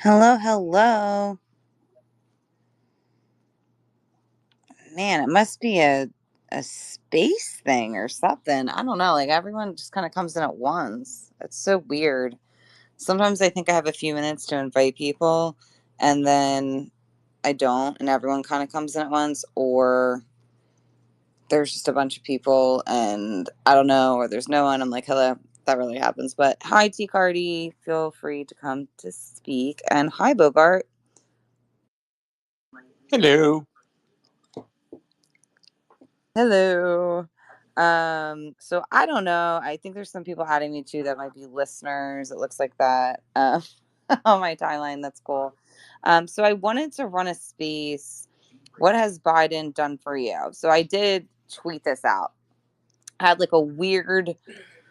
Hello, hello. Man, it must be a space thing or something. I don't know. Like everyone just kind of comes in at once. It's so weird. Sometimes I think I have a few minutes to invite people and then I don't and everyone kind of comes in at once, or there's just a bunch of people and I don't know, or there's no one. I'm like, hello. That really happens. But hi, T Cardi. Feel free to come to speak. And hi, Bogart. Hello. Hello. So I don't know. I think there's some people adding me too that might be listeners. It looks like that on my timeline. That's cool. So I wanted to run a space. What has Biden done for you? So I did tweet this out. I had like a weird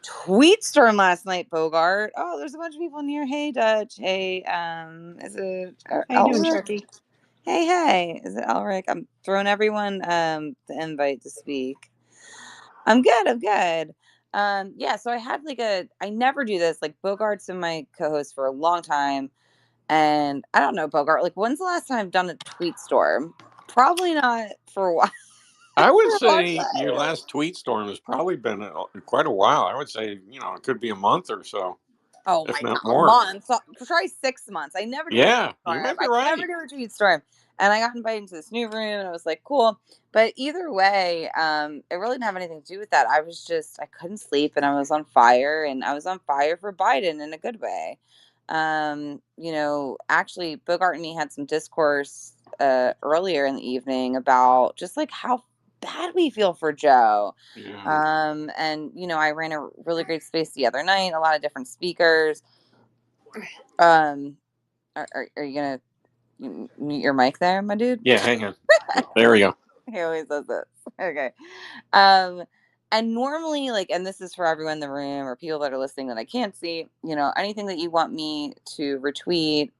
tweet storm last night, Bogart. Oh, there's a bunch of people in here. Hey, Dutch. Hey, is it How you doing, Elric? Chucky? Hey. Is it Elric? I'm throwing everyone the invite to speak. I'm good. I'm good. Yeah, so I had like I never do this. Like Bogart's been my co-host for a long time. And I don't know, Bogart, like when's the last time I've done a tweet storm? Probably not for a while. I would For a long say your time. last tweet storm has probably been quite a while. I would say, it could be a month or so, Oh if my not god, more. months. Try 6 months. I never do a tweet Yeah, you storm. might be I never right. do a tweet storm. And I got invited into this new room and I was like, cool. But either way, it really didn't have anything to do with that. I couldn't sleep and I was on fire, and I was on fire for Biden in a good way. Actually Bogart and me had some discourse earlier in the evening about just like how bad we feel for Joe. Yeah. And I ran a really great space the other night, a lot of different speakers. um, are you gonna mute your mic there, my dude? Yeah, hang on. There we go. He always does this. Okay. Um, and normally, like, and this is for everyone in the room or people that are listening that I can't see, anything that you want me to retweet,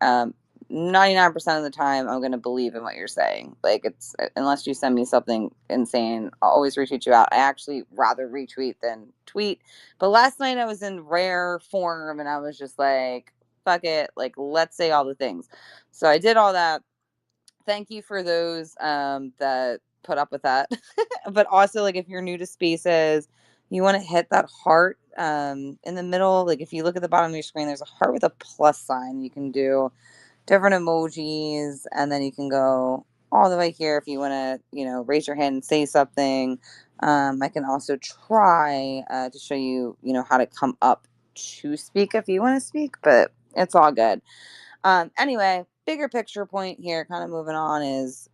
99% of the time, I'm going to believe in what you're saying. Like, unless you send me something insane, I'll always retweet you out. I actually rather retweet than tweet. But last night I was in rare form and I was just like, fuck it. Like, let's say all the things. So I did all that. Thank you for those that put up with that. But also, like, if you're new to spaces, you want to hit that heart in the middle. Like, if you look at the bottom of your screen, there's a heart with a plus sign. You can do different emojis, and then you can go all the way here if you want to, raise your hand and say something. I can also try to show you, how to come up to speak if you want to speak, but it's all good. Anyway, bigger picture point here, kind of moving on, is,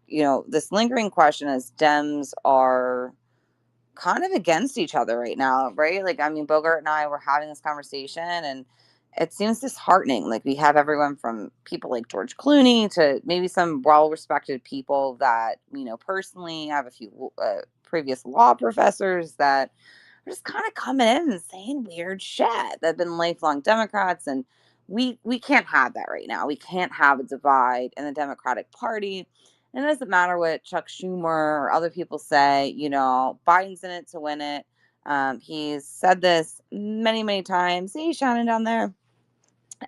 this lingering question as Dems are kind of against each other right now, right? Like, I mean, Bogart and I were having this conversation, and it seems disheartening. Like, we have everyone from people like George Clooney to maybe some well respected people that, personally, I have a few previous law professors that are just kind of coming in and saying weird shit that have been lifelong Democrats. And we can't have that right now. We can't have a divide in the Democratic Party. And it doesn't matter what Chuck Schumer or other people say, Biden's in it to win it. He's said this many, many times. See Shannon down there?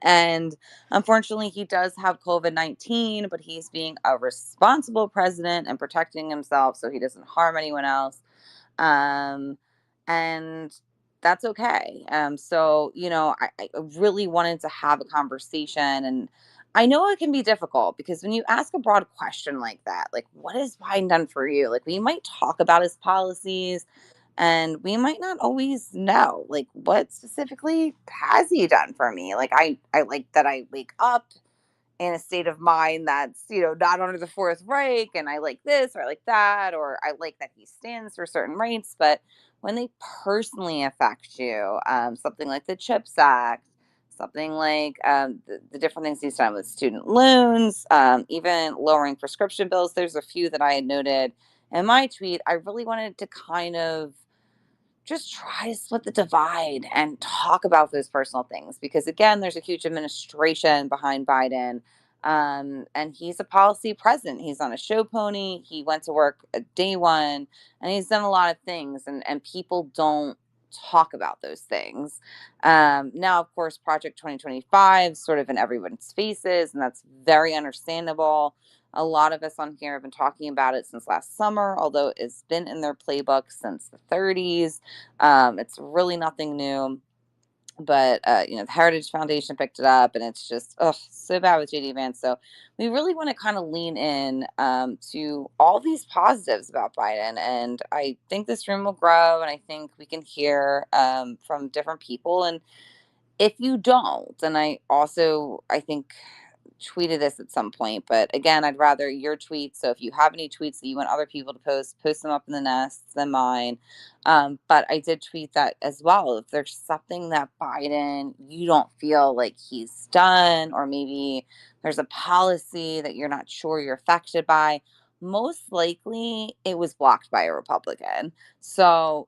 And unfortunately, he does have COVID-19, but he's being a responsible president and protecting himself so he doesn't harm anyone else. Um, and that's okay. So, I really wanted to have a conversation, and I know it can be difficult because when you ask a broad question like that, like, what has Biden done for you? Like, we might talk about his policies and we might not always know, like, what specifically has he done for me? Like, I like that I wake up in a state of mind that's, not under the Fourth Reich, and I like this or I like that, or I like that he stands for certain rights. But when they personally affect you, something like the CHIPS Act, something like the different things he's done with student loans, even lowering prescription bills, there's a few that I had noted in my tweet. I really wanted to kind of just try to split the divide and talk about those personal things, because again, there's a huge administration behind Biden. And he's a policy president. He's on a show pony. He went to work at day one, and he's done a lot of things, and people don't talk about those things. Now, of course, Project 2025 is sort of in everyone's faces, and that's very understandable. A lot of us on here have been talking about it since last summer, although it's been in their playbook since the 30s. It's really nothing new, but the Heritage Foundation picked it up, and it's just so bad with JD Vance. So we really want to kind of lean in to all these positives about Biden, and I think this room will grow, and I think we can hear from different people. And if you don't, and I think tweeted this at some point, but again, I'd rather your tweets. So if you have any tweets that you want other people to post them up in the nests than mine. But I did tweet that as well. If there's something that Biden, you don't feel like he's done, or maybe there's a policy that you're not sure you're affected by, most likely it was blocked by a Republican. So,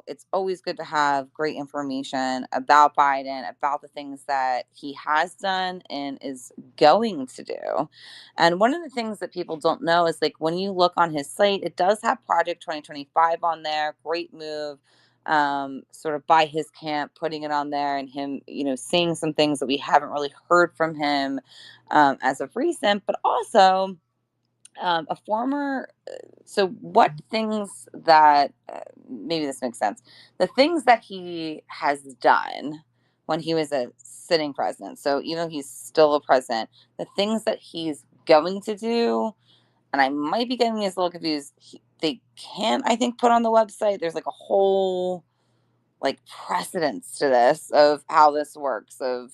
it's always good to have great information about Biden, about the things that he has done and is going to do. And one of the things that people don't know is like when you look on his site, it does have Project 2025 on there. Great move. Sort of by his camp, putting it on there, and him, saying some things that we haven't really heard from him as of recent, but also a former so what things that maybe this makes sense, the things that he has done when he was a sitting president, so even though he's still a president, the things that he's going to do, and I might be getting these a little confused, they can, I think, put on the website. There's like a whole like precedence to this of how this works, of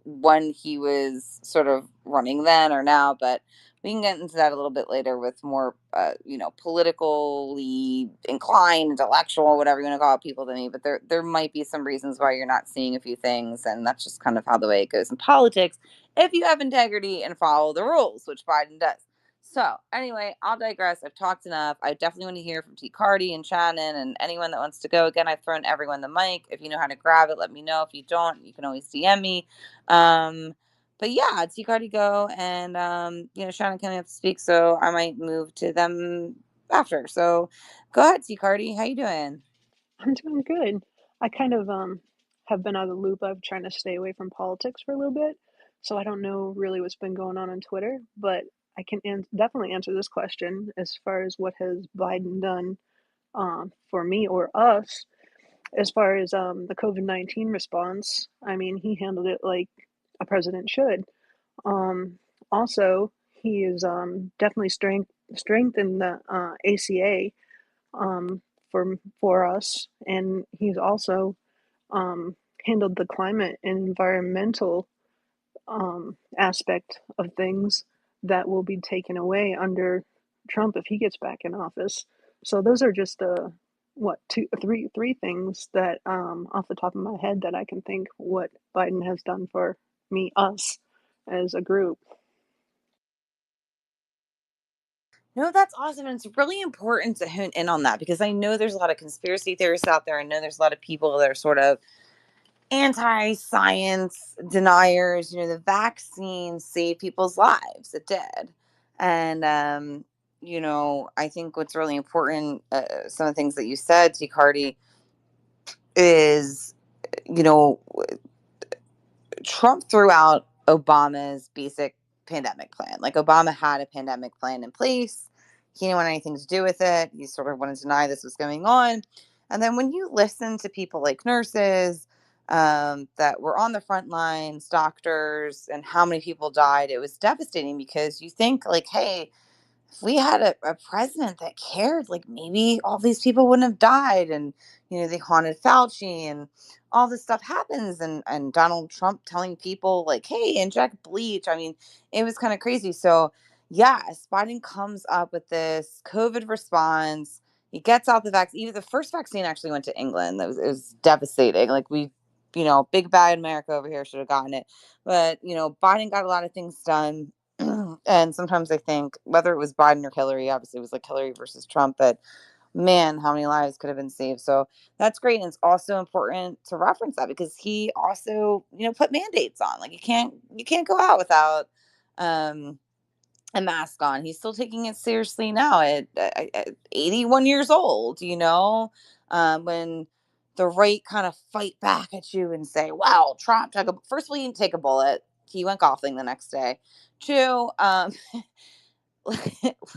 when he was sort of running then or now, but we can get into that a little bit later with more politically inclined, intellectual, whatever you want to call it, people than me. But there might be some reasons why you're not seeing a few things, and that's just kind of how the way it goes in politics if you have integrity and follow the rules, which Biden does. So anyway, I'll digress. I've talked enough. I definitely want to hear from T. Cardi and Shannon and anyone that wants to go. Again, I've thrown everyone the mic. If you know how to grab it, let me know. If you don't, you can always DM me. Um, but yeah, T. Cardi go, and Shannon coming up to speak, so I might move to them after. So go ahead, T. Cardi. How you doing? I'm doing good. I kind of have been out of the loop. I'm trying to stay away from politics for a little bit, so I don't know really what's been going on Twitter. But I can definitely answer this question as far as what has Biden done for me or us as far as the COVID-19 response. I mean, he handled it like a president should. Um, Also, he is definitely strengthened the ACA for us, and he's also um, handled the climate and environmental aspect of things that will be taken away under Trump if he gets back in office. So those are just what three things that off the top of my head that I can think what Biden has done for us as a group. No, that's awesome. And it's really important to hone in on that because I know there's a lot of conspiracy theorists out there. I know there's a lot of people that are sort of anti-science deniers. The vaccine saved people's lives. It did. And I think what's really important, some of the things that you said, T. Cardi, is you know Trump threw out Obama's basic pandemic plan. Like, Obama had a pandemic plan in place. He didn't want anything to do with it. He sort of wanted to deny this was going on. And then when you listen to people like nurses that were on the front lines, doctors, and how many people died, it was devastating because you think like, hey, if we had a president that cared, like maybe all these people wouldn't have died. And, they haunted Fauci and all this stuff happens. And Donald Trump telling people, like, hey, inject bleach. I mean, it was kind of crazy. So, yes, Biden comes up with this COVID response. He gets out the vaccine. Even the first vaccine actually went to England. It was devastating. Like, big bad America over here should have gotten it. But, Biden got a lot of things done. And sometimes I think whether it was Biden or Hillary, obviously it was like Hillary versus Trump, but man, how many lives could have been saved. So that's great. And it's also important to reference that because he also, put mandates on. Like, you can't go out without um a mask on. He's still taking it seriously now at 81 years old, when the right kind of fight back at you and say, "Wow, Trump took a." First of all, he didn't take a bullet. He went golfing the next day. Two,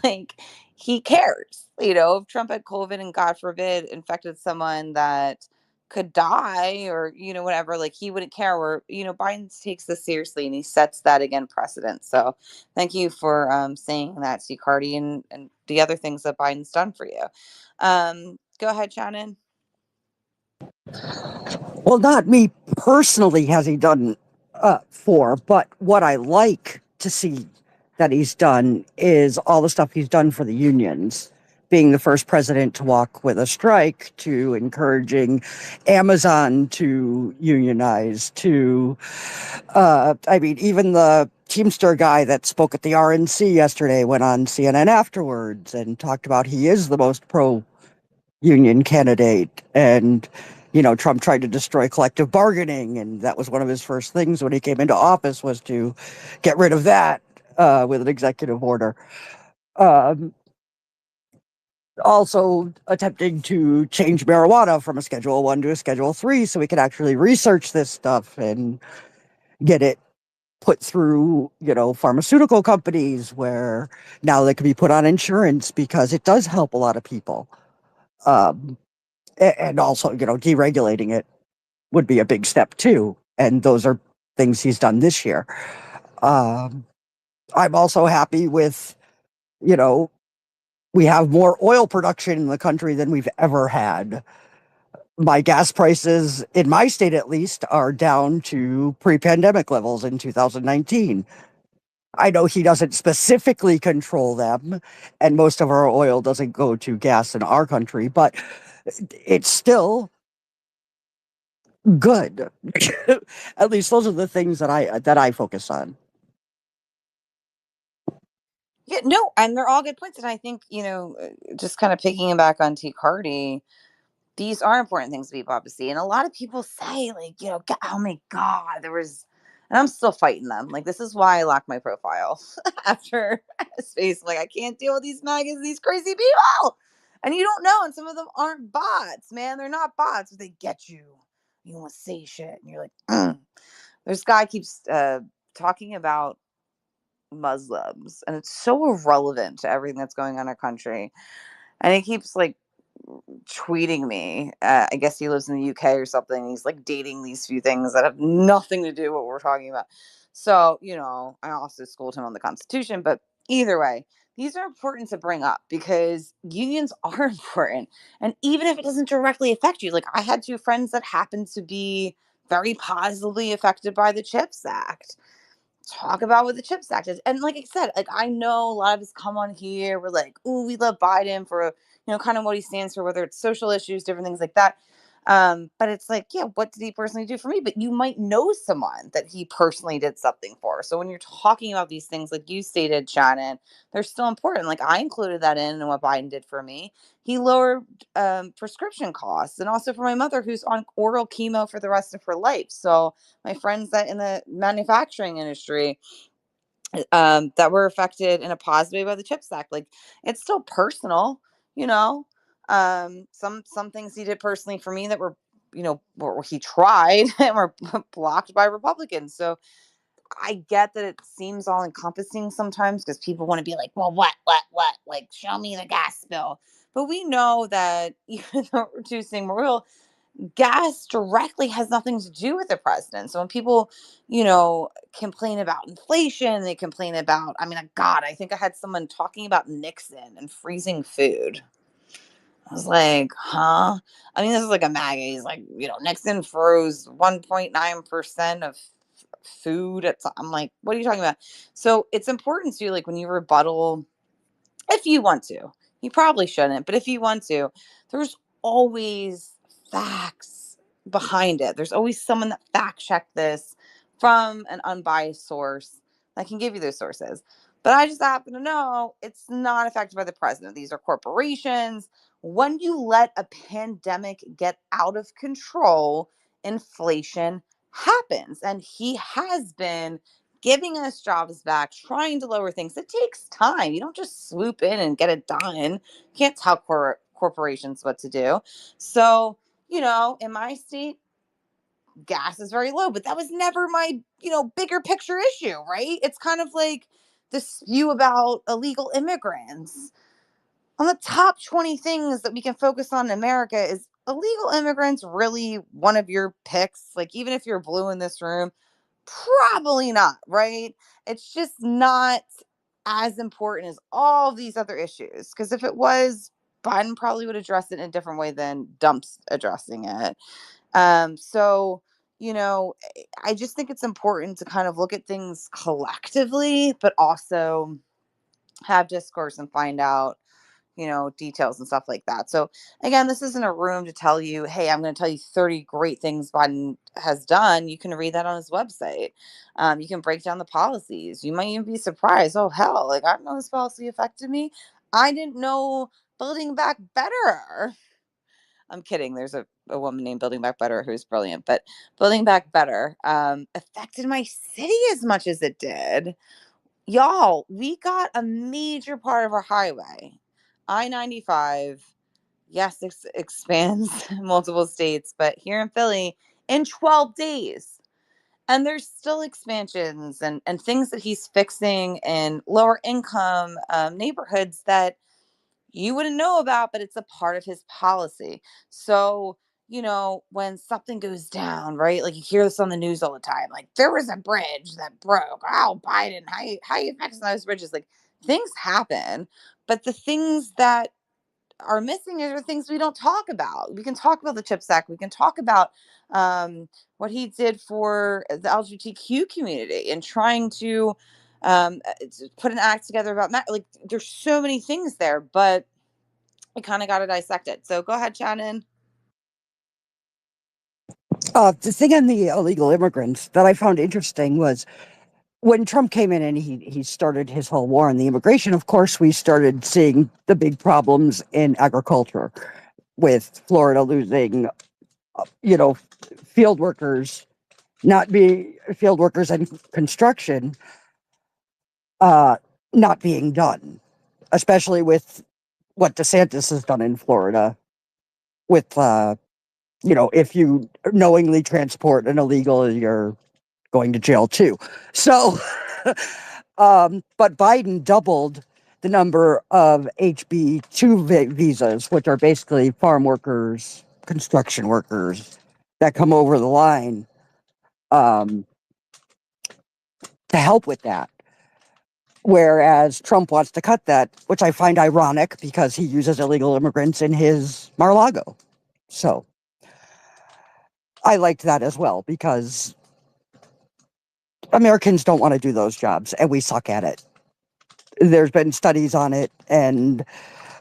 like he cares. If Trump had COVID and God forbid infected someone that could die or whatever, like he wouldn't care. Or Biden takes this seriously and he sets that again precedent. So thank you for saying that, C. Cardi, and the other things that Biden's done for you. Go ahead, Shannon. Well, not me personally has he done for, but what I like to see that he's done is all the stuff he's done for the unions. Being the first president to walk with a strike, to encouraging Amazon to unionize, I mean, even the Teamster guy that spoke at the RNC yesterday went on CNN afterwards and talked about he is the most pro union candidate. And, Trump tried to destroy collective bargaining. And that was one of his first things when he came into office was to get rid of that with an executive order. Um, Also attempting to change marijuana from a Schedule 1 to a Schedule 3 so we could actually research this stuff and get it put through, pharmaceutical companies where now they can be put on insurance because it does help a lot of people. Um, and also, deregulating it would be a big step too. And those are things he's done this year. Um, I'm also happy with, you know, we have more oil production in the country than we've ever had. My gas prices, in my state at least, are down to pre pandemic levels in 2019. I know he doesn't specifically control them, and most of our oil doesn't go to gas in our country, but it's still good. At least those are the things that I focus on. Yeah, no, and they're all good points. And I think, just kind of picking back on T. Cardi, these are important things to people to see. And a lot of people say, like, oh my God, and I'm still fighting them. Like, this is why I locked my profile after space. Like, I can't deal with these maggots, these crazy people. And you don't know. And some of them aren't bots, man. They're not bots, but they get you. You want to say shit. And you're like, This guy keeps talking about Muslims, and it's so irrelevant to everything that's going on in our country. And he keeps like tweeting me. I guess he lives in the UK or something. He's like dating these few things that have nothing to do with what we're talking about. So, I also schooled him on the Constitution, but either way, these are important to bring up because unions are important. And even if it doesn't directly affect you, like I had two friends that happened to be very positively affected by the CHIPS Act. Talk about what the CHIPS Act is. And like I said, like I know a lot of us come on here, we're like, "Ooh, we love Biden for, kind of what he stands for, whether it's social issues, different things like that." But it's like, yeah, what did he personally do for me? But you might know someone that he personally did something for. So when you're talking about these things, like you stated, Shannon, they're still important. Like I included that in what Biden did for me. He lowered prescription costs, and also for my mother who's on oral chemo for the rest of her life. So my friends that in the manufacturing industry that were affected in a positive way by the CHIPS Act. Like it's still personal, you know. Some things he did personally for me that were, where he tried and were blocked by Republicans. So I get that it seems all encompassing sometimes because people want to be like, well, what? Like, show me the gas bill. But we know that even though reducing oil gas directly has nothing to do with the president. So when people, complain about inflation, they complain about, I mean, God, I think I had someone talking about Nixon and freezing food. I was like, huh? I mean, this is like a MAGA. He's like, Nixon froze 1.9% of food. I'm like, what are you talking about? So it's important to, like, when you rebuttal, if you want to. You probably shouldn't, but if you want to, there's always facts behind it. There's always someone that fact checked this from an unbiased source that can give you those sources. But I just happen to know it's not affected by the president. These are corporations. When you let a pandemic get out of control, inflation happens. And he has been giving us jobs back, trying to lower things. It takes time. You don't just swoop in and get it done. You can't tell corporations what to do. So, in my state, gas is very low, but that was never my, bigger picture issue, right? It's kind of like the spew about illegal immigrants. On the top 20 things that we can focus on in America, is illegal immigrants really one of your picks? Like, even if you're blue in this room, probably not, right? It's just not as important as all these other issues. Because if it was, Biden probably would address it in a different way than Dump's addressing it. So, I just think it's important to kind of look at things collectively, but also have discourse and find out, details and stuff like that. So again, this isn't a room to tell you, hey, I'm going to tell you 30 great things Biden has done. You can read that on his website. You can break down the policies. You might even be surprised. Oh, hell, like, I don't know this policy affected me. I didn't know Building Back Better. I'm kidding. There's a woman named Building Back Better who's brilliant, but Building Back Better affected my city as much as it did. Y'all, we got a major part of our highway, I-95. Yes, it expands multiple states, but here in Philly, in 12 days. And there's still expansions and things that he's fixing in lower income neighborhoods that you wouldn't know about, but it's a part of his policy. So, when something goes down, right? Like, you hear this on the news all the time. Like, there was a bridge that broke. Oh, Biden, how you fixing those bridges? Like, things happen, but the things that are missing are things we don't talk about. We can talk about the CHIPS Act. We can talk about what he did for the LGBTQ community and trying to put an act together about like, there's so many things there, but we kind of got to dissect it. So go ahead, Shannon. The thing on the illegal immigrants that I found interesting was when Trump came in and he started his whole war on the immigration. Of course, we started seeing the big problems in agriculture, with Florida losing, you know, field workers, not being field workers and construction, uh, not being done, especially with what DeSantis has done in Florida with, if you knowingly transport an illegal, you're going to jail too. So, but Biden doubled the number of HB2 visas, which are basically farm workers, construction workers that come over the line, um, to help with that. Whereas Trump wants to cut that, which I find ironic because he uses illegal immigrants in his Mar-a-Lago. So I liked that as well, because Americans don't want to do those jobs and we suck at it. There's been studies on it, and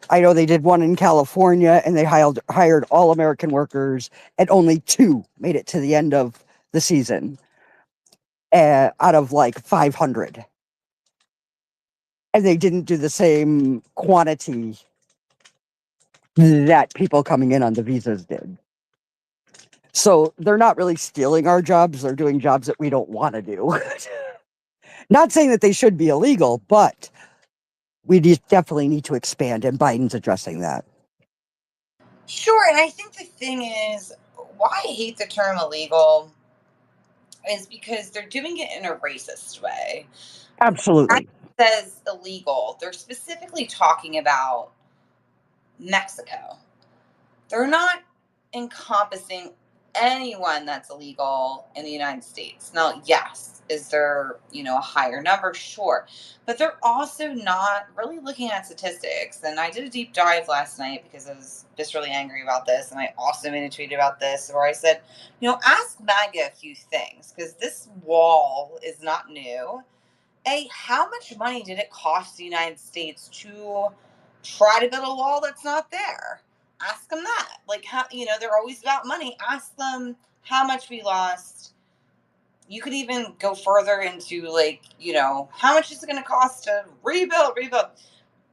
I know they did one in California and they hired all American workers, and only 2 made it to the end of the season, out of like 500. And they didn't do the same quantity that people coming in on the visas did. So they're not really stealing our jobs. They're doing jobs that we don't want to do. Not saying that they should be illegal, but we definitely need to expand, and Biden's addressing that. Sure. And I think the thing is, why I hate the term illegal is because they're doing it in a racist way. When Absolutely. it says illegal, they're specifically talking about Mexico. They're not encompassing anyone that's illegal in the United States. Now, yes, is there, a higher number? Sure. But they're also not really looking at statistics. And I did a deep dive last night because I was just really angry about this. And I also made a tweet about this where I said, ask MAGA a few things, because this wall is not new. How much money did it cost the United States to try to build a wall that's not there? Ask them that. Like, how, they're always about money. Ask them how much we lost. You could even go further into, like, how much is it going to cost to rebuild.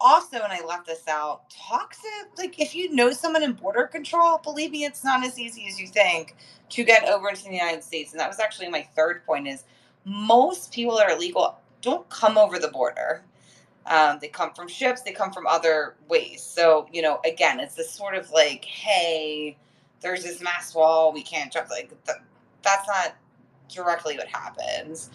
Also, and I left this out, talk to, like, if you know someone in border control, believe me, it's not as easy as you think to get over into the United States. And that was actually my third point, is most people that are illegal don't come over the border. They come from ships, they come from other ways. So, again, it's this sort of like, hey, there's this mass wall, we can't jump. Like, that's not directly what happens.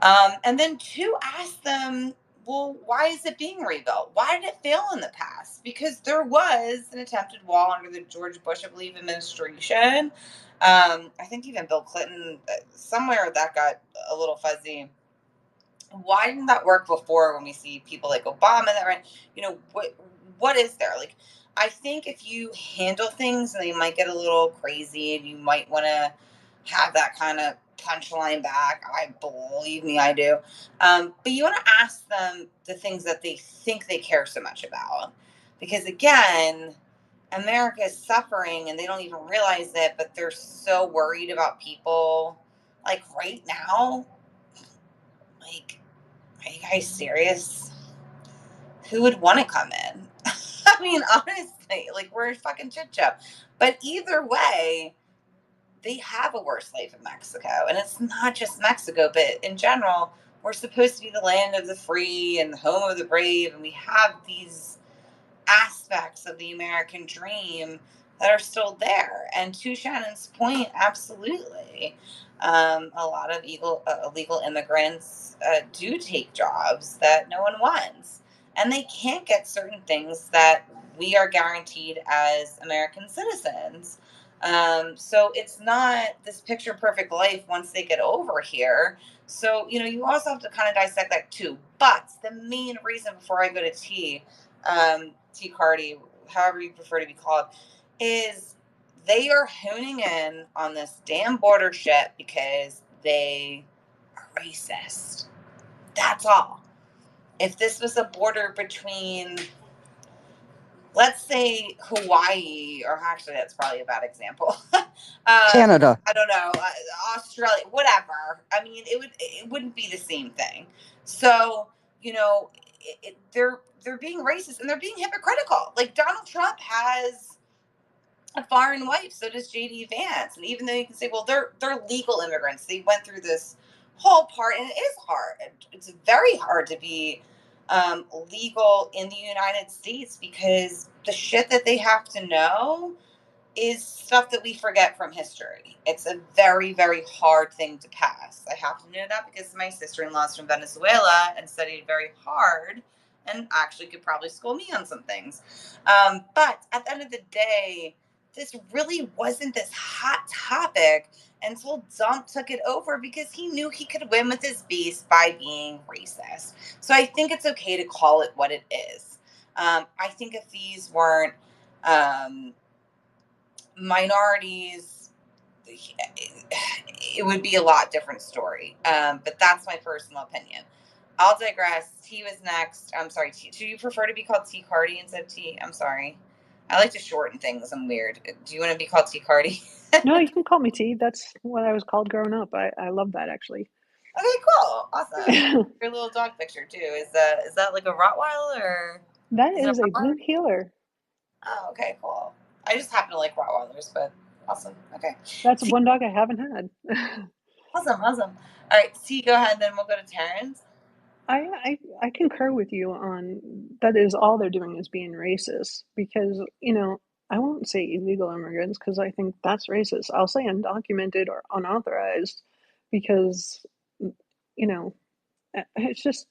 And then two, ask them, well, why is it being rebuilt? Why did it fail in the past? Because there was an attempted wall under the George Bush, I believe, administration. I think even Bill Clinton, somewhere that got a little fuzzy. Why didn't that work before when we see people like Obama that ran? What is there? Like, I think if you handle things and they might get a little crazy and you might want to have that kind of punchline back. I believe me, I do. But you want to ask them the things that they think they care so much about. Because again, America is suffering and they don't even realize it, but they're so worried about people. Like right now, like, are you guys serious? Who would want to come in? I mean, honestly, like we're a fucking shit show. But either way, they have a worse life in Mexico. And it's not just Mexico, but in general, we're supposed to be the land of the free and the home of the brave. And we have these aspects of the American dream that are still there. And to Shannon's point, absolutely. A lot of illegal immigrants do take jobs that no one wants. And they can't get certain things that we are guaranteed as American citizens. So it's not this picture perfect life once they get over here. So, you also have to kind of dissect that too. But the main reason before I go to T Cardi, however you prefer to be called, is they are honing in on this damn border shit because they are racist. That's all. If this was a border between, let's say, Hawaii, or actually that's probably a bad example. Canada. I don't know, Australia, whatever. I mean, it wouldn't be the same thing. So, they're being racist and they're being hypocritical. Like Donald Trump has a foreign wife, so does JD Vance. And even though you can say, well, they're legal immigrants, they went through this whole part, and it is hard. It's very hard to be legal in the United States because the shit that they have to know is stuff that we forget from history. It's a very, very hard thing to pass. I have to know that because my sister-in-law is from Venezuela and studied very hard and actually could probably school me on some things. But at the end of the day, this really wasn't this hot topic until Dump took it over because he knew he could win with his beast by being racist. So I think it's okay to call it what it is. I think if these weren't minorities, it would be a lot different story. But that's my personal opinion. I'll digress. T was next. I'm sorry, T. Do you prefer to be called T Cardi instead of T? I'm sorry. I like to shorten things. I'm weird. Do you want to be called T Cardi? No, you can call me T. That's what I was called growing up. I love that actually. Okay, cool. Awesome. Your little dog picture too. Is that like a Rottweiler or That is it is a a Rottweiler? blue healer. Oh, okay, cool. I just happen to like Rottweilers, but awesome. Okay. That's T, one dog I haven't had. awesome. All right, T, go ahead, then we'll go to Terrence. I concur with you on that is all they're doing is being racist because, I won't say illegal immigrants because I think that's racist. I'll say undocumented or unauthorized because, you know, it's just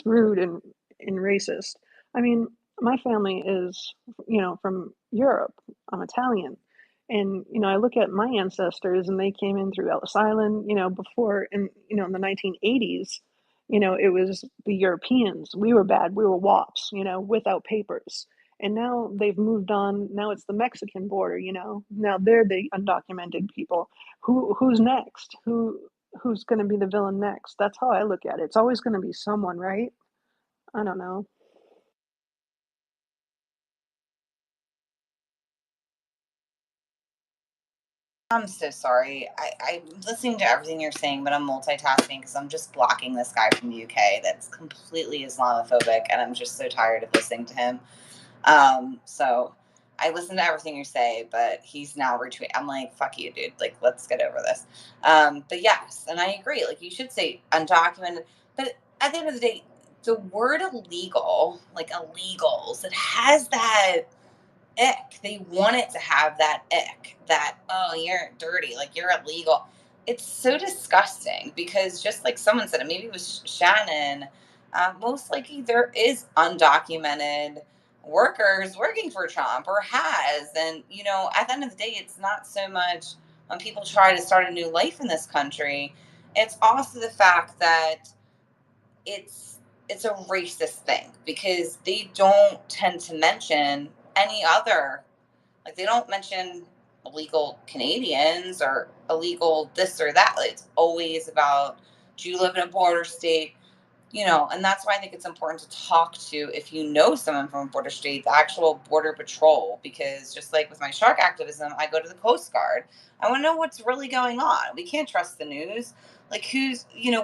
rude and racist. I mean, my family is, from Europe. I'm Italian. And, I look at my ancestors and they came in through Ellis Island, before in the 1980s, it was the Europeans. We were bad. We were wops, without papers. And now they've moved on. Now it's the Mexican border, Now they're the undocumented people. Who's next? Who's going to be the villain next? That's how I look at it. It's always going to be someone, right? I don't know. I'm so sorry. I'm listening to everything you're saying, but I'm multitasking because I'm just blocking this guy from the UK that's completely Islamophobic, and I'm just so tired of listening to him. So I listen to everything you say, but he's now retweeting. I'm like, fuck you, dude. Like, let's get over this. But yes, and I agree. Like, you should say undocumented, but at the end of the day, the word illegal, like illegals, it has that ick. They want it to have that ick, that, oh, you're dirty, like you're illegal. It's so disgusting because just like someone said, maybe it was Shannon, most likely there is undocumented workers working for Trump or has. And, at the end of the day, it's not so much when people try to start a new life in this country, it's also the fact that it's it's a racist thing because they don't tend to mention any other, like they don't mention illegal Canadians or illegal this or that. Like, it's always about, do you live in a border state? And that's why I think it's important to talk to, if you know someone from a border state, the actual border patrol, because just like with my shark activism, I go to the Coast Guard. I want to know what's really going on. We can't trust the news. Like,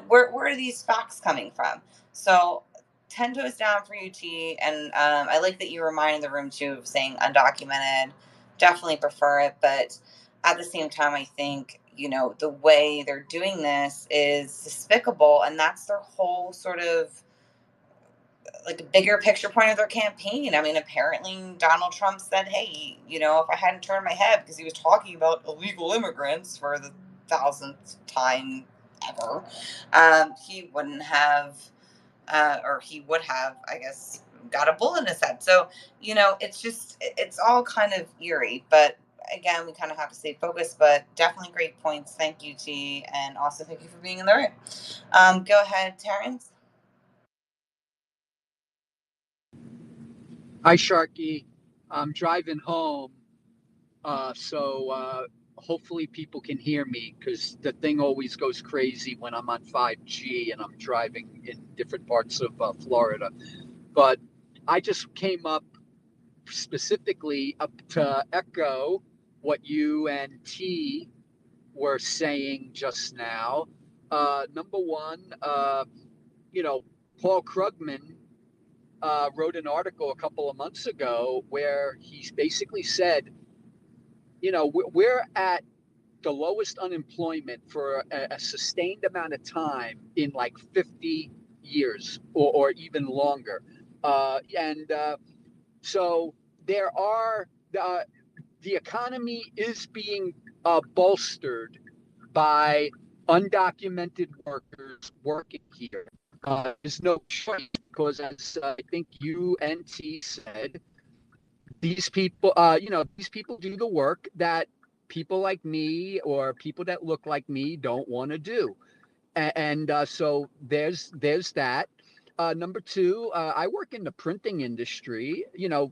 where are these facts coming from? So 10 toes down for UT. And I like that you reminded the room too of saying undocumented. Definitely prefer it. But at the same time, I think, the way they're doing this is despicable. And that's their whole sort of like bigger picture point of their campaign. I mean, apparently Donald Trump said, hey, if I hadn't turned my head because he was talking about illegal immigrants for the thousandth time ever, he wouldn't have, or he would have, I guess, got a bullet in his head. So, it's all kind of eerie. But again, we kind of have to stay focused, but definitely great points. Thank you, T. And also thank you for being in the room. Go ahead, Terrence. Hi, Sharky. I'm driving home, so hopefully people can hear me because the thing always goes crazy when I'm on 5G and I'm driving in different parts of Florida. But I just came up specifically up to echo what you and T were saying just now. Number one, Paul Krugman wrote an article a couple of months ago where he basically said, we're at the lowest unemployment for a sustained amount of time in like 50 years or even longer. And so there are, the economy is being bolstered by undocumented workers working here. There's no choice because, as I think you and T said, these people do the work that people like me or people that look like me don't want to do, and so there's that. Number two, I work in the printing industry.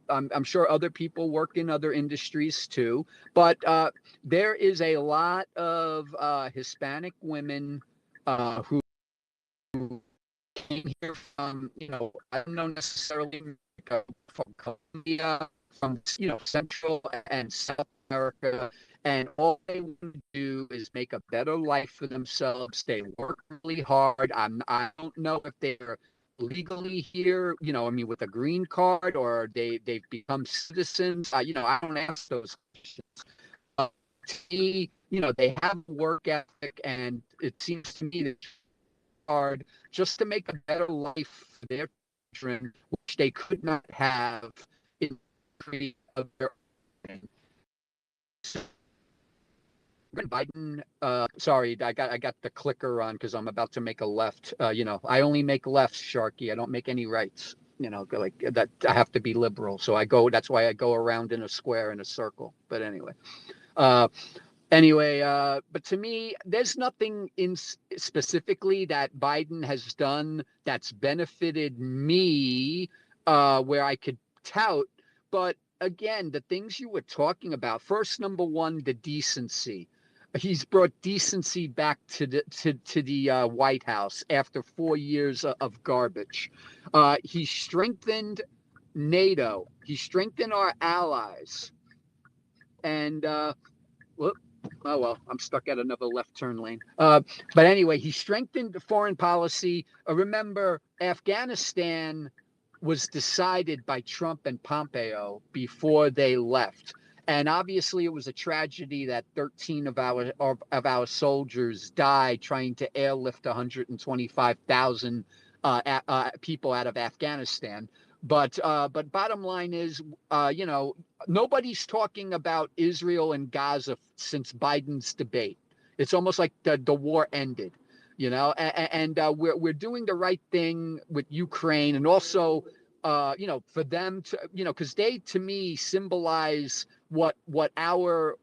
I'm sure other people work in other industries too, but there is a lot of Hispanic women who came here from, I don't know necessarily from Colombia, from, Central and South America. And all they want to do is make a better life for themselves. They work really hard. I don't know if they're legally here, I mean, with a green card, or they've become citizens. I don't ask those questions. Uh, they have work ethic, and it seems to me that hard just to make a better life for their children, which they could not have in the of their own. So, Biden, sorry, I got the clicker on because I'm about to make a left. I only make lefts, Sharky. I don't make any rights. Like that. I have to be liberal, so I go. That's why I go around in a square in a circle. But uh, but to me, there's nothing in specifically that Biden has done that's benefited me, where I could tout. But again, the things you were talking about, first, number one, the decency. He's brought decency back to the White House after 4 years of garbage. He strengthened NATO. He strengthened our allies, and whoop. Oh well, I'm stuck at another left turn lane. But anyway, he strengthened the foreign policy. Remember, Afghanistan was decided by Trump and Pompeo before they left, and obviously it was a tragedy that 13 of our soldiers died trying to airlift 125,000 people out of Afghanistan. But bottom line is, nobody's talking about Israel and Gaza since Biden's debate. It's almost like the war ended, and we're doing the right thing with Ukraine, and also, for them to, because they, to me, symbolize what our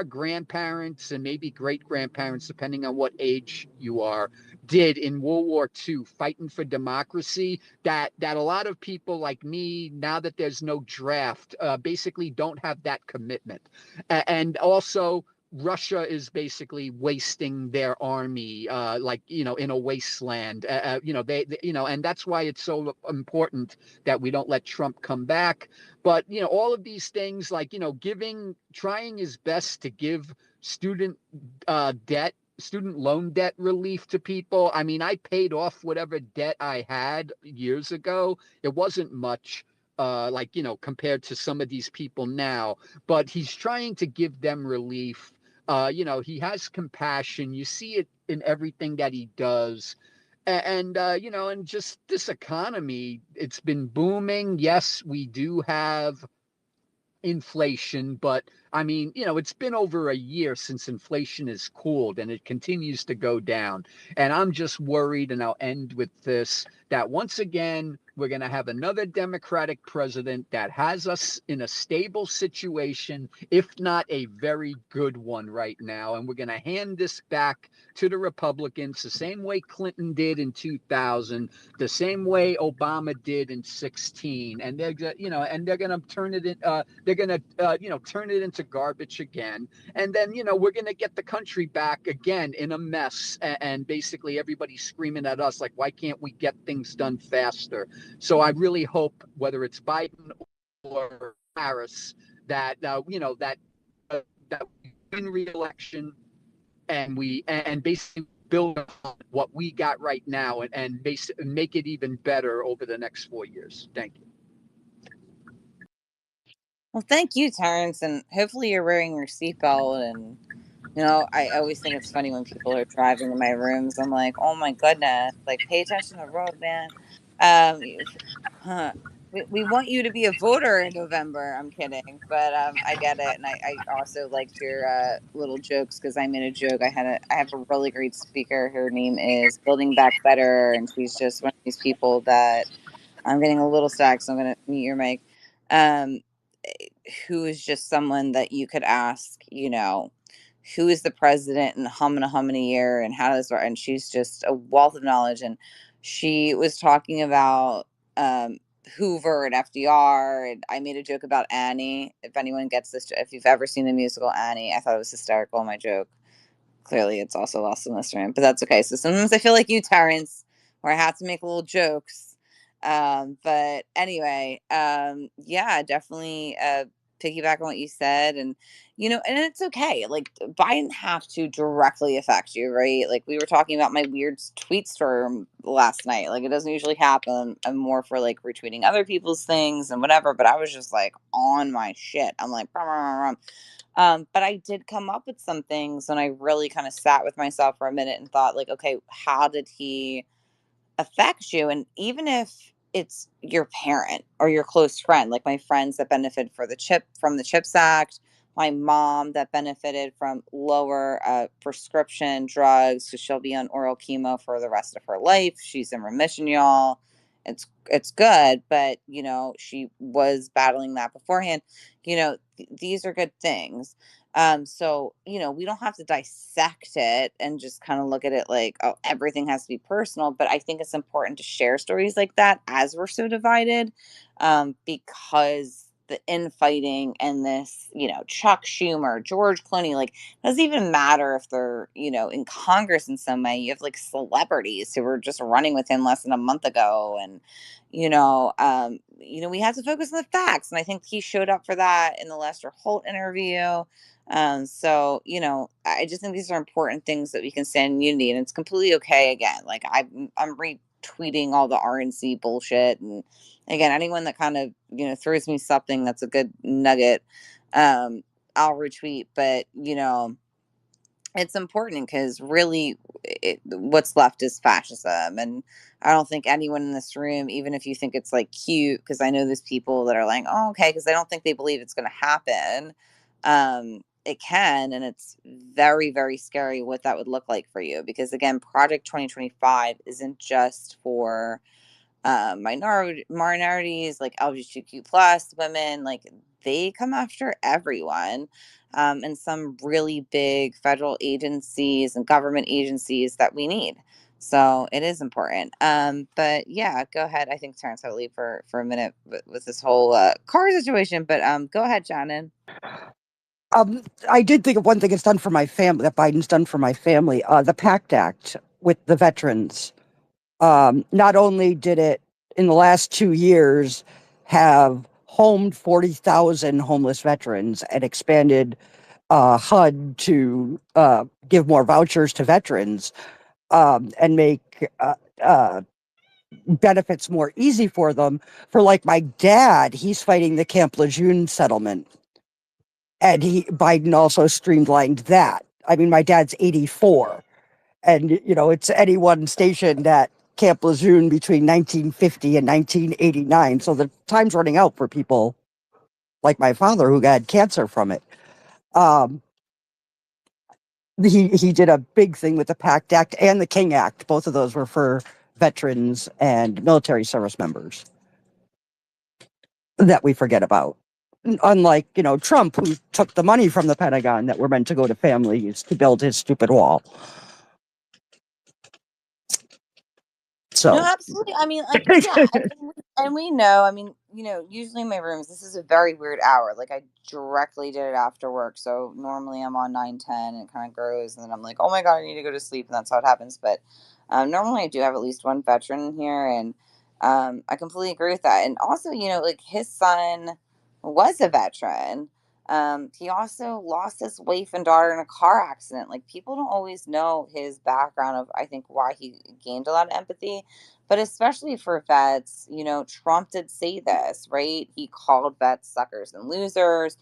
grandparents and maybe great grandparents, depending on what age you are, did in World War II, fighting for democracy. That a lot of people like me, now that there's no draft, basically don't have that commitment. And also, Russia is basically wasting their army, in a wasteland. And that's why it's so important that we don't let Trump come back. But all of these things, like trying his best to give student loan debt relief to people. I mean, I paid off whatever debt I had years ago. It wasn't much, compared to some of these people now, but he's trying to give them relief. He has compassion. You see it in everything that he does. And just this economy, it's been booming. Yes, we do have inflation, but I mean, it's been over a year since inflation has cooled and it continues to go down. And I'm just worried, and I'll end with this, that once again, we're going to have another Democratic president that has us in a stable situation, if not a very good one right now. And we're going to hand this back to the Republicans the same way Clinton did in 2000, the same way Obama did in 16. And they're going to turn it in. They're going to, turn it into garbage again. And then, we're going to get the country back again in a mess. And basically everybody's screaming at us, like, why can't we get things done faster? So I really hope, whether it's Biden or Harris, that, that we win re-election, and basically build on what we got right now, and make it even better over the next 4 years. Thank you. Well, thank you, Terrence, and hopefully you're wearing your seatbelt. And I always think it's funny when people are driving in my rooms. I'm like, oh my goodness, like pay attention to the road, man. Um, huh. We want you to be a voter in November. I'm kidding, but I get it, and I also liked your little jokes, because I made a joke. I have a really great speaker. Her name is Building Back Better, and she's just one of these people that I'm getting a little stacked, so I'm gonna mute your mic. Um, who is just someone that you could ask, who is the president and how many year and how does, and she's just a wealth of knowledge. And she was talking about Hoover and FDR, and I made a joke about Annie. If anyone gets this, if you've ever seen the musical Annie, I thought it was hysterical, my joke. Clearly it's also lost in this room, but that's okay. So sometimes I feel like you, Terrence, where I have to make little jokes. But anyway, yeah, definitely piggyback on what you said. And and it's okay. Like, Biden didn't have to directly affect you, right? Like, we were talking about my weird tweet storm last night. Like, it doesn't usually happen. I'm more for like retweeting other people's things and whatever, but I was just like on my shit. I'm like, "Brum, brum, brum, but I did come up with some things, and I really kind of sat with myself for a minute and thought, like, okay, how did he affect you? And even if it's your parent or your close friend, like my friends that benefited from the Chips Act, my mom that benefited from lower prescription drugs, so she'll be on oral chemo for the rest of her life. She's in remission, y'all. It's good, but she was battling that beforehand. These are good things. So, we don't have to dissect it and just kind of look at it like, oh, everything has to be personal. But I think it's important to share stories like that as we're so divided, because the infighting and this, Chuck Schumer, George Clooney, like, doesn't even matter if they're, in Congress in some way. You have like celebrities who were just running with him less than a month ago. And, we have to focus on the facts. And I think he showed up for that in the Lester Holt interview. So, I just think these are important things that we can stand in unity, and it's completely okay. Again, like, I'm retweeting all the RNC bullshit. And again, anyone that kind of, throws me something that's a good nugget, I'll retweet. But, it's important because really what's left is fascism. And I don't think anyone in this room, even if you think it's like cute, because I know there's people that are like, oh, okay, because I don't think they believe it's going to happen. It can, and it's very, very scary what that would look like for you. Because again, Project 2025 isn't just for minorities, like LGBTQ plus women, like they come after everyone. And some really big federal agencies and government agencies that we need. So it is important. But yeah, go ahead. I think Terrence had to leave for a minute with this whole car situation. But go ahead, Shannon. I did think of one thing it's done for my family, that Biden's done for my family, the PACT Act with the veterans. Not only did it, in the last 2 years, have homed 40,000 homeless veterans and expanded HUD to give more vouchers to veterans, and make benefits more easy for them. For like my dad, he's fighting the Camp Lejeune settlement, and Biden also streamlined that. I mean, my dad's 84, and it's anyone stationed at Camp Lejeune between 1950 and 1989. So the time's running out for people like my father who got cancer from it. Um, he did a big thing with the PACT Act and the King Act. Both of those were for veterans and military service members that we forget about. Unlike, Trump, who took the money from the Pentagon that were meant to go to families to build his stupid wall. No, So, absolutely. I mean, like, yeah, and we know. I mean, usually in my rooms, this is a very weird hour. Like, I directly did it after work, so normally I'm on 9:10, and it kind of grows, and then I'm like, oh my god, I need to go to sleep, and that's how it happens. But normally I do have at least one veteran in here, and I completely agree with that. And also, like his son was a veteran. He also lost his wife and daughter in a car accident. Like people don't always know his background of, I think, why he gained a lot of empathy, but especially for vets, Trump did say this, right? He called vets suckers and losers.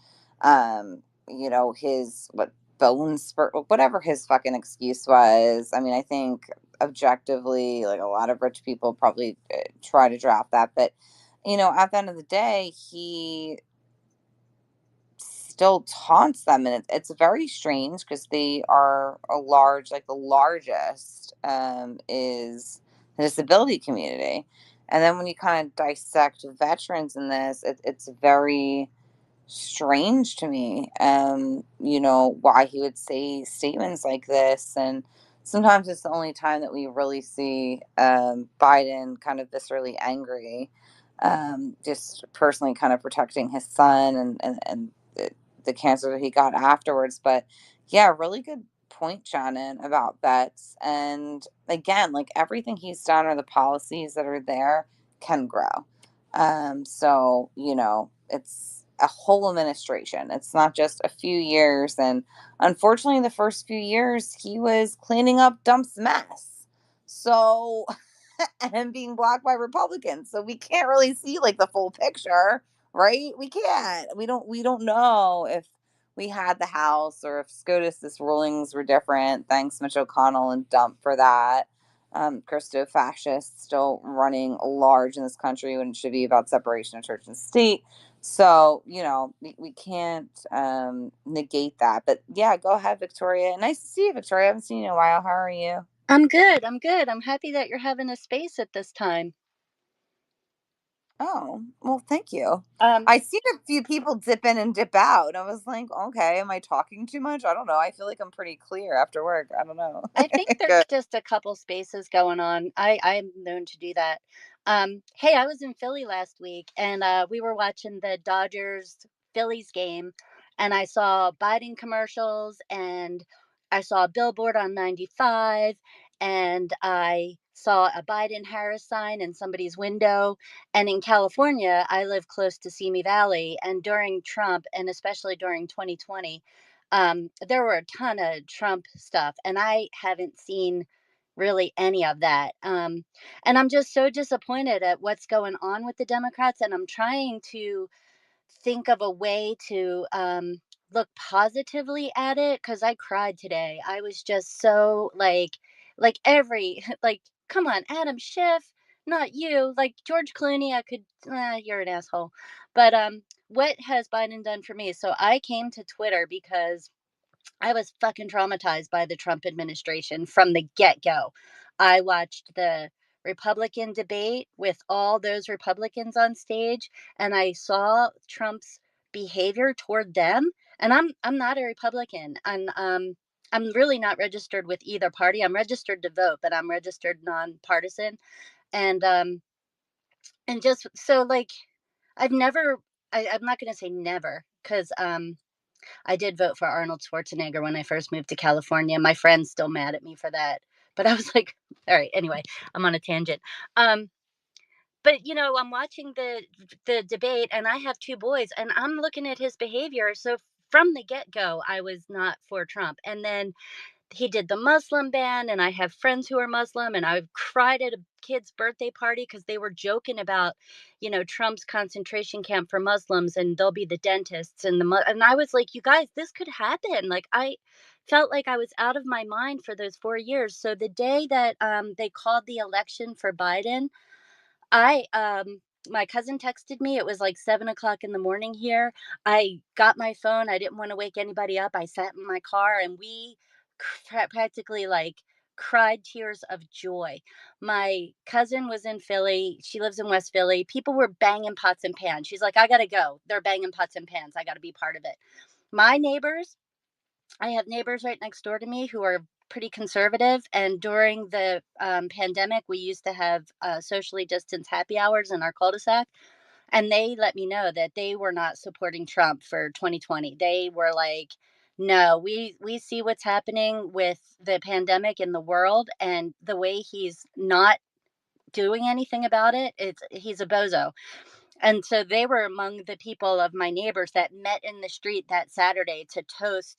His what bone spurt, whatever his fucking excuse was. I mean, I think objectively, like a lot of rich people probably try to draft that, but at the end of the day, he still taunts them, and it's very strange because they are a large, like the largest is the disability community. And then when you kind of dissect veterans in this, it's very strange to me, why he would say statements like this. And sometimes it's the only time that we really see Biden kind of viscerally angry, just personally kind of protecting his son and the cancer that he got afterwards. But yeah, really good point, Shannon, about vets. And again, like everything he's done or the policies that are there can grow. So, it's a whole administration. It's not just a few years. And unfortunately, the first few years, he was cleaning up Dump's mess. So, and being blocked by Republicans. So we can't really see like the full picture, right? We can't. We don't know if we had the House or if SCOTUS's rulings were different. Thanks, Mitch McConnell and Dump, for that. Christo fascists still running large in this country when it should be about separation of church and state. So, we can't negate that. But yeah, go ahead, Victoria. Nice to see you, Victoria. I haven't seen you in a while. How are you? I'm good. I'm good. I'm happy that you're having a space at this time. Oh, well, thank you. Um, I seen a few people dip in and dip out. I was like, okay, am I talking too much? I don't know. I feel like I'm pretty clear after work. I don't know. I think Good. there's just a couple spaces going on. I'm known to do that. Hey, I was in Philly last week, and we were watching the Dodgers Phillies game, and I saw Biden commercials, and I saw a billboard on 95, and I saw a Biden Harris sign in somebody's window. And in California, I live close to Simi Valley, and during Trump, and especially during 2020, there were a ton of Trump stuff, and I haven't seen really any of that. And I'm just so disappointed at what's going on with the Democrats, and I'm trying to think of a way to look positively at it because I cried today. I was just so like every like, come on, Adam Schiff, not you. Like George Clooney, I could, you're an asshole. But what has Biden done for me? So I came to Twitter because I was fucking traumatized by the Trump administration from the get go. I watched the Republican debate with all those Republicans on stage, and I saw Trump's behavior toward them. And I'm not a Republican, and I'm really not registered with either party. I'm registered to vote, but I'm registered nonpartisan, and just so like I've never. I'm not going to say never because I did vote for Arnold Schwarzenegger when I first moved to California. My friend's still mad at me for that. But I was like, all right, anyway, I'm on a tangent. Um, but I'm watching the debate and I have two boys and I'm looking at his behavior. So from the get-go, I was not for Trump. And then he did the Muslim ban, and I have friends who are Muslim, and I cried at a kid's birthday party because they were joking about, Trump's concentration camp for Muslims, and they'll be the dentists and I was like, you guys, this could happen. Like I felt like I was out of my mind for those 4 years. So the day that they called the election for Biden, I my cousin texted me. It was like 7 o'clock in the morning here. I got my phone. I didn't want to wake anybody up. I sat in my car and we practically like cried tears of joy. My cousin was in Philly. She lives in West Philly. People were banging pots and pans. She's like, I gotta go. They're banging pots and pans. I gotta be part of it. My neighbors, I have neighbors right next door to me who are pretty conservative. And during the pandemic, we used to have socially distanced happy hours in our cul-de-sac. And they let me know that they were not supporting Trump for 2020. They were like, no, we see what's happening with the pandemic in the world and the way he's not doing anything about it. He's a bozo. And so they were among the people of my neighbors that met in the street that Saturday to toast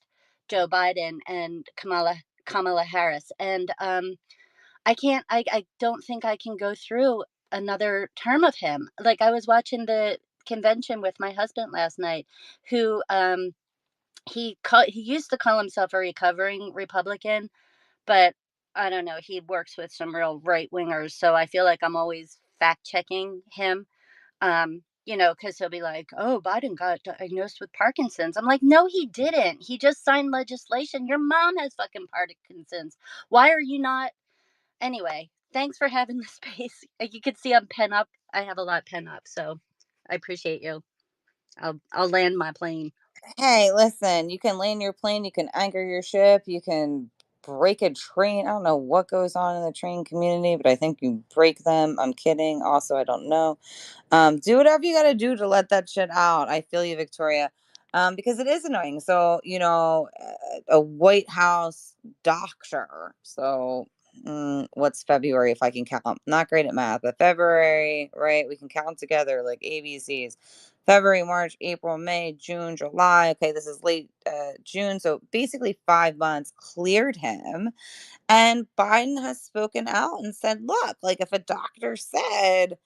Joe Biden and Kamala Harris. And I don't think I can go through another term of him. Like I was watching the convention with my husband last night, who he used to call himself a recovering Republican, but I don't know. He works with some real right wingers, so I feel like I'm always fact checking him. Because he'll be like, "Oh, Biden got diagnosed with Parkinson's." I'm like, "No, he didn't. He just signed legislation. Your mom has fucking Parkinson's. Why are you not?" Anyway, thanks for having the space. You can see I'm pent up. I have a lot pent up, so I appreciate you. I'll land my plane. Hey, listen, you can land your plane, you can anchor your ship, you can break a train. I don't know what goes on in the train community, but I think you break them. I'm kidding. Also, I don't know. Do whatever you got to do to let that shit out. I feel you, Victoria. Because it is annoying. So, a White House doctor. So, what's February if I can count? Not great at math, but February, right? We can count together like ABCs. February, March, April, May, June, July. Okay, this is late June. So basically 5 months cleared him. And Biden has spoken out and said, look, like if a doctor said,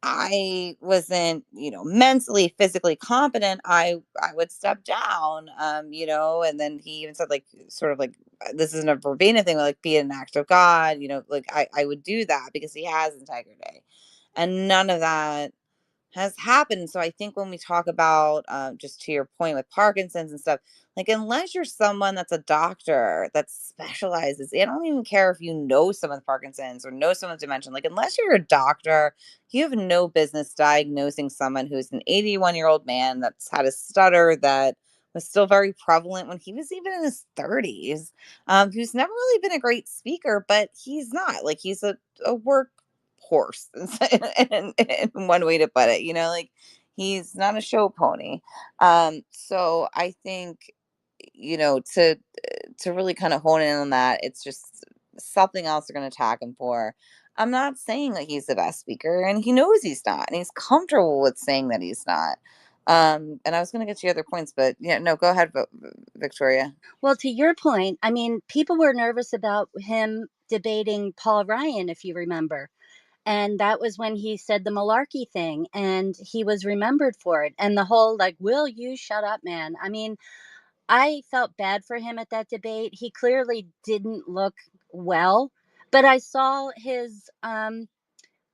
I wasn't, mentally, physically competent, I would step down, and then he even said like sort of like this isn't a verbatim thing, like be an act of God, like I would do that because he has integrity. And none of that has happened. So I think when we talk about, just to your point with Parkinson's and stuff, like unless you're someone that's a doctor that specializes, I don't even care if you know someone with Parkinson's or know someone with dementia. Like unless you're a doctor, you have no business diagnosing someone who's an 81-year-old man that's had a stutter that was still very prevalent when he was even in his 30s, who's never really been a great speaker, but he's not like he's a work horse in one way to put it, like he's not a show pony. So I think, to really kind of hone in on that, it's just something else they're going to attack him for. I'm not saying that he's the best speaker, and he knows he's not, and he's comfortable with saying that he's not. And I was going to get to your other points, but yeah, no, go ahead, Victoria. Well, to your point, I mean, people were nervous about him debating Paul Ryan, if you remember. And that was when he said the malarkey thing, and he was remembered for it. And the whole like, will you shut up, man? I mean, I felt bad for him at that debate. He clearly didn't look well, but I saw his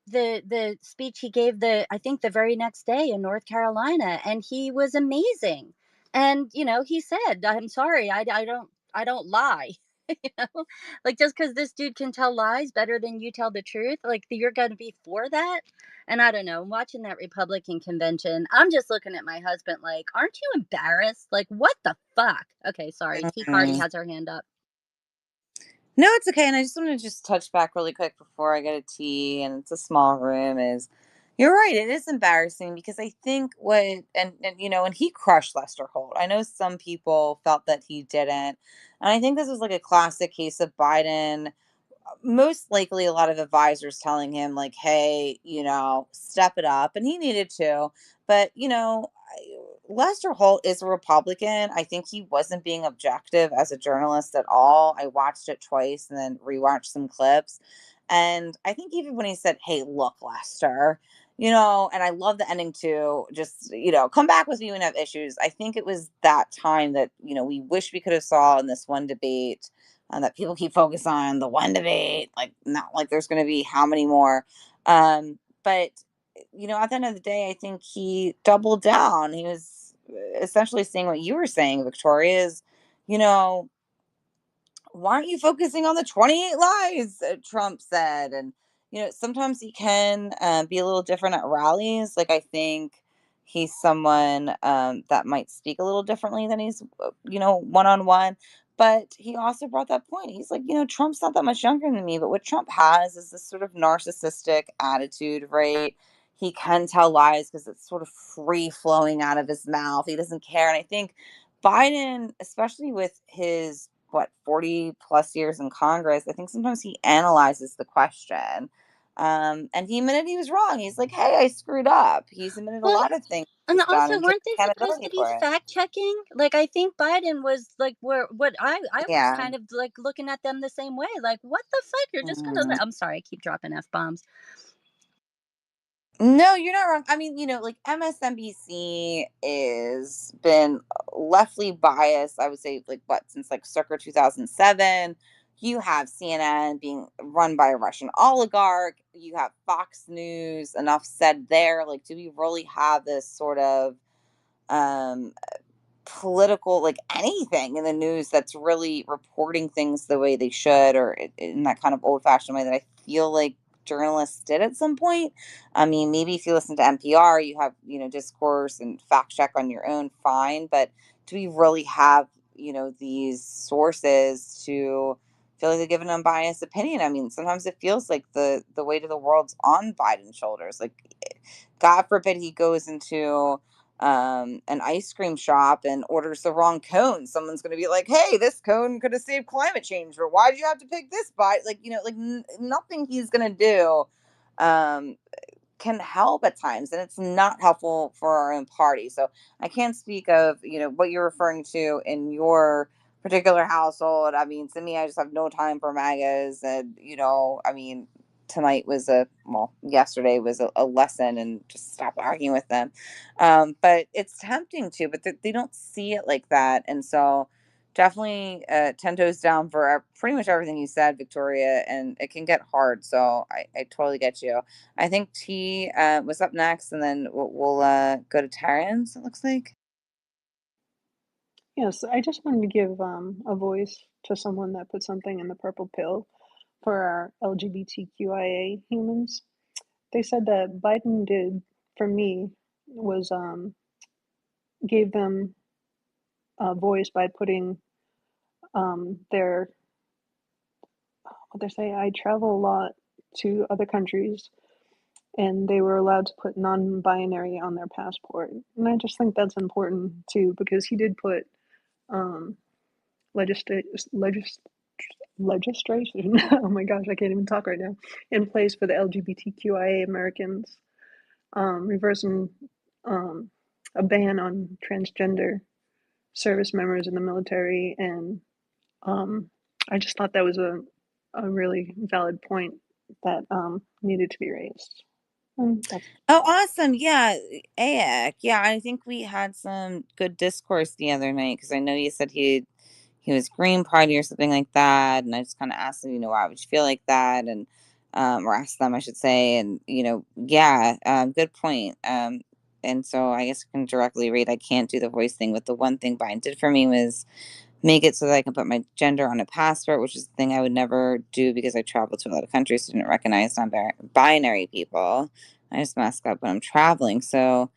the speech he gave, the I think the very next day in North Carolina, and he was amazing. And he said, "I'm sorry, I don't lie." you know, like, just because this dude can tell lies better than you tell the truth, like, you're gonna be for that. And I don't know, watching that Republican convention, I'm just looking at my husband like, aren't you embarrassed? Like, what the fuck? Okay, sorry. T Hardy Mhm. has her hand up. No, it's okay. And I just want to just touch back really quick before I get a tea, and it's a small room. Is you're right. It is embarrassing because I think what and he crushed Lester Holt. I know some people felt that he didn't, and I think this was like a classic case of Biden, most likely a lot of advisors telling him like, hey, step it up, and he needed to. But Lester Holt is a Republican. I think he wasn't being objective as a journalist at all. I watched it twice and then rewatched some clips, and I think even when he said, hey, look, Lester, and I love the ending too, just come back with me when you have issues. I think it was that time that we wish we could have saw in this one debate, that people keep focus on the one debate, like not like there's going to be how many more. But at the end of the day, I think he doubled down. He was essentially saying what you were saying, Victoria, is, you know, why aren't you focusing on the 28 lies, Trump said. And sometimes he can be a little different at rallies. Like, I think he's someone that might speak a little differently than he's one-on-one. But he also brought that point. He's like, Trump's not that much younger than me, but what Trump has is this sort of narcissistic attitude, right? He can tell lies because it's sort of free flowing out of his mouth. He doesn't care. And I think Biden, especially with his 40 plus years in Congress, I think sometimes he analyzes the question. And he admitted he was wrong. He's like, hey, I screwed up. He's admitted a Well, lot of things and he's done also, and taken weren't they supposed accountability to be for it. fact checking? Like, I think Biden was like, where what I was Yeah. kind of like looking at them the same way. Like, what the fuck? You're just gonna Mhm. I'm sorry, I keep dropping F bombs. No, you're not wrong. I mean, like MSNBC is been leftly biased, I would say, like what, since like circa 2007. You have CNN being run by a Russian oligarch. You have Fox News. Enough said there. Like, do we really have this sort of um political, like anything in the news that's really reporting things the way they should, or in that kind of old fashioned way that I feel like journalists did at some point? I mean, maybe if you listen to NPR, you have, discourse and fact check on your own, fine. But do we really have, these sources to feel like they give an unbiased opinion? I mean, sometimes it feels like the weight of the world's on Biden's shoulders. Like, God forbid he goes into an ice cream shop and orders the wrong cone. Someone's going to be like, hey, this cone could have saved climate change, or why'd you have to pick this bite? Like, like nothing he's going to do um, can help at times, and it's not helpful for our own party. So I can't speak of what you're referring to in your particular household. I mean, to me, I just have no time for magas. And I mean, tonight was yesterday was a lesson, and just stop arguing with them. But it's tempting to, but they don't see it like that. And so definitely 10 toes down for pretty much everything you said, Victoria, and it can get hard. So I totally get you. I think T was up next, and then we'll go to Terrence, it looks like. Yes, I just wanted to give a voice to someone that put something in the purple pill for our LGBTQIA humans. They said that Biden did for me was gave them a voice by putting their what they say. I travel a lot to other countries, and they were allowed to put non-binary on their passport, and I just think that's important too because he did put um, legisla- legis- legislation. Oh my gosh, I can't even talk right now. In place for the LGBTQIA Americans, reversing um, a ban on transgender service members in the military, and um, I just thought that was a really valid point that needed to be raised. That's Oh, awesome. Yeah. AX. Yeah, I think we had some good discourse the other night because I know you said he was Green Party or something like that. And I just kind of asked him, why would you feel like that? And or asked them, I should say. And, yeah, good point. And so I guess I can directly read. I can't do the voice thing, but the one thing Brian did for me was make it so that I can put my gender on a passport, which is the thing I would never do because I travel to a lot of countries, so didn't recognize non-binary people. I just mask up when I'm traveling. So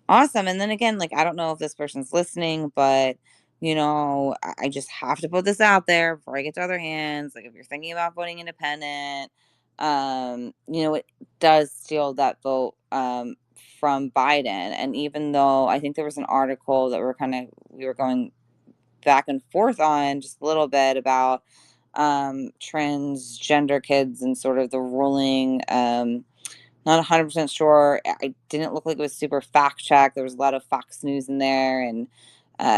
awesome. And then again, like I don't know if this person's listening, but I just have to put this out there before I get to other hands. Like if you're thinking about voting independent, it does steal that vote from Biden. And even though I think there was an article that we were going back and forth on just a little bit about transgender kids and sort of the ruling. Not 100% sure. I didn't look like it was super fact checked. There was a lot of Fox News in there and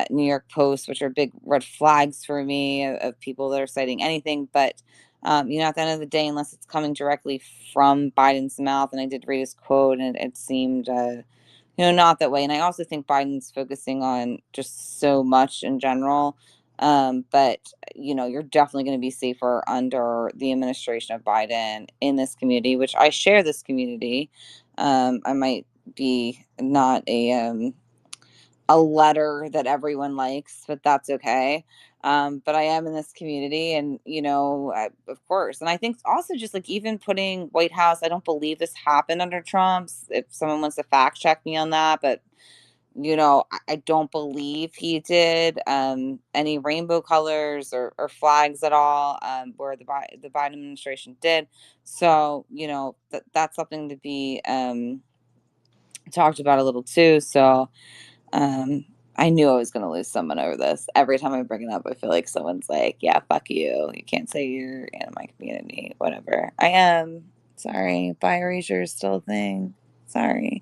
New York Post, which are big red flags for me of people that are citing anything. But, at the end of the day, unless it's coming directly from Biden's mouth, and I did read his quote and it seemed, not that way. And I also think Biden's focusing on just so much in general. But you're definitely going to be safer under the administration of Biden in this community, which I share this community. I might be not a letter that everyone likes, but that's okay. But I am in this community, and of course, and I think also just like even putting White House, I don't believe this happened under Trump's. If someone wants to fact check me on that, but I don't believe he did any rainbow colors or flags at all, where the Biden administration did. So that's something to be talked about a little too. So um, I knew I was going to lose someone over this. Every time I bring it up, I feel like someone's like, "Yeah, fuck you. You can't say you're in my community, whatever." I am sorry. Bi erasure is still a thing. Sorry.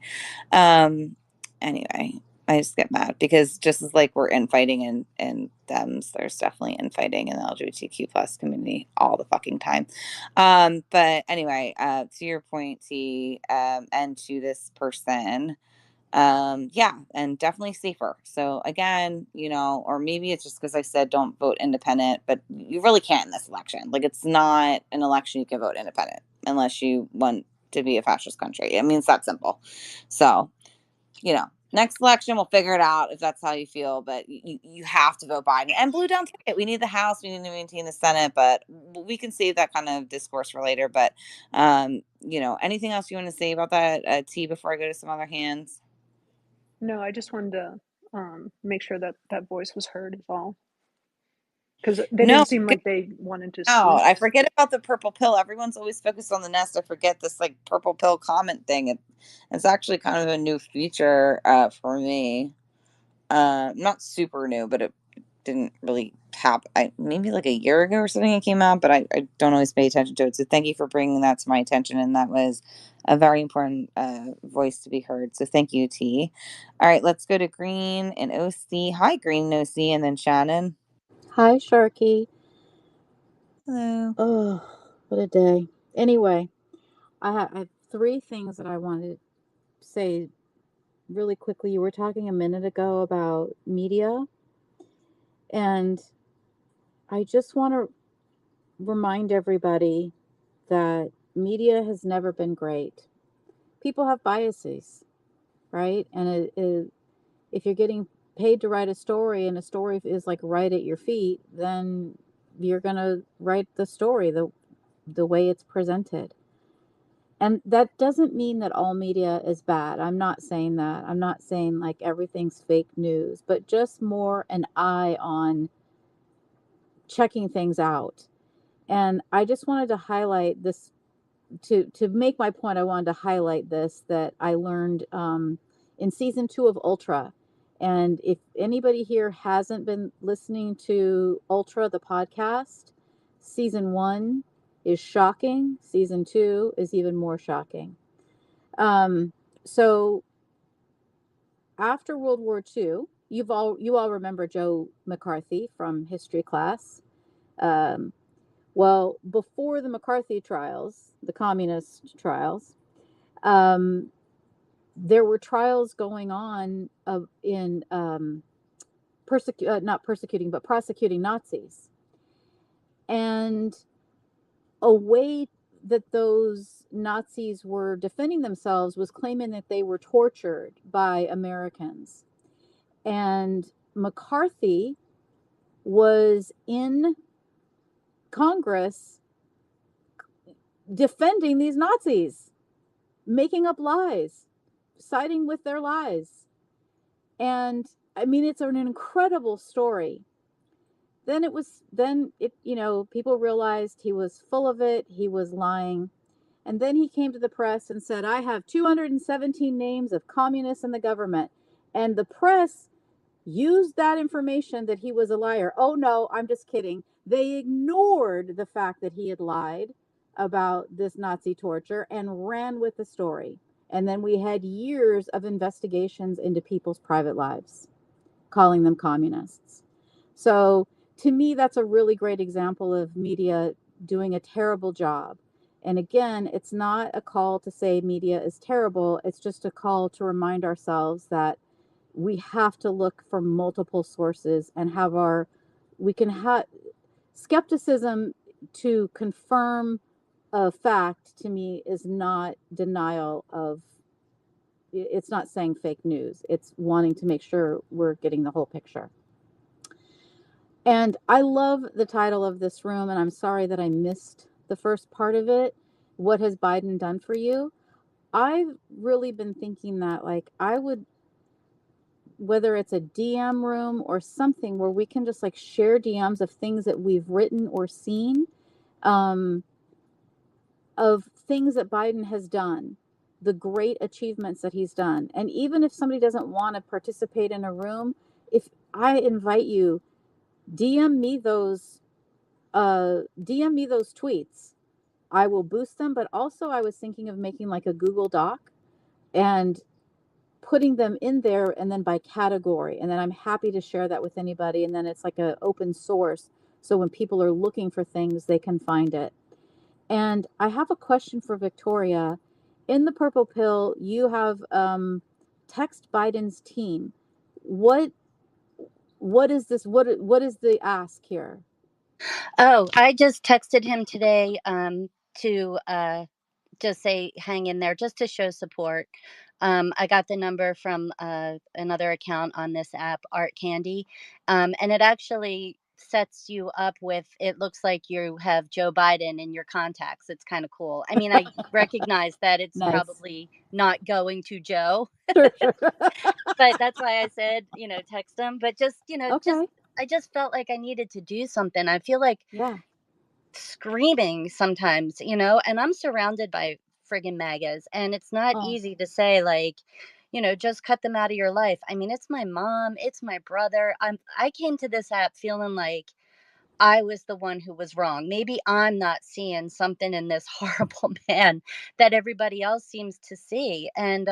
Um, anyway, I just get mad because just as like we're infighting in Dems, there's definitely infighting in the LGBTQ plus community all the fucking time. But anyway, to your point, T, and to this person, yeah, and definitely safer. So again, or maybe it's just because I said don't vote independent, but you really can't in this election. Like it's not an election you can vote independent unless you want to be a fascist country. I mean, it's that simple. So next election we'll figure it out if that's how you feel, but you have to vote Biden and blue down ticket. We need the House, we need to maintain the Senate, but we can save that kind of discourse for later. But anything else you want to say about that, T, before I go to some other hands? no. I just wanted to make sure that that voice was heard, is all. Because they No, didn't seem like they wanted to out. speak. I forget about the purple pill. Everyone's always focused on the nest. I forget this like purple pill comment thing. It's actually kind of a new feature for me. Not super new, but it didn't really happen. Maybe like a year ago or something it came out, but I don't always pay attention to it. So thank you for bringing that to my attention. And that was a very important voice to be heard. So thank you, T. All right, let's go to Green and OC. Hi, Green and OC, and then Shannon. Hi, Sharky. Hello. Oh, what a day. Anyway, I have three things that I wanted to say really quickly. You were talking a minute ago about media, and I just want to remind everybody that media has never been great. People have biases, right? And if you're getting paid to write a story and a story is like right at your feet, then you're going to write the story the way it's presented. And that doesn't mean that all media is bad. I'm not saying that. I'm not saying like everything's fake news, but just more an eye on checking things out. And I just wanted to highlight this to make my point. I wanted to highlight this that I learned in season 2 of Ultra. And if anybody here hasn't been listening to Ultra, the podcast, season 1 is shocking. Season 2 is even more shocking. So after World War II, you all remember Joe McCarthy from history class. Um, well, before the McCarthy trials, the communist trials, Um, there were trials going on in not persecuting, but prosecuting Nazis. And a way that those Nazis were defending themselves was claiming that they were tortured by Americans. And McCarthy was in Congress defending these Nazis, making up lies, siding with their lies. And I mean, it's an incredible story. Then people realized he was full of it, he was lying. And then he came to the press and said, I have 217 names of communists in the government. And the press used that information that he was a liar. Oh, no, I'm just kidding. They ignored the fact that he had lied about this Nazi torture and ran with the story. And then we had years of investigations into people's private lives, calling them communists. So to me, that's a really great example of media doing a terrible job. And again, it's not a call to say media is terrible. It's just a call to remind ourselves that we have to look for multiple sources and we can have skepticism to confirm a fact. To me, is not denial of, it's not saying fake news. It's wanting to make sure we're getting the whole picture. And I love the title of this room, and I'm sorry that I missed the first part of it. What has Biden done for you? I've really been thinking that, like, I would, whether it's a DM room or something where we can just like share DMs of things that we've written or seen, um, of things that Biden has done, the great achievements that he's done. And even if somebody doesn't want to participate in a room, if I invite you, DM me those tweets. I will boost them, but also I was thinking of making like a Google Doc and putting them in there, and then by category, and then I'm happy to share that with anybody, and then it's like an open source, so when people are looking for things they can find it. And I have a question for Victoria. In the purple pill, you have text Biden's team. What is this? What is the ask here? Oh, I just texted him today to just say hang in there, just to show support. I got the number from another account on this app, Art Candy, and it actually sets you up with, it looks like you have Joe Biden in your contacts. It's kind of cool. I mean, I recognize that it's Nice. probably not going to Joe, Sure, sure. but that's why I said, text him. But just, Okay. I just felt like I needed to do something. I feel like Yeah. screaming sometimes, and I'm surrounded by friggin' MAGAs, and it's not Oh. easy to say, like, just cut them out of your life. I mean, it's my mom, it's my brother. I came to this app feeling like I was the one who was wrong. Maybe I'm not seeing something in this horrible man that everybody else seems to see. And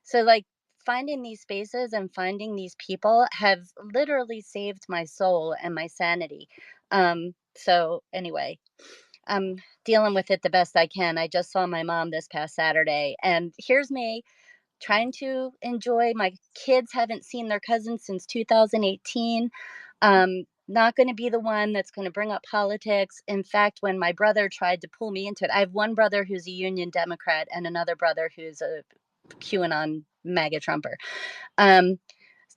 so, like, finding these spaces and finding these people have literally saved my soul and my sanity. So, anyway, I'm dealing with it the best I can. I just saw my mom this past Saturday, and here's me trying to enjoy. My kids haven't seen their cousins since 2018. Not going to be the one that's going to bring up politics. In fact, when my brother tried to pull me into it, I have one brother who's a Union Democrat and another brother who's a QAnon MAGA Trumper.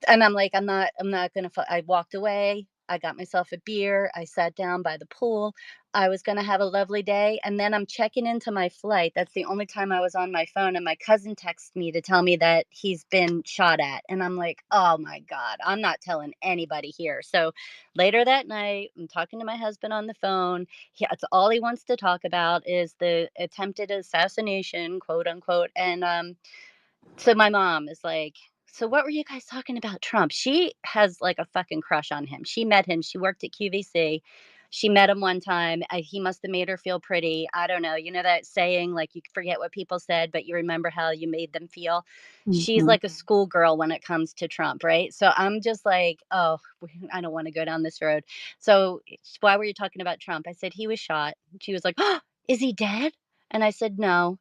And I'm like, I'm not gonna. I walked away. I got myself a beer. I sat down by the pool. I was gonna have a lovely day, and then I'm checking into my flight. That's the only time I was on my phone, and my cousin texted me to tell me that he's been shot at, and I'm like, oh my god, I'm not telling anybody here. So later that night, I'm talking to my husband on the phone. That's all he wants to talk about is the attempted assassination, quote unquote, and so my mom is like, "So what were you guys talking about Trump?" She has like a fucking crush on him. She met him. She worked at QVC. She met him one time. He must have made her feel pretty. I don't know. You know that saying, like, you forget what people said, but you remember how you made them feel? She's Mhm. like a schoolgirl when it comes to Trump, right? So I'm just like, oh, I don't want to go down this road. So why were you talking about Trump? I said, he was shot. She was like, oh, is he dead? And I said, no.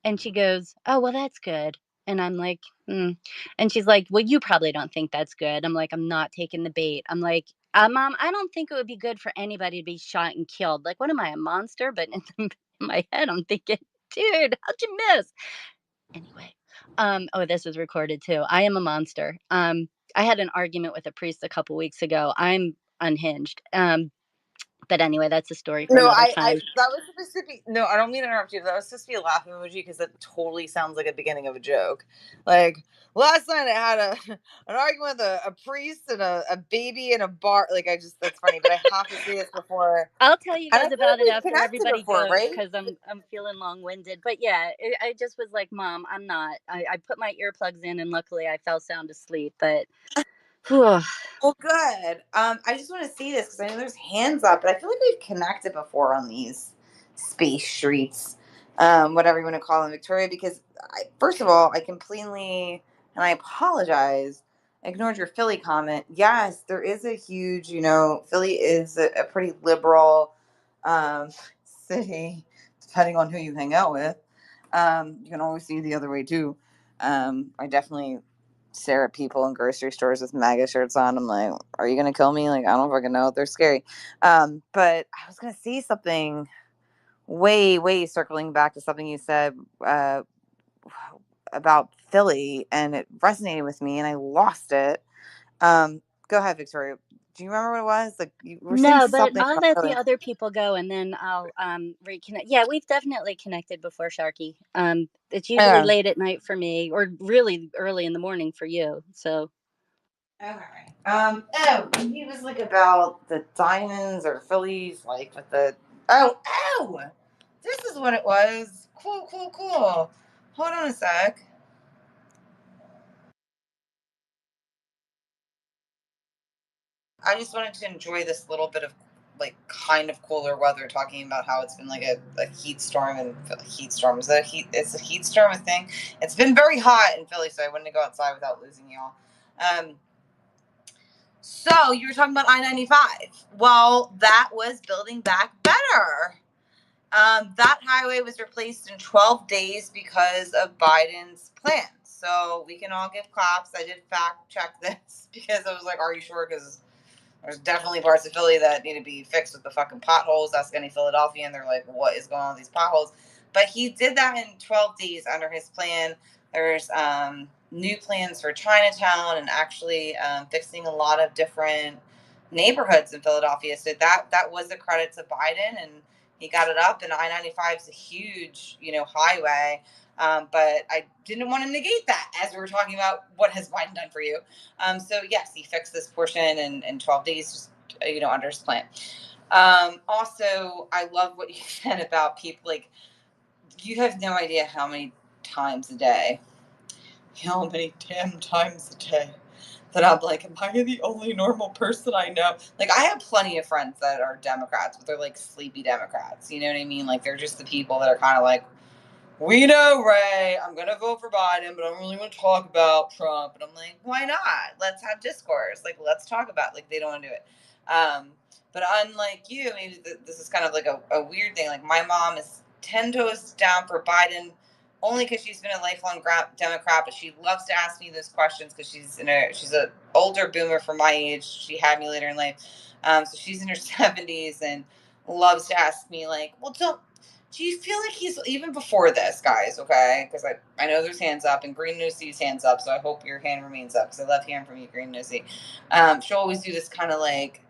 And she goes, "Oh, well, that's good." And I'm like, "Hmm." And she's like, "Well, you probably don't think that's good." I'm like, "I'm not taking the bait." I'm like, Mom, I don't think it would be good for anybody to be shot and killed. Like, what am I, a monster?" But in my head, I'm thinking, dude, how'd you miss? Anyway, oh, this was recorded too. I am a monster. I had an argument with a priest a couple weeks ago. I'm unhinged. But anyway, that's a story for No, another I time. that was supposed to be. No, I don't mean to interrupt you. That was supposed to be a laughing emoji because that totally sounds like a beginning of a joke. Like last night, I had an argument with a priest and a baby in a bar. Like that's funny, but I have to say this before. I'll tell you And I guys feel like about it we've after connected everybody before, goes right? because I'm feeling long winded. But yeah, I just was like, Mom, I'm not. I put my earplugs in and luckily I fell sound asleep. But whew, Well, good. I just want to see this because I know there's hands up, but I feel like we've connected before on these space streets, whatever you want to call them, Victoria. Because first of all, I completely and I apologize. Ignored your Philly comment. Yes, there is a huge. Philly is a pretty liberal um, city, depending on who you hang out with. You can always see the other way too. I definitely stare at people in grocery stores with MAGA shirts on. I'm like, are you gonna kill me? Like, I don't fucking know. They're scary. But I was gonna say something way circling back to something you said about Philly, and it resonated with me, and I lost it. Go ahead, Victoria. Do you remember what it was? Like you were saying no, but something I'll about let the Philly. other people go and then I'll reconnect. Yeah, we've definitely connected before, Sharky. It's usually Okay. late at night for me or really early in the morning for you. So Okay. Oh, he was like about the diamonds or Phillies, like with the. Oh. This is what it was. Cool. Hold on a sec. I just wanted to enjoy this little bit of like kind of cooler weather, talking about how it's been like a heat storm and heat storm. Is that a heat? It's a heat storm, a thing. It's been very hot in Philly, so I wanted to go outside without losing y'all. Um, so you were talking about I-95. Well, that was building back better. That highway was replaced in 12 days because of Biden's plan. So we can all give claps. I did fact check this because I was like, are you sure? Because there's definitely parts of Philly that need to be fixed with the fucking potholes. Ask any Philadelphian, and they're like, what is going on with these potholes? But he did that in 12 days under his plan. There's new plans for Chinatown and actually fixing a lot of different neighborhoods in Philadelphia. So that was a credit to Biden, and he got it up. And I-95 is a huge, highway. But I didn't want to negate that as we were talking about what has Biden done for you. So yes, he fixed this portion in 12 days, just under his plan. Also, I love what you said about people. Like, you have no idea how many times a day, how many damn times a day that I'm like, am I the only normal person I know? Like, I have plenty of friends that are Democrats, but they're like sleepy Democrats. You know what I mean? Like, they're just the people that are kind of like, we know, Ray, I'm going to vote for Biden, but I don't really want to talk about Trump. And I'm like, why not? Let's have discourse. Like, let's talk about, like, they don't want to do it. But unlike you, maybe this is kind of like a weird thing. Like, my mom is 10 toes down for Biden only because she's been a lifelong Democrat, but she loves to ask me those questions because she's an older boomer for my age. She had me later in life. So she's in her 70s and loves to ask me, like, well, do you feel like he's even before this, guys? Okay, because I know there's hands up and Green News sees hands up, so I hope your hand remains up because I love hearing from you, Green News. She'll always do this kind of like,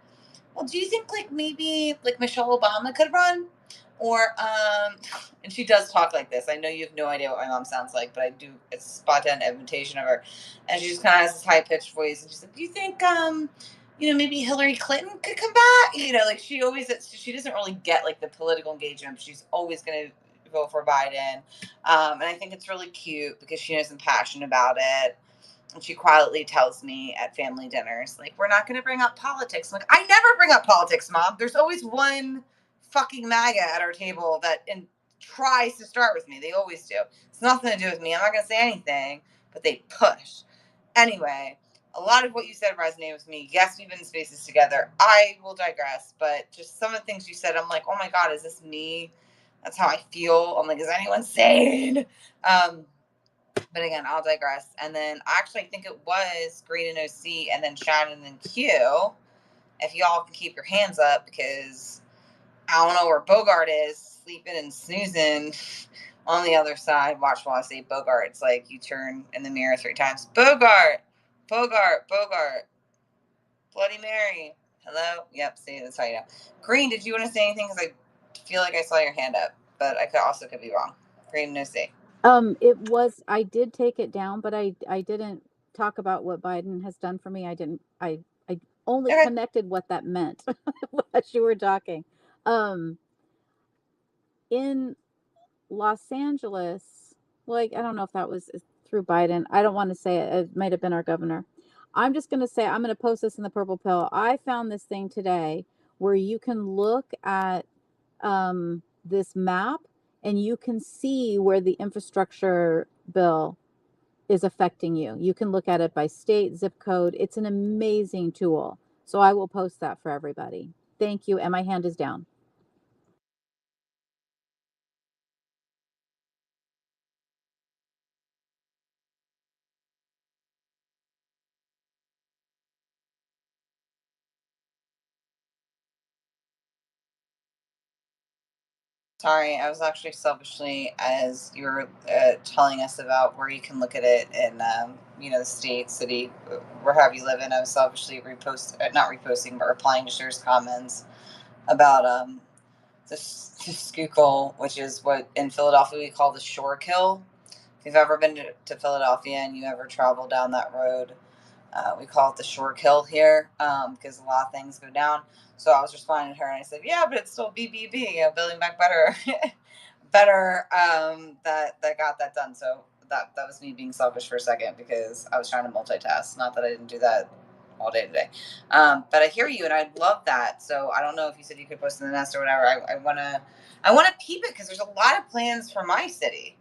well, do you think like maybe like Michelle Obama could run, or and she does talk like this. I know you have no idea what my mom sounds like, but I do. It's a spot on imitation of her, and she just kind of has this high pitched voice, and she's like, do you think maybe Hillary Clinton could come back. Like she doesn't really get like the political engagement. But she's always going to vote for Biden. And I think it's really cute because she knows I'm passionate about it. And she quietly tells me at family dinners, like, we're not going to bring up politics. I'm like, I never bring up politics, Mom. There's always one fucking MAGA at our table that tries to start with me. They always do. It's nothing to do with me. I'm not going to say anything, but they push. Anyway, a lot of what you said resonated with me. Yes, we've been in spaces together. I will digress, but just some of the things you said, I'm like, oh my God, is this me? That's how I feel. I'm like, is anyone sane? But again, I'll digress. And then actually, I think it was Green and OC, and then Shannon and Q. If y'all can keep your hands up, because I don't know where Bogart is, sleeping and snoozing on the other side. Watch while I say Bogart. It's like you turn in the mirror 3 times. Bogart, Bogart, Bogart. Bloody Mary. Hello? Yep, see, that's how you know. Green, did you want to say anything? Because I feel like I saw your hand up, but I could be wrong. Green, no say. It was, I did take it down, but I didn't talk about what Biden has done for me. I didn't, I only Okay. connected what that meant as you were talking. Um, in Los Angeles, like, I don't know if that was through Biden. I don't want to say it. It might have been our governor. I'm just going to say, I'm going to post this in the Purple Pill. I found this thing today where you can look at this map and you can see where the infrastructure bill is affecting you. You can look at it by state, zip code. It's an amazing tool. So I will post that for everybody. Thank you. And my hand is down. Sorry, I was actually selfishly, as you were telling us about where you can look at it in, the state, city, where have you live in. I was selfishly not reposting, but replying to Cher's comments about the Schuylkill, which is what in Philadelphia we call the shore kill. If you've ever been to Philadelphia and you ever travel down that road, we call it the shore kill here, because a lot of things go down. So I was responding to her and I said, yeah, but it's still BBB, Building Back Better, better, that got that done. So that was me being selfish for a second because I was trying to multitask. Not that I didn't do that all day today. But I hear you and I love that. So I don't know if you said you could post in the nest or whatever. I wanna peep it because there's a lot of plans for my city.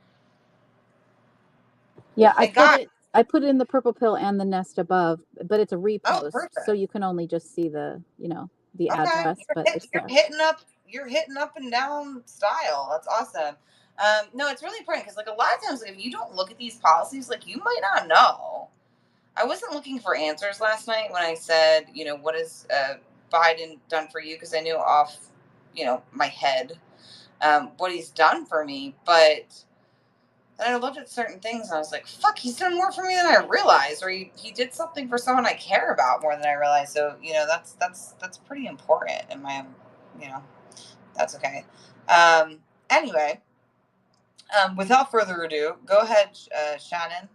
Yeah, And God, I put it in the Purple Pill and the nest above, but it's a oh, repost, so perfect. you can only just see the Okay, address, but it's you're there. hitting up, you're hitting up and down style. That's awesome. No, it's really important because like a lot of times if you don't look at these policies, like you might not know. I wasn't looking for answers last night when I said, what has Biden done for you? Because I knew off, my head, what he's done for me, but then I looked at certain things and I was like, fuck, he's done more for me than I realized, or he did something for someone I care about more than I realized. So, that's pretty important in my, you know, that's okay. Anyway, without further ado, go ahead, Shannon.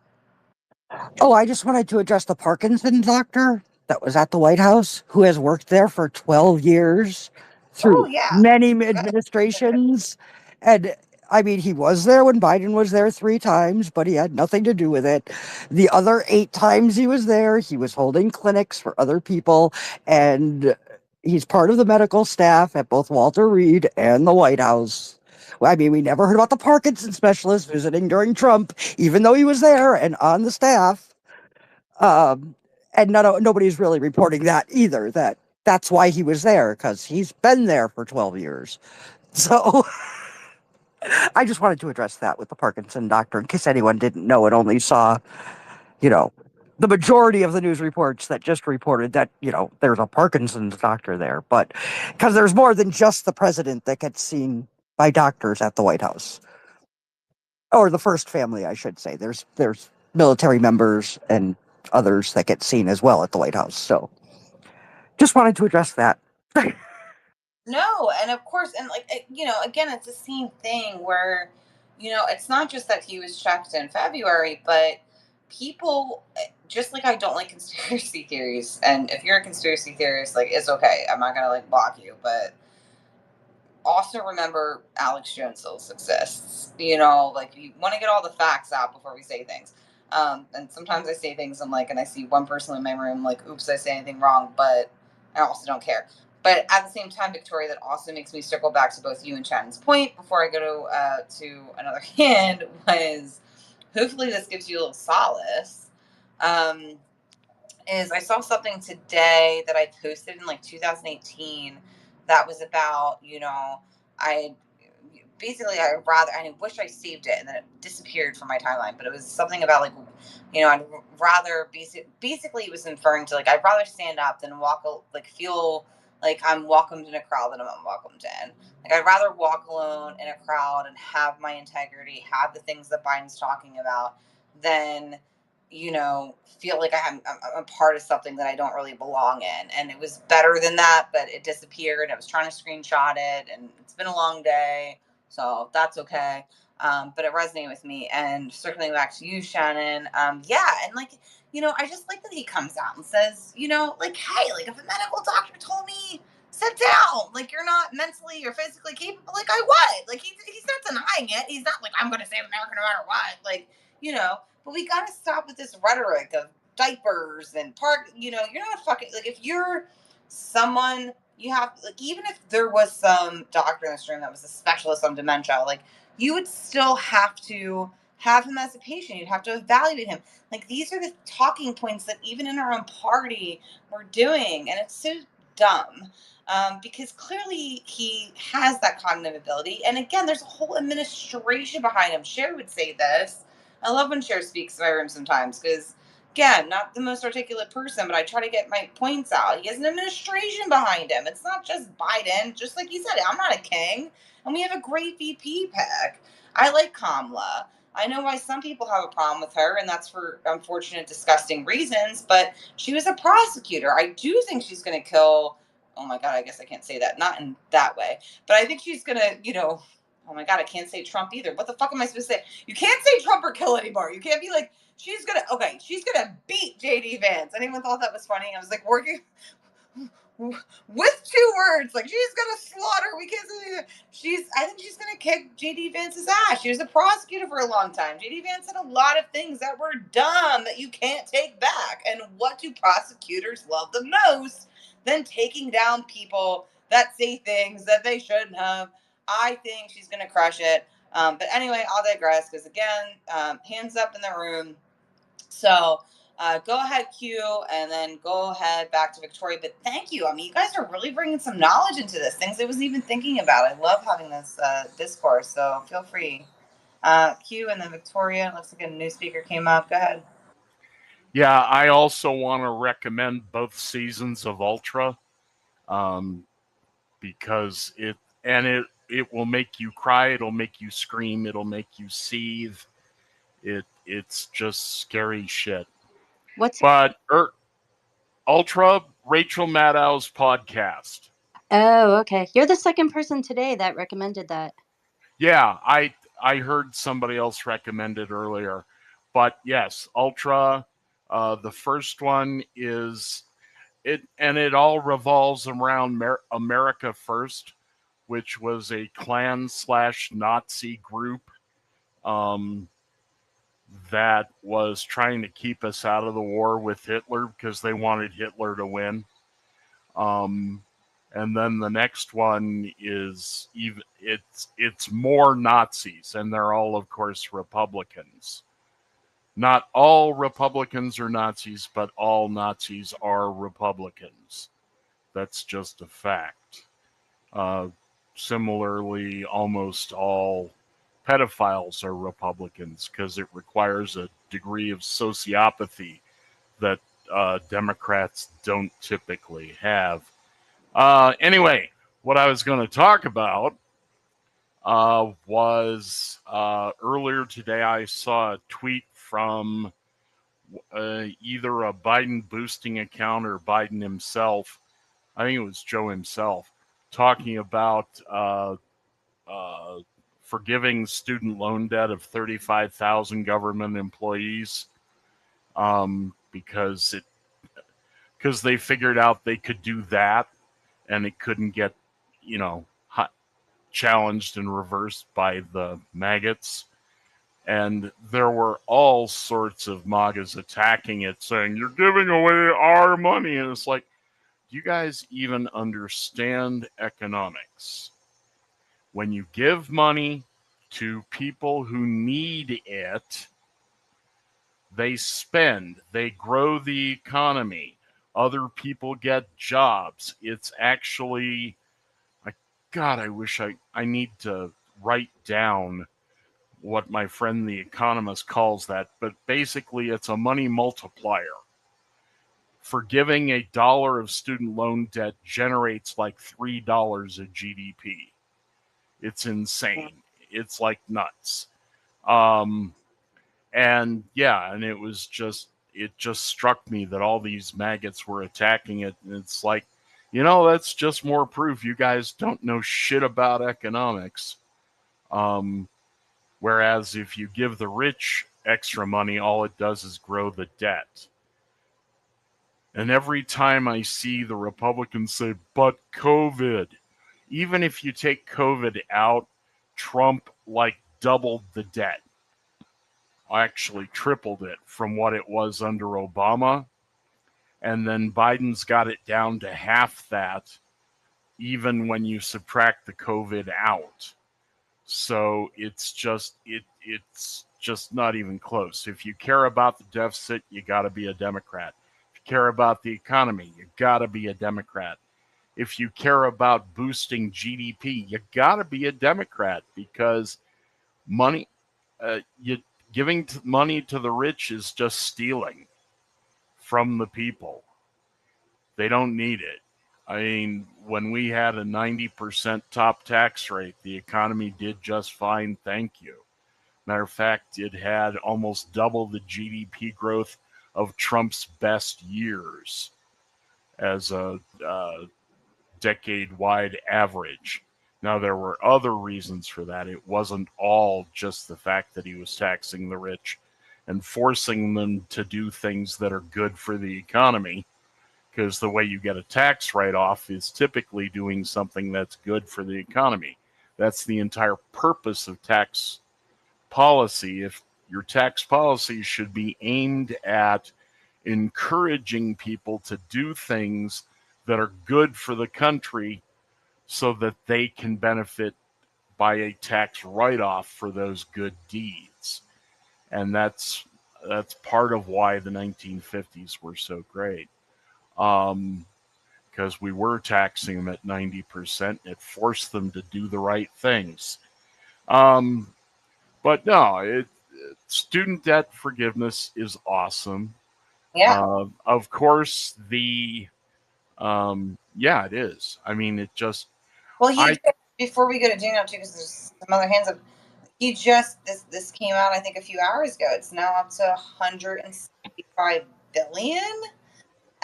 Oh, I just wanted to address the Parkinson's doctor that was at the White House, who has worked there for 12 years Oh, through yeah. many Good. administrations. And I mean, he was there when Biden was there 3 times, but he had nothing to do with it. The other 8 times he was there, he was holding clinics for other people. And he's part of the medical staff at both Walter Reed and the White House. Well, I mean, we never heard about the Parkinson specialist visiting during Trump, even though he was there and on the staff. Um, and nobody's really reporting that either. That's why he was there, because he's been there for 12 years. So I just wanted to address that with the Parkinson doctor in case anyone didn't know and only saw, you know, the majority of the news reports that just reported that, there's a Parkinson's doctor there. But because there's more than just the president that gets seen by doctors at the White House, or the first family, I should say. There's military members and others that get seen as well at the White House. So just wanted to address that. No, and of course, and like, again, it's the same thing where, it's not just that he was checked in February, but people, just like I don't like conspiracy theories. And if you're a conspiracy theorist, like, it's okay. I'm not going to like block you, but also remember Alex Jones still exists. Like you want to get all the facts out before we say things. And sometimes I say things, and I see one person in my room, like, oops, I say anything wrong, but I also don't care. But at the same time, Victoria, that also makes me circle back to both you and Shannon's point before I go to another hand was hopefully this gives you a little solace. Is I saw something today that I posted in like 2018 that was about, I basically I wish I saved it and then it disappeared from my timeline, but it was something about like, I'd rather basically it was inferring to like I'd rather stand up than walk, like feel like I'm welcomed in a crowd than I'm unwelcomed in. Like I'd rather walk alone in a crowd and have my integrity, have the things that Biden's talking about, than feel like I'm a part of something that I don't really belong in. And it was better than that, but it disappeared. I was trying to screenshot it, and it's been a long day, so that's okay. But it resonated with me. And circling back to you, Shannon, yeah, and like, I just like that he comes out and says, like, hey, like if a medical doctor told me sit down, like you're not mentally or physically capable, like I would. Like he's not denying it. He's not like I'm going to save America no matter what. Like, but we got to stop with this rhetoric of diapers and park. You're not fucking, like, if you're someone, you have, like, even if there was some doctor in this room that was a specialist on dementia, like, you would still have to have him as a patient. You'd have to evaluate him. Like, these are the talking points that even in our own party we're doing. And it's so dumb. Because clearly he has that cognitive ability. And again, there's a whole administration behind him. Cher would say this. I love when Cher speaks in my room sometimes because, again, not the most articulate person, but I try to get my points out. He has an administration behind him. It's not just Biden. Just like you said, I'm not a king. And we have a great VP pick. I like Kamala. I know why some people have a problem with her, and that's for unfortunate, disgusting reasons, but she was a prosecutor. I do think she's going to kill. Oh my God, I guess I can't say that. Not in that way. But I think she's going to, oh my God, I can't say Trump either. What the fuck am I supposed to say? You can't say Trump or kill anymore. You can't be like, she's going to beat JD Vance. Anyone thought that was funny? I was like working with 2 words. Like, she's going to slaughter. We can't say that. I think she's going to kick JD Vance's ass. She was a prosecutor for a long time. JD Vance said a lot of things that were dumb that you can't take back. And what do prosecutors love the most than taking down people that say things that they shouldn't have? I think she's going to crush it. But anyway, I'll digress because, again, hands up in the room. So go ahead, Q, and then go ahead back to Victoria. But thank you. I mean, you guys are really bringing some knowledge into this, things I wasn't even thinking about. I love having this discourse, so feel free. Q, and then Victoria. Looks like a new speaker came up. Go ahead. Yeah, I also want to recommend both seasons of Ultra because it will make you cry, it'll make you scream, it'll make you seethe. It's just scary shit. But Ultra, Rachel Maddow's podcast. Oh, okay. You're the second person today that recommended that. Yeah, I heard somebody else recommend it earlier. But yes, Ultra, the first one is it, and it all revolves around America First, which was a Klan/Nazi group that was trying to keep us out of the war with Hitler because they wanted Hitler to win. And then the next one is it's more Nazis, and they're all, of course, Republicans. Not all Republicans are Nazis, but all Nazis are Republicans. That's just a fact. Similarly, almost all pedophiles are Republicans because it requires a degree of sociopathy that Democrats don't typically have. Anyway, what I was going to talk about was earlier today I saw a tweet from either a Biden boosting account or Biden himself. I think it was Joe himself talking about forgiving student loan debt of 35,000 government employees because they figured out they could do that and it couldn't get, challenged and reversed by the maggots. And there were all sorts of MAGAs attacking it, saying, you're giving away our money. And it's like, do you guys even understand economics? When you give money to people who need it, they spend, they grow the economy, other people get jobs. It's actually, God, I wish I need to write down what my friend the economist calls that, but basically it's a money multiplier. Forgiving $1 of student loan debt generates like $3 of GDP. It's insane. It's like nuts. And yeah, and it just struck me that all these maggots were attacking it. And it's like, that's just more proof you guys don't know shit about economics. Whereas if you give the rich extra money, all it does is grow the debt. And every time I see the Republicans say, but COVID, even if you take COVID out, Trump doubled the debt. Actually tripled it from what it was under Obama. And then Biden's got it down to half that, even when you subtract the COVID out. So it's just not even close. If you care about the deficit, you got to be a Democrat. If you care about the economy, you got to be a Democrat. If you care about boosting GDP, you got to be a Democrat, because money, giving money to the rich is just stealing from the people. They don't need it. I mean, when we had a 90% top tax rate, the economy did just fine, thank you. Matter of fact, it had almost double the GDP growth of Trump's best years as a decade-wide average. Now, there were other reasons for that. It wasn't all just the fact that he was taxing the rich and forcing them to do things that are good for the economy, because the way you get a tax write-off is typically doing something that's good for the economy. That's the entire purpose of tax policy. If your tax policy should be aimed at encouraging people to do things that are good for the country so that they can benefit by a tax write-off for those good deeds. And that's part of why the 1950s were so great. Because we were taxing them at 90%. It forced them to do the right things. But no, student debt forgiveness is awesome. Yeah. Of course, it is. I mean, it just. Well, before we go to Daniel too, because there's some other hands up. This came out, I think, a few hours ago. It's now up to 165 billion,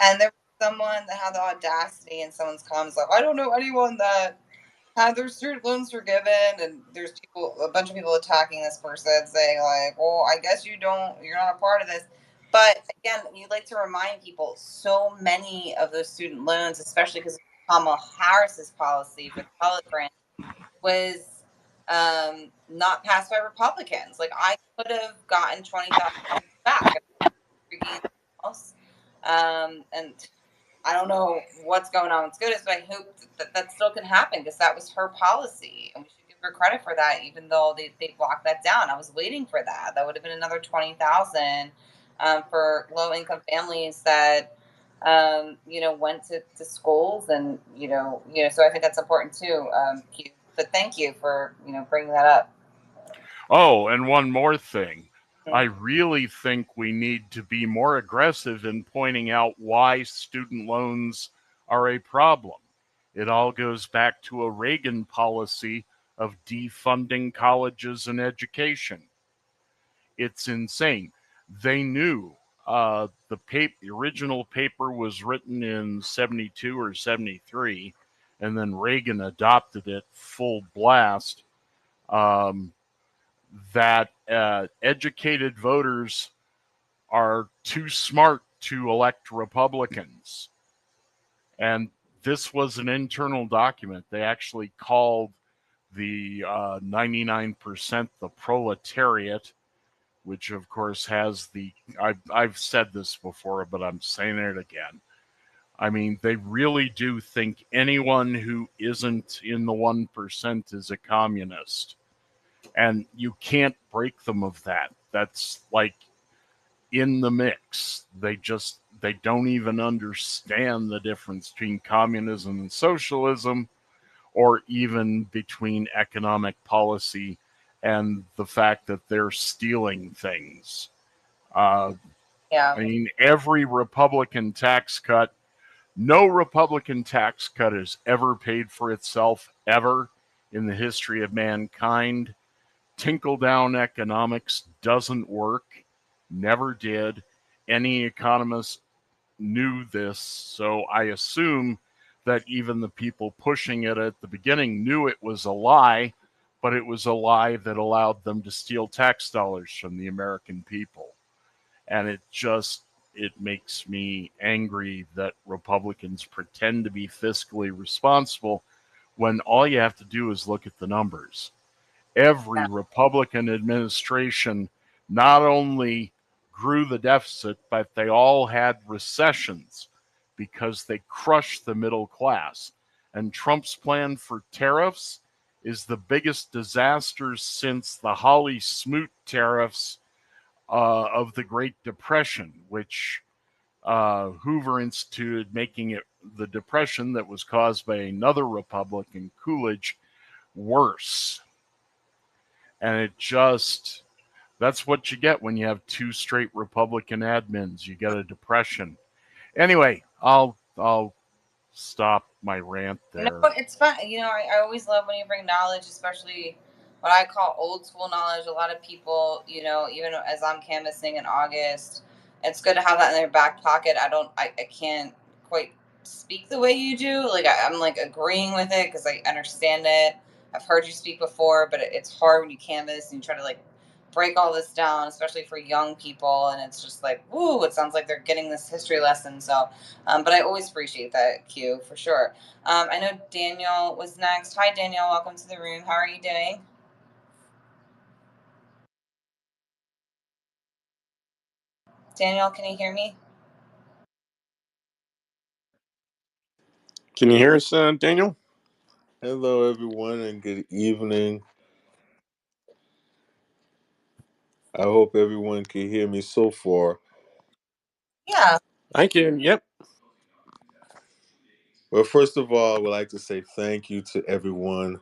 and there was someone that had the audacity in someone's comments like, I don't know anyone that had their student loans forgiven, and there's a bunch of people attacking this person, saying like, well, I guess you're not a part of this. But again, you'd like to remind people, so many of those student loans, especially because Kamala Harris's policy for the Pell Grant, was not passed by Republicans. Like, I could have gotten $20,000 back house, and I don't know what's going on with SCOTUS, but I hope that still can happen, because that was her policy, and we should give her credit for that, even though they blocked that down. I was waiting for that. That would have been another $20,000 for low income families that went to schools, and so I think that's important too. But thank you for bringing that up. Oh, and one more thing. I really think we need to be more aggressive in pointing out why student loans are a problem. It all goes back to a Reagan policy of defunding colleges and education. It's insane. They knew. The original paper was written in 72 or 73, and then Reagan adopted it full blast. That educated voters are too smart to elect Republicans. And this was an internal document. They actually called the 99% the proletariat, which of course has I've said this before, but I'm saying it again. I mean, they really do think anyone who isn't in the 1% is a communist. And you can't break them of that. That's like in the mix. They don't even understand the difference between communism and socialism, or even between economic policy and the fact that they're stealing things. Uh, Yeah. I mean, every Republican tax cut, no Republican tax cut has ever paid for itself, ever in the history of mankind. Tinkle down economics doesn't work, never did. Any economist knew this, so I assume that even the people pushing it at the beginning knew it was a lie, but it was a lie that allowed them to steal tax dollars from the American people. And it makes me angry that Republicans pretend to be fiscally responsible when all you have to do is look at the numbers. Every Yeah. Republican administration not only grew the deficit, but they all had recessions because they crushed the middle class. And Trump's plan for tariffs is the biggest disaster since the Holly Smoot tariffs of the Great Depression, which Hoover instituted, making it the depression that was caused by another Republican, Coolidge, worse. And that's what you get when you have two straight Republican admins. You get a depression. Anyway, I'll stop my rant No, there. it's fun. I always love when you bring knowledge, especially what I call old school knowledge. A lot of people, even as I'm canvassing in August, it's good to have that in their back pocket. I can't quite speak the way you do. Like, I'm like agreeing with it because I understand it. I've heard you speak before, but it's hard when you canvass and you try to like break all this down, especially for young people. And it's just like, ooh, it sounds like they're getting this history lesson. So, but I always appreciate that, Q, for sure. I know Daniel was next. Hi, Daniel. Welcome to the room. How are you doing? Daniel, can you hear me? Can you hear us, Daniel? Hello, everyone, and good evening. I hope everyone can hear me so far. Yeah. I can. Yep. Well, first of all, I would like to say thank you to everyone.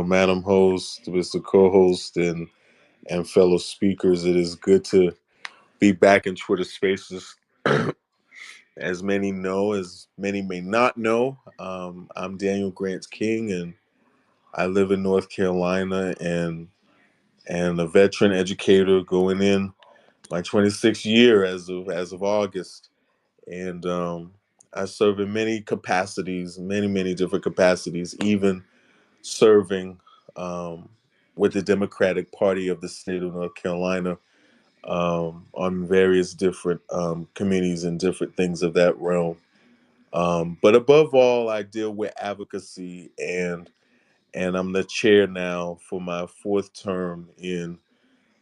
Madam Host, Mr. Co-host, and fellow speakers. It is good to be back in Twitter Spaces. As many know, as many may not know, I'm Daniel Grant King, and I live in North Carolina, and a veteran educator going in my 26th year as of August, and I serve in many capacities, many different capacities, even serving with the Democratic Party of the state of North Carolina on various different committees and different things of that realm. But above all, I deal with advocacy, and I'm the chair now for my fourth term in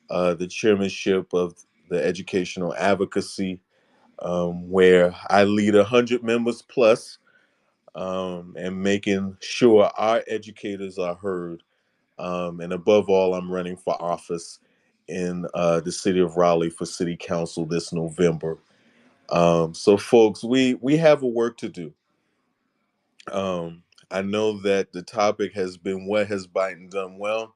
the chairmanship of the Educational Advocacy, where I lead 100 members plus, and making sure our educators are heard. And above all, I'm running for office in the city of Raleigh for city council this November. So, folks, we have a work to do. I know that the topic has been, what has Biden done well?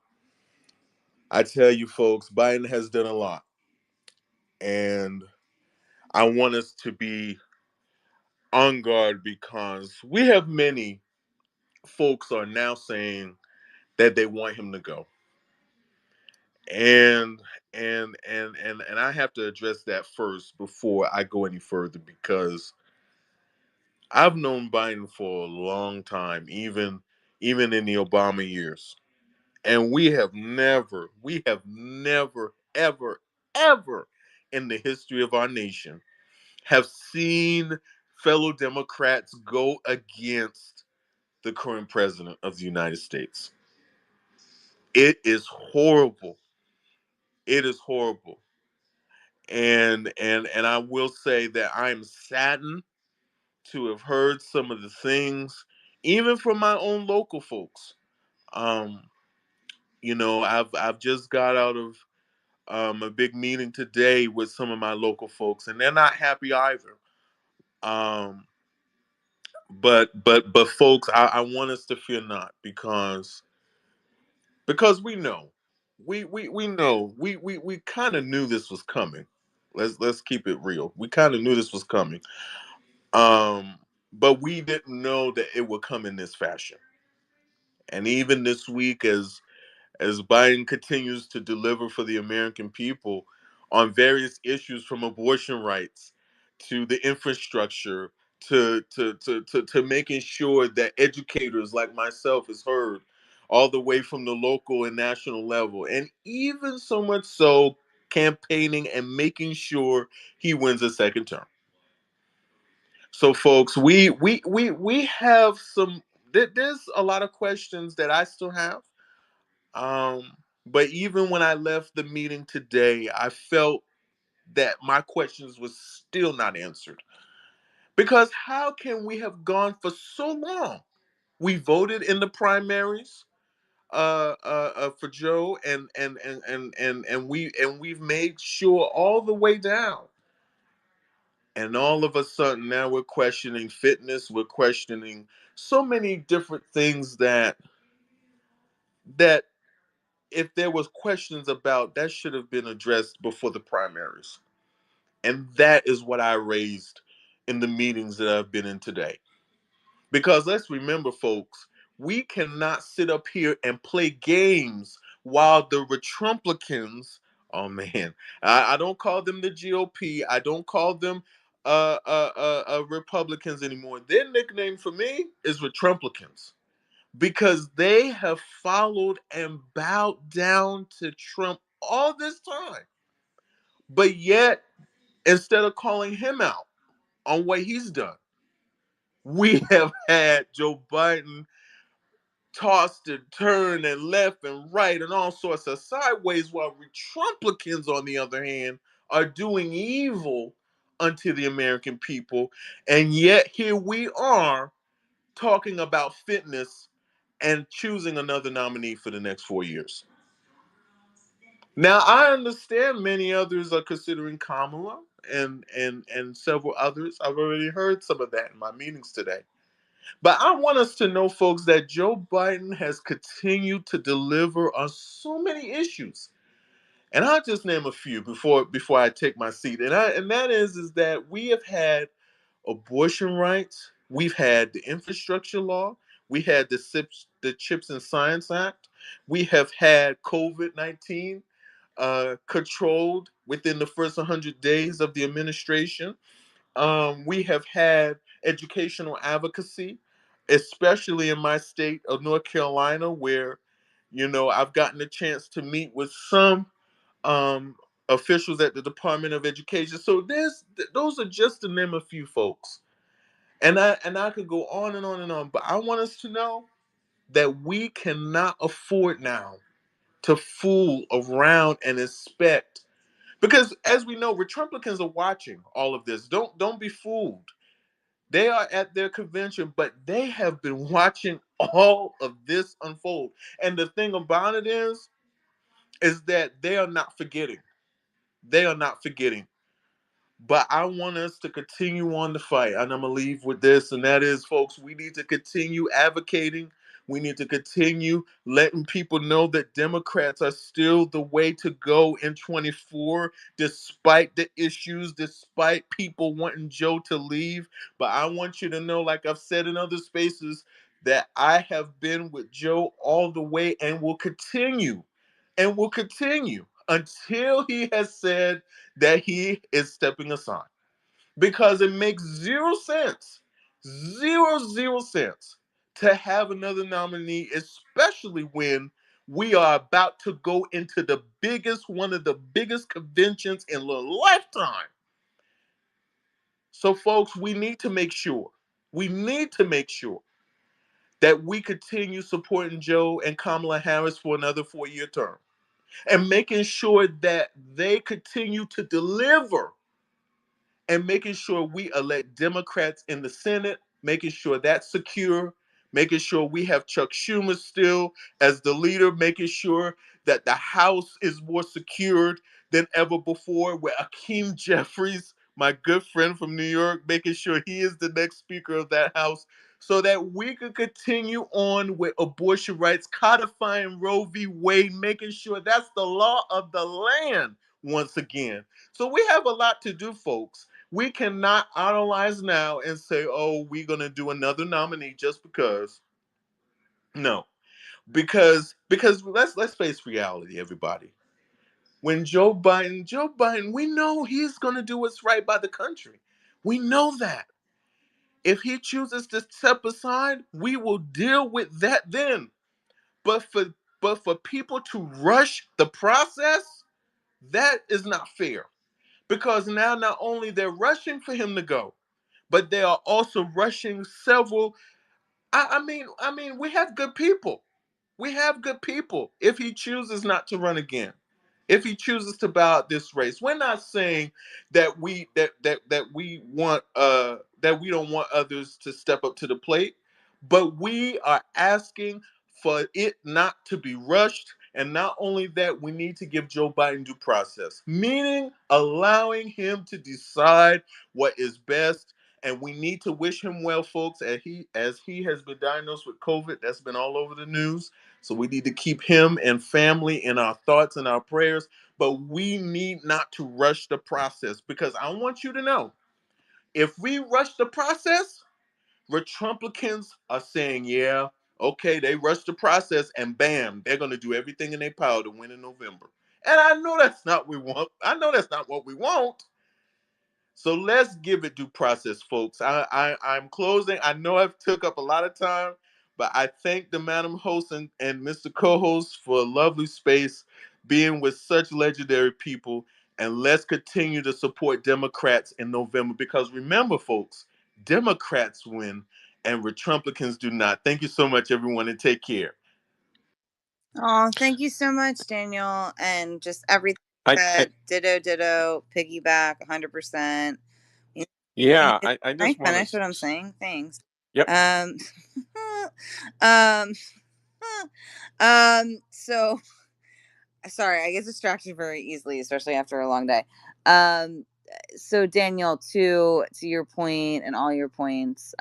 I tell you, folks, Biden has done a lot. And I want us to be on guard because we have many folks are now saying that they want him to go. And and I have to address that first before I go any further, because I've known Biden for a long time, even in the Obama years. And we have never, ever in the history of our nation have seen fellow Democrats go against the current president of the United States. It is horrible. It is horrible. And I will say that I'm saddened to have heard some of the things, even from my own local folks. Um, I've just got out of a big meeting today with some of my local folks, and they're not happy either. Um, but folks, I want us to fear not, because we know, we know, we kind of knew this was coming. Let's keep it real. We kind of knew this was coming. Um, but we didn't know that it would come in this fashion. And even this week, as Biden continues to deliver for the American people on various issues, from abortion rights to the infrastructure to making sure that educators like myself is heard all the way from the local and national level, and even so much so campaigning and making sure he wins a second term. So folks, we have some there's a lot of questions that I still have. But even when I left the meeting today, I felt that my questions was still not answered. Because how can we have gone for so long? We voted in the primaries for Joe, and we've made sure all the way down. And all of a sudden now we're questioning fitness, we're questioning so many different things that if there was questions about, that should have been addressed before the primaries. And that is what I raised in the meetings that I've been in today. Because let's remember, folks, we cannot sit up here and play games while the Retrumplicans, oh man, I don't call them the GOP, I don't call them Republicans anymore. Their nickname for me is Retrumplicans, because they have followed and bowed down to Trump all this time. But yet, instead of calling him out on what he's done, we have had Joe Biden tossed and turned and left and right and all sorts of sideways, while Trumplicans, on the other hand, are doing evil unto the American people. And yet, here we are talking about fitness and choosing another nominee for the next 4 years. Now, I understand many others are considering Kamala, and several others. I've already heard some of that in my meetings today. But I want us to know, folks, that Joe Biden has continued to deliver on so many issues. And I'll just name a few before I take my seat. And that is that we have had abortion rights, we've had the infrastructure law, we had the Chips and Science Act, we have had COVID-19 controlled within the first 100 days of the administration. We have had educational advocacy, especially in my state of North Carolina, where, I've gotten a chance to meet with some um, officials at the Department of Education. So those are just to name a few, folks. And I could go on and on and on, but I want us to know that we cannot afford now to fool around and expect, because as we know, Republicans are watching all of this. Don't be fooled. They are at their convention, but they have been watching all of this unfold. And the thing about it is that they are not forgetting. They are not forgetting. But I want us to continue on the fight. And I'm going to leave with this, and that is, folks, we need to continue advocating. We need to continue letting people know that Democrats are still the way to go in 24, despite the issues, despite people wanting Joe to leave. But I want you to know, like I've said in other spaces, that I have been with Joe all the way and will continue until he has said that he is stepping aside, because it makes zero sense to have another nominee, especially when we are about to go into one of the biggest conventions in a lifetime. So folks, we need to make sure that we continue supporting Joe and Kamala Harris for another 4-year term, and making sure that they continue to deliver, and making sure we elect Democrats in the Senate, making sure that's secure, making sure we have Chuck Schumer still as the leader, making sure that the House is more secured than ever before, where Akeem Jeffries, my good friend from New York, making sure he is the next Speaker of that House. so that we could continue on with abortion rights, codifying Roe v. Wade, making sure that's the law of the land once again. So we have a lot to do, folks. We cannot idolize now and say, oh, we're going to do another nominee just because. No, because let's face reality, everybody. When Joe Biden, we know he's going to do what's right by the country. We know that. If he chooses to step aside, we will deal with that then. But for people to rush the process, that is not fair. Because now not only they're rushing for him to go, but they are also rushing several. I mean, we have good people. We have good people. If he chooses not to run again, if he chooses to bow out this race, we're not saying that we want that we don't want others to step up to the plate, but we are asking for it not to be rushed. And not only that, we need to give Joe Biden due process, meaning allowing him to decide what is best. And we need to wish him well, folks, as he has been diagnosed with COVID. That's been all over the news. So we need to keep him and family in our thoughts and our prayers. But we need not to rush the process, because I want you to know, if we rush the process, Republicans are saying, yeah, okay, they rushed the process, and bam, they're going to do everything in their power to win in November. And I know that's not what we want. I know that's not what we want. So let's give it due process, folks. I'm closing. I know I've took up a lot of time, but I thank the Madam Host and Mr. Co-host for a lovely space, being with such legendary people. And let's continue to support Democrats in November, because remember, folks, Democrats win and Republicans do not. Thank you so much, everyone, and take care. Oh, thank you so much, Daniel, and just everything I said. Ditto, piggyback, 100%. yeah, Can I I just want finish to. what I'm saying? Thanks. Yep. Um, um, so sorry, I get distracted very easily, especially after a long day. Um, so Daniel, to your point and all your points,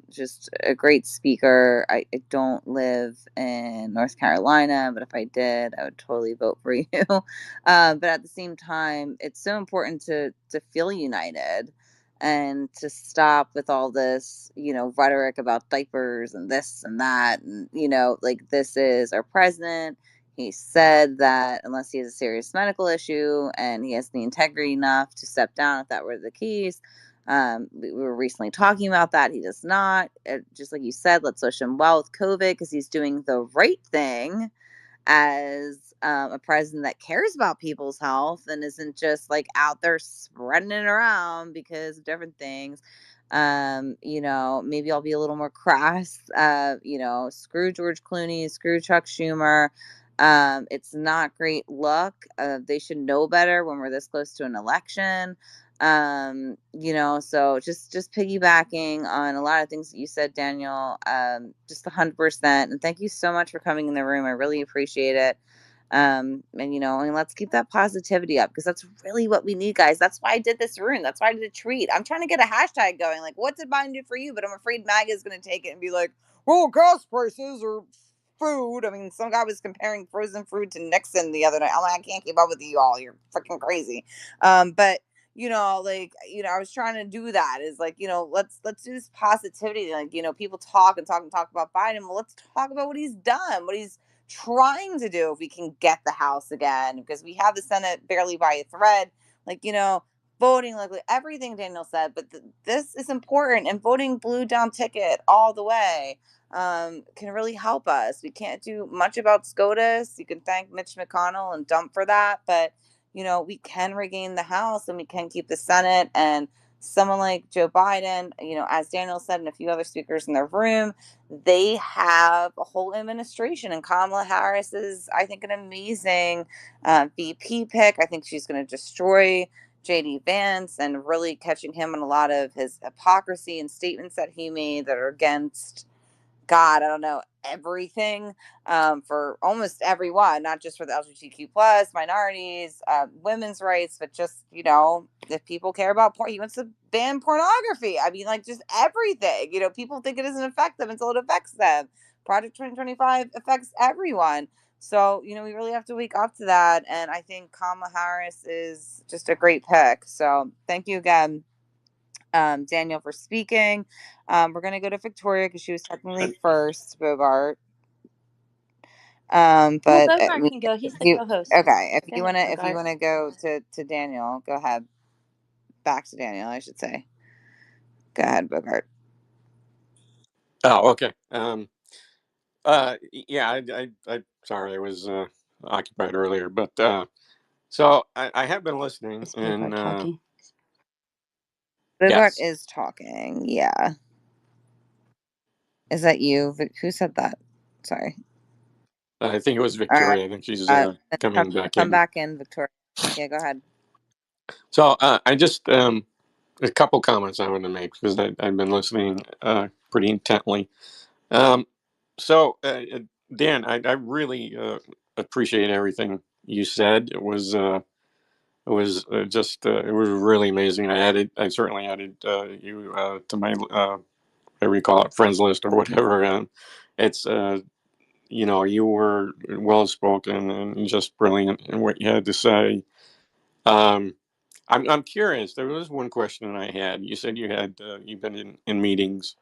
just a great speaker. I don't live in North Carolina, but if I did, I would totally vote for you. But at the same time, it's so important to feel united and to stop with all this, rhetoric about diapers and this and that. And, like, this is our president. He said that unless he has a serious medical issue and he has the integrity enough to step down, if that were the case. We were recently talking about that. He does not. Just like you said, let's wish him well with COVID, because he's doing the right thing as a president that cares about people's health and isn't just like out there spreading it around because of different things. Maybe I'll be a little more crass. Screw George Clooney, screw Chuck Schumer. It's not great luck. They should know better when we're this close to an election. So just piggybacking on a lot of things that you said, Daniel, just 100%. And thank you so much for coming in the room. I really appreciate it. And let's keep that positivity up, because that's really what we need, guys. That's why I did this room. That's why I did a tweet. I'm trying to get a hashtag going. Like, what did Biden do for you? But I'm afraid MAGA is going to take it and be like, well, gas prices or food. I mean, some guy was comparing frozen food to Nixon the other night. I'm like, I can't keep up with you all. You're freaking crazy. But I was trying to do that, is like, let's do this positivity. Like, people talk and talk and talk about Biden. Well, let's talk about what he's done, what he's trying to do, if we can get the House again, because we have the Senate barely by a thread. Like, voting, like everything Daniel said, but this is important, and voting blue down ticket all the way can really help us. We can't do much about SCOTUS. You can thank Mitch McConnell and dump for that, but we can regain the House and we can keep the Senate. And someone like Joe Biden, as Daniel said and a few other speakers in the room, they have a whole administration. And Kamala Harris is, I think, an amazing VP pick. I think she's going to destroy JD Vance, and really catching him on a lot of his hypocrisy and statements that he made that are against God. I don't know. everything, for almost everyone, not just for the LGBTQ plus minorities, women's rights, but just, if people care about porn, he wants to ban pornography. I mean, like, just everything. People think it doesn't affect them until it affects them. Project 2025 affects everyone. So, we really have to wake up to that. And I think Kamala Harris is just a great pick. So thank you again, Daniel, for speaking. We're going to go to Victoria because she was technically first, Bogart. Well, But Bogart can go. He's the co-host. okay, if Go you ahead, want to, Bogart. go to Daniel, go ahead. Back to Daniel, I should say. Go ahead, Bogart. Oh, okay. Yeah, I sorry, I was occupied earlier, but so I have been listening, Is and Bogart talking? Bogart yes, is talking. Yeah, is that you? Who said that? Sorry. I think it was All right. Victoria. I think she's Come coming back come in. back in, Victoria. Yeah, go ahead. So I just a couple comments I want to make because I've been listening pretty intently. Um, so Dan, I really appreciate everything you said. It was just it was really amazing. I certainly added you to my whatever you call it, friends list or whatever. It's you were well spoken and just brilliant in what you had to say. Um, I'm curious. There was one question I had. You said you've been in meetings,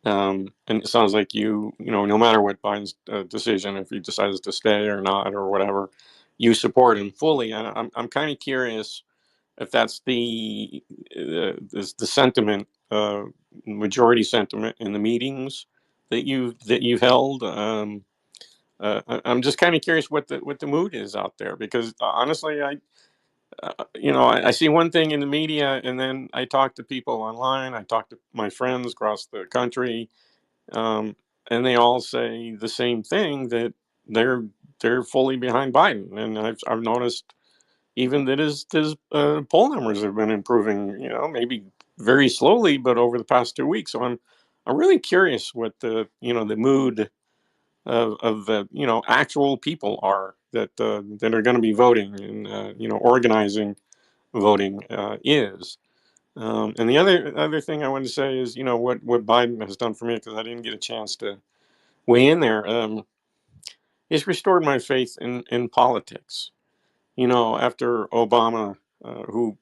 and it sounds like no matter what Biden's decision, if he decides to stay or not or whatever, you support him fully. And I'm kind of curious if that's the sentiment, majority sentiment in the meetings that you've held. I'm just kind of curious what the mood is out there because honestly, I see one thing in the media, and then I talk to people online. I talk to my friends across the country, um, and they all say the same thing that they're they're fully behind Biden. And I've noticed even that his poll numbers have been improving. Maybe very slowly, but over the past 2 weeks. So I'm really curious what the mood of the actual people are that are going to be voting and organizing voting is. And the other thing I wanted to say is what Biden has done for me because I didn't get a chance to weigh in there. He's restored my faith in politics. After Obama, who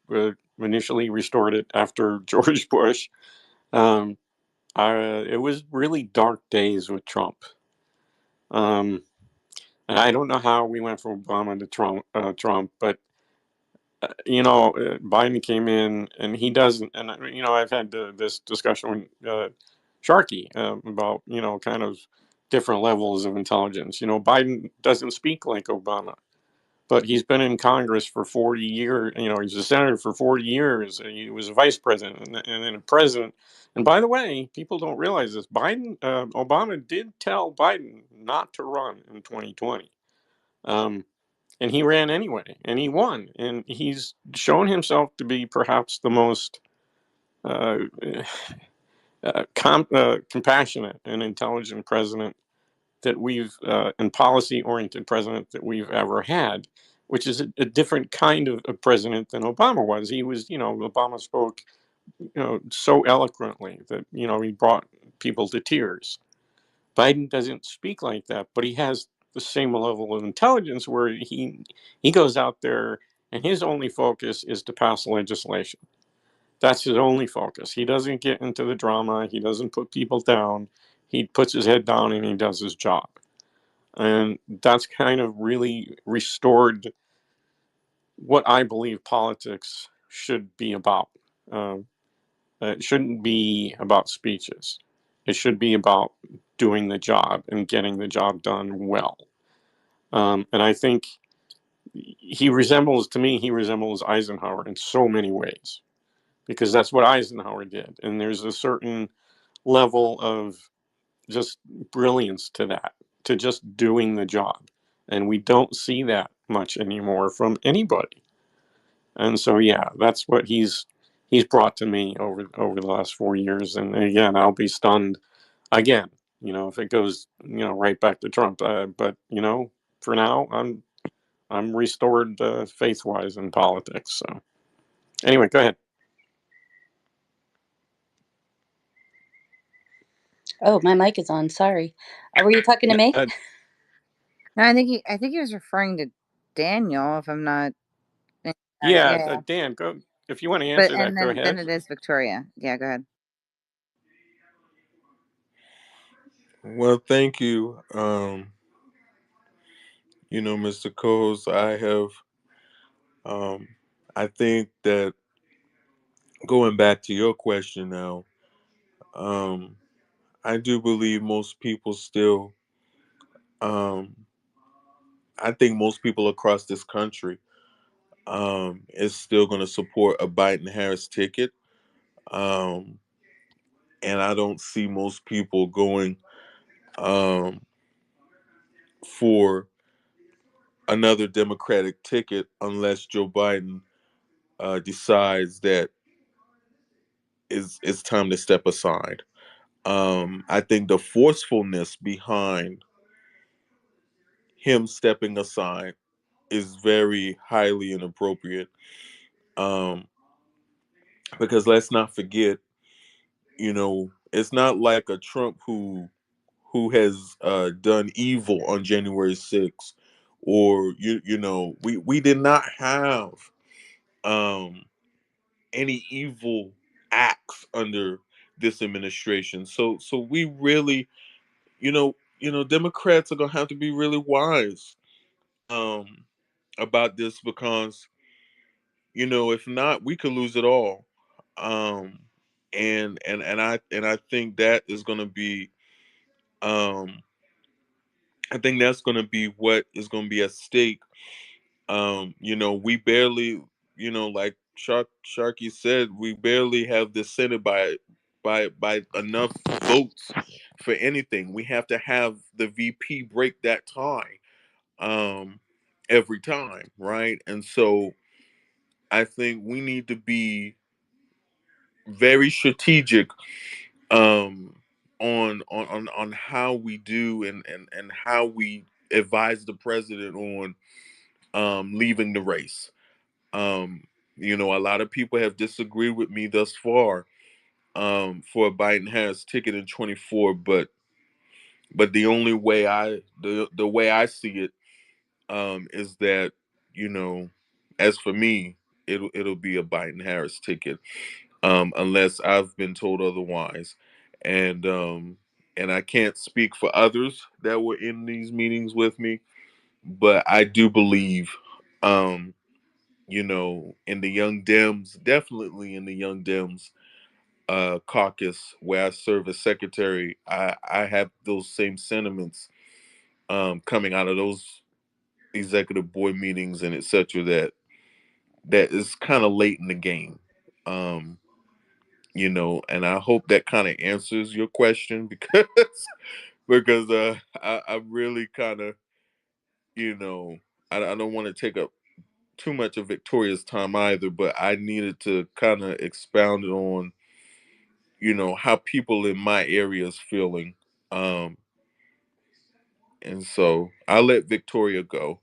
initially restored it after George Bush, um, it was really dark days with Trump. Um, and I don't know how we went from Obama to Trump, but Biden came in and he doesn't. And I've had this discussion with Sharkey about kind of different levels of intelligence. Biden doesn't speak like Obama, but he's been in Congress for 40 years. He's a senator for 40 years. And he was a vice president and then a president. And by the way, people don't realize this. Obama did tell Biden not to run in 2020. And he ran anyway, and he won. And he's shown himself to be perhaps the most uh, compassionate and intelligent president and policy-oriented president that we've ever had, which is a different kind of president than Obama was. Obama spoke, so eloquently that he brought people to tears. Biden doesn't speak like that, but he has the same level of intelligence where he goes out there and his only focus is to pass legislation. That's his only focus. He doesn't get into the drama. He doesn't put people down. He puts his head down and he does his job. And that's kind of really restored what I believe politics should be about. Um, it shouldn't be about speeches. It should be about doing the job and getting the job done well. And I think to me, he resembles Eisenhower in so many ways because that's what Eisenhower did. And there's a certain level of just brilliance to that, to just doing the job. And we don't see that much anymore from anybody. And so, yeah, that's what he's brought to me over the last 4 years. And again, I'll be stunned again if it goes, right back to Trump. But for now, I'm restored faith wise in politics. So anyway, go ahead. Oh, my mic is on. Sorry. Were you talking to me? No, I think he was referring to Daniel, if I'm not. Yeah, Yeah. Dan, go if you want to But answer and that. Go then ahead. it is Victoria. Yeah, go ahead. Well, thank you. Mr. Coles, I think that going back to your question now, um, I do believe most people still, um, I think most people across this country, is still going to support a Biden Harris ticket. Um, and I don't see most people going, um, for another Democratic ticket unless Joe Biden decides that it's time to step aside. I think the forcefulness behind him stepping aside is very highly inappropriate. Um, because let's not forget, it's not like a Trump who has done evil on January 6th, or we did not have um, any evil acts under this administration. So we really, Democrats are gonna have to be really wise um, about this, because if not, we could lose it all. Um, and I think that is gonna be um, I think that's gonna be what is gonna be at stake. We barely, like Sharky said, we barely have the Senate by enough votes for anything. We have to have the VP break that tie um every time, right? And so I think we need to be very strategic um on how we do and how we advise the president on leaving the race. Um, a lot of people have disagreed with me thus far for a Biden Harris ticket in 24, but the only way the way I see it is that as for me, it'll be a Biden Harris ticket unless I've been told otherwise, and and I can't speak for others that were in these meetings with me, but I do believe um, in the Young Dems, definitely in the Young Dems caucus where I serve as secretary, I have those same sentiments coming out of those executive board meetings and etc. That is kind of late in the game. Um, and I hope that kind of answers your question because I really kind of you know I don't want to take up too much of Victoria's time either, but I needed to kind of expound on how people in my area is feeling, um, and so I'll let Victoria go.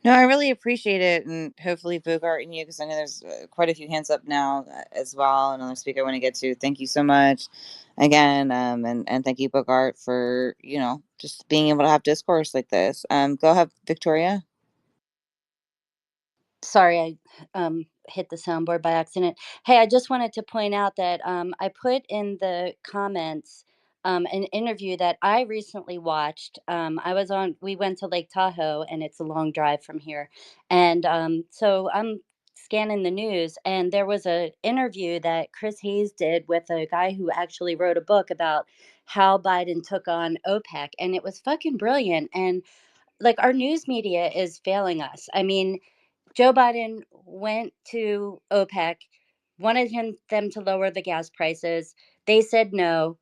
No, I really appreciate it, and hopefully Bogart and you, because I know there's quite a few hands up now as well. Another speaker I want to get to. Thank you so much again, and thank you Bogart for just being able to have discourse like this. Go ahead, Victoria. Sorry, I hit the soundboard by accident. Hey, I just wanted to point out that I put in the comments an interview that I recently watched. We went to Lake Tahoe, and it's a long drive from here. And so I'm scanning the news, and there was an interview that Chris Hayes did with a guy who actually wrote a book about how Biden took on OPEC. And it was fucking brilliant. And like, our news media is failing us. I mean, Joe Biden went to OPEC, wanted them to lower the gas prices. They said no.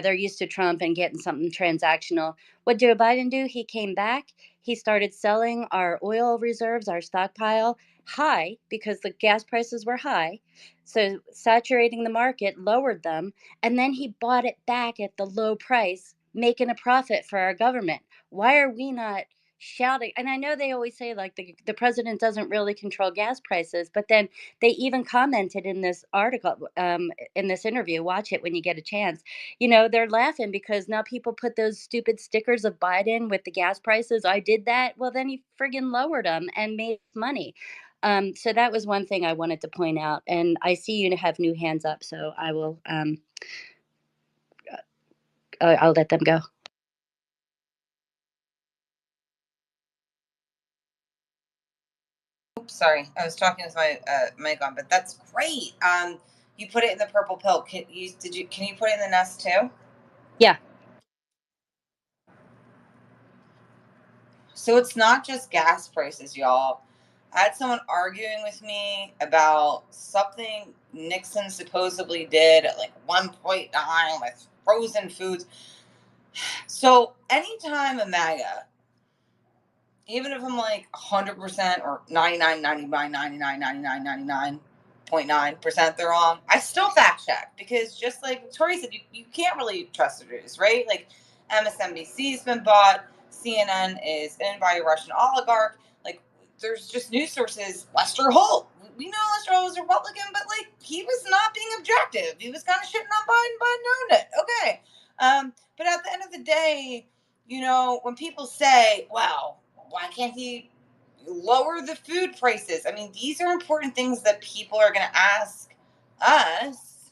They're used to Trump and getting something transactional. What Joe Biden do? He came back. He started selling our oil reserves, our stockpile. high because the gas prices were high. So saturating the market lowered them. And then he bought it back at the low price, making a profit for our government. Why are we not shouting? And I know they always say like the president doesn't really control gas prices, but then they even commented in this article, in this interview, watch it when you get a chance. They're laughing because now people put those stupid stickers of Biden with the gas prices. I did that. Well, then he friggin' lowered them and made money. So that was one thing I wanted to point out. And I see you have new hands up, so I will. I'll let them go. Oops, sorry, I was talking with my mic on, but that's great. You put it in the purple pill. Can you put it in the nest too? Yeah. So it's not just gas prices, y'all. I had someone arguing with me about something Nixon supposedly did at like 1.9 with frozen foods. So anytime a MAGA, even if I'm like 100% or 99, 99, 99, 99, 99.9% they're wrong, I still fact check because just like Victoria said, you can't really trust the news, right? Like MSNBC's been bought, CNN is owned by a Russian oligarch. Like there's just news sources. Lester Holt, we know Lester Holt was a Republican, but like he was not being objective. He was kind of shitting on Biden. Biden owned it. Okay. But at the end of the day, when people say, well, why can't he lower the food prices? I mean, these are important things that people are going to ask us,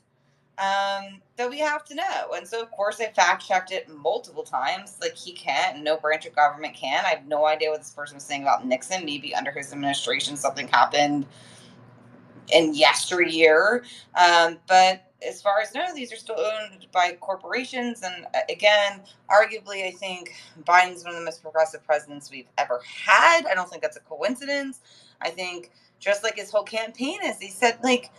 that we have to know. And so, of course, I fact checked it multiple times. Like, he can't, and no branch of government can. I have no idea what this person was saying about Nixon. Maybe under his administration, something happened in yesteryear. But as far as I know, these are still owned by corporations. And again, arguably, I think Biden's one of the most progressive presidents we've ever had. I don't think that's a coincidence. I think just like his whole campaign is, he said, like,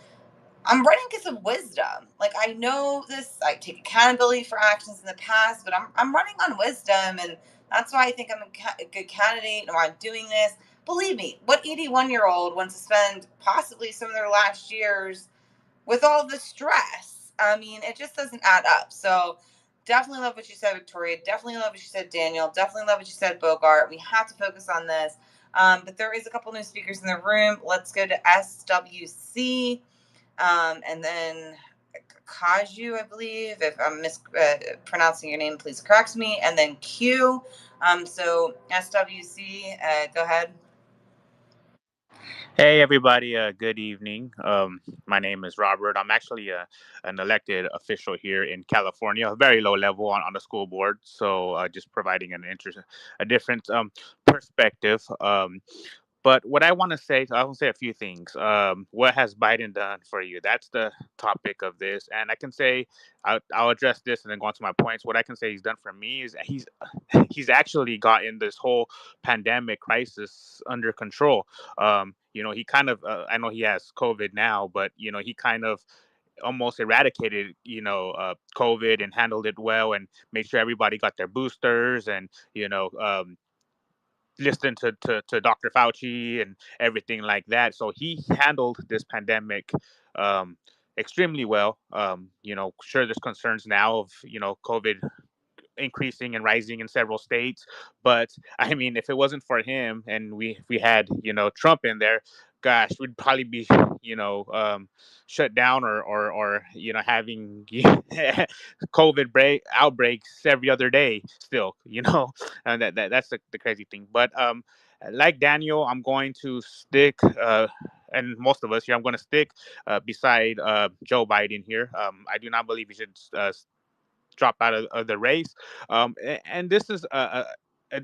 I'm running because of wisdom. Like, I know this, I take accountability for actions in the past, but I'm running on wisdom. And that's why I think I'm a good candidate and why I'm doing this. Believe me, what 81-year-old wants to spend possibly some of their last years with all the stress? I mean, it just doesn't add up. So definitely love what you said, Victoria. Definitely love what you said, Daniel. Definitely love what you said, Bogart. We have to focus on this. But there is a couple new speakers in the room. Let's go to SWC. And then Kaju, I believe. If I'm mispronouncing your name, please correct me. And then Q. So SWC, go ahead. Hey everybody, good evening. My name is Robert. I'm actually an elected official here in California, a very low level on the school board. So just providing a different perspective. But what I want to say, I want to say a few things. What has Biden done for you? That's the topic of this, and I can say I'll address this and then go on to my points. What I can say he's done for me is he's actually gotten this whole pandemic crisis under control. He kind of I know he has COVID now, but he kind of almost eradicated COVID and handled it well and made sure everybody got their boosters and listen to Dr. Fauci and everything like that. So he handled this pandemic extremely well. Sure, there's concerns now of COVID increasing and rising in several states. But I mean, if it wasn't for him and we had Trump in there, gosh, we'd probably be shut down or having COVID outbreaks every other day still. And that's the crazy thing. But like Daniel, I'm going to stick. And most of us here, I'm going to stick beside Joe Biden here. I do not believe he should drop out of the race. And this is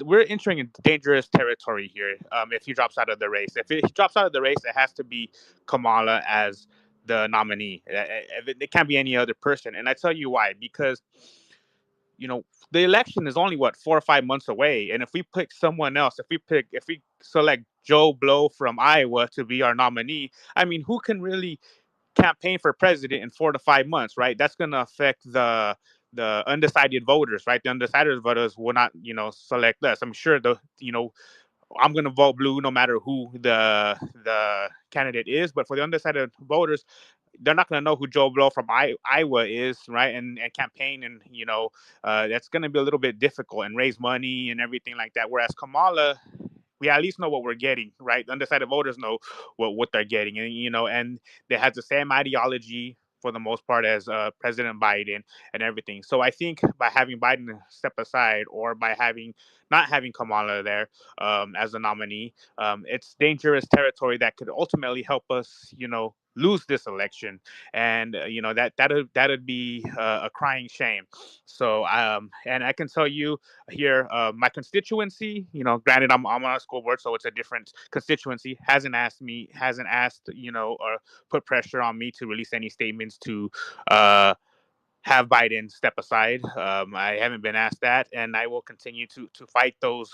we're entering a dangerous territory here. If he drops out of the race, if he drops out of the race, it has to be Kamala as the nominee. It can't be any other person. And I tell you why. Because the election is only 4 or 5 months away, and if we pick someone else, if we select Joe Blow from Iowa to be our nominee, I mean, who can really campaign for president in 4 to 5 months, right? That's going to affect the undecided voters, right? The undecided voters will not, select us. I'm sure I'm going to vote blue no matter who the candidate is. But for the undecided voters, they're not going to know who Joe Blow from Iowa is, right? And campaign, and that's going to be a little bit difficult and raise money and everything like that. Whereas Kamala, we at least know what we're getting, right? Undecided voters know what they're getting, and they have the same ideology for the most part as President Biden and everything. So I think by having Biden step aside, or by not having Kamala there as a nominee, it's dangerous territory that could ultimately help us, lose this election, and that'd be a crying shame. So and I can tell you here, my constituency, granted I'm on a school board, so it's a different constituency, hasn't asked, or put pressure on me to release any statements to uh, have Biden step aside. I haven't been asked that, and I will continue to fight those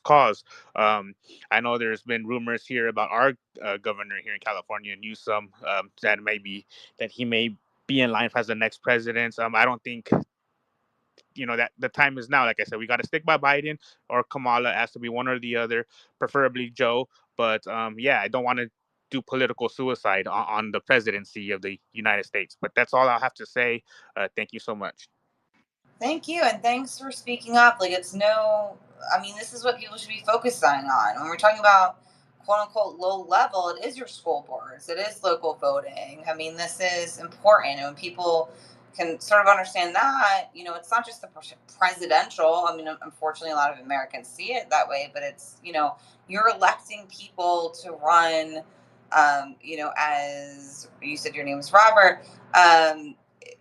cause. Um, I know there's been rumors here about our governor here in California, Newsom, that he may be in line as the next president. I don't think that the time is now. Like I said, we got to stick by Biden or Kamala. It has to be one or the other, preferably Joe. But yeah, I don't want to do political suicide on the presidency of the United States. But that's all I'll have to say. Thank you so much. Thank you, and thanks for speaking up. I mean, this is what people should be focusing on. When we're talking about quote unquote low level, it is your school boards, it is local voting. I mean, this is important. And when people can sort of understand that, it's not just the presidential. I mean, unfortunately, a lot of Americans see it that way, but it's, you're electing people to run, as you said, your name is Robert.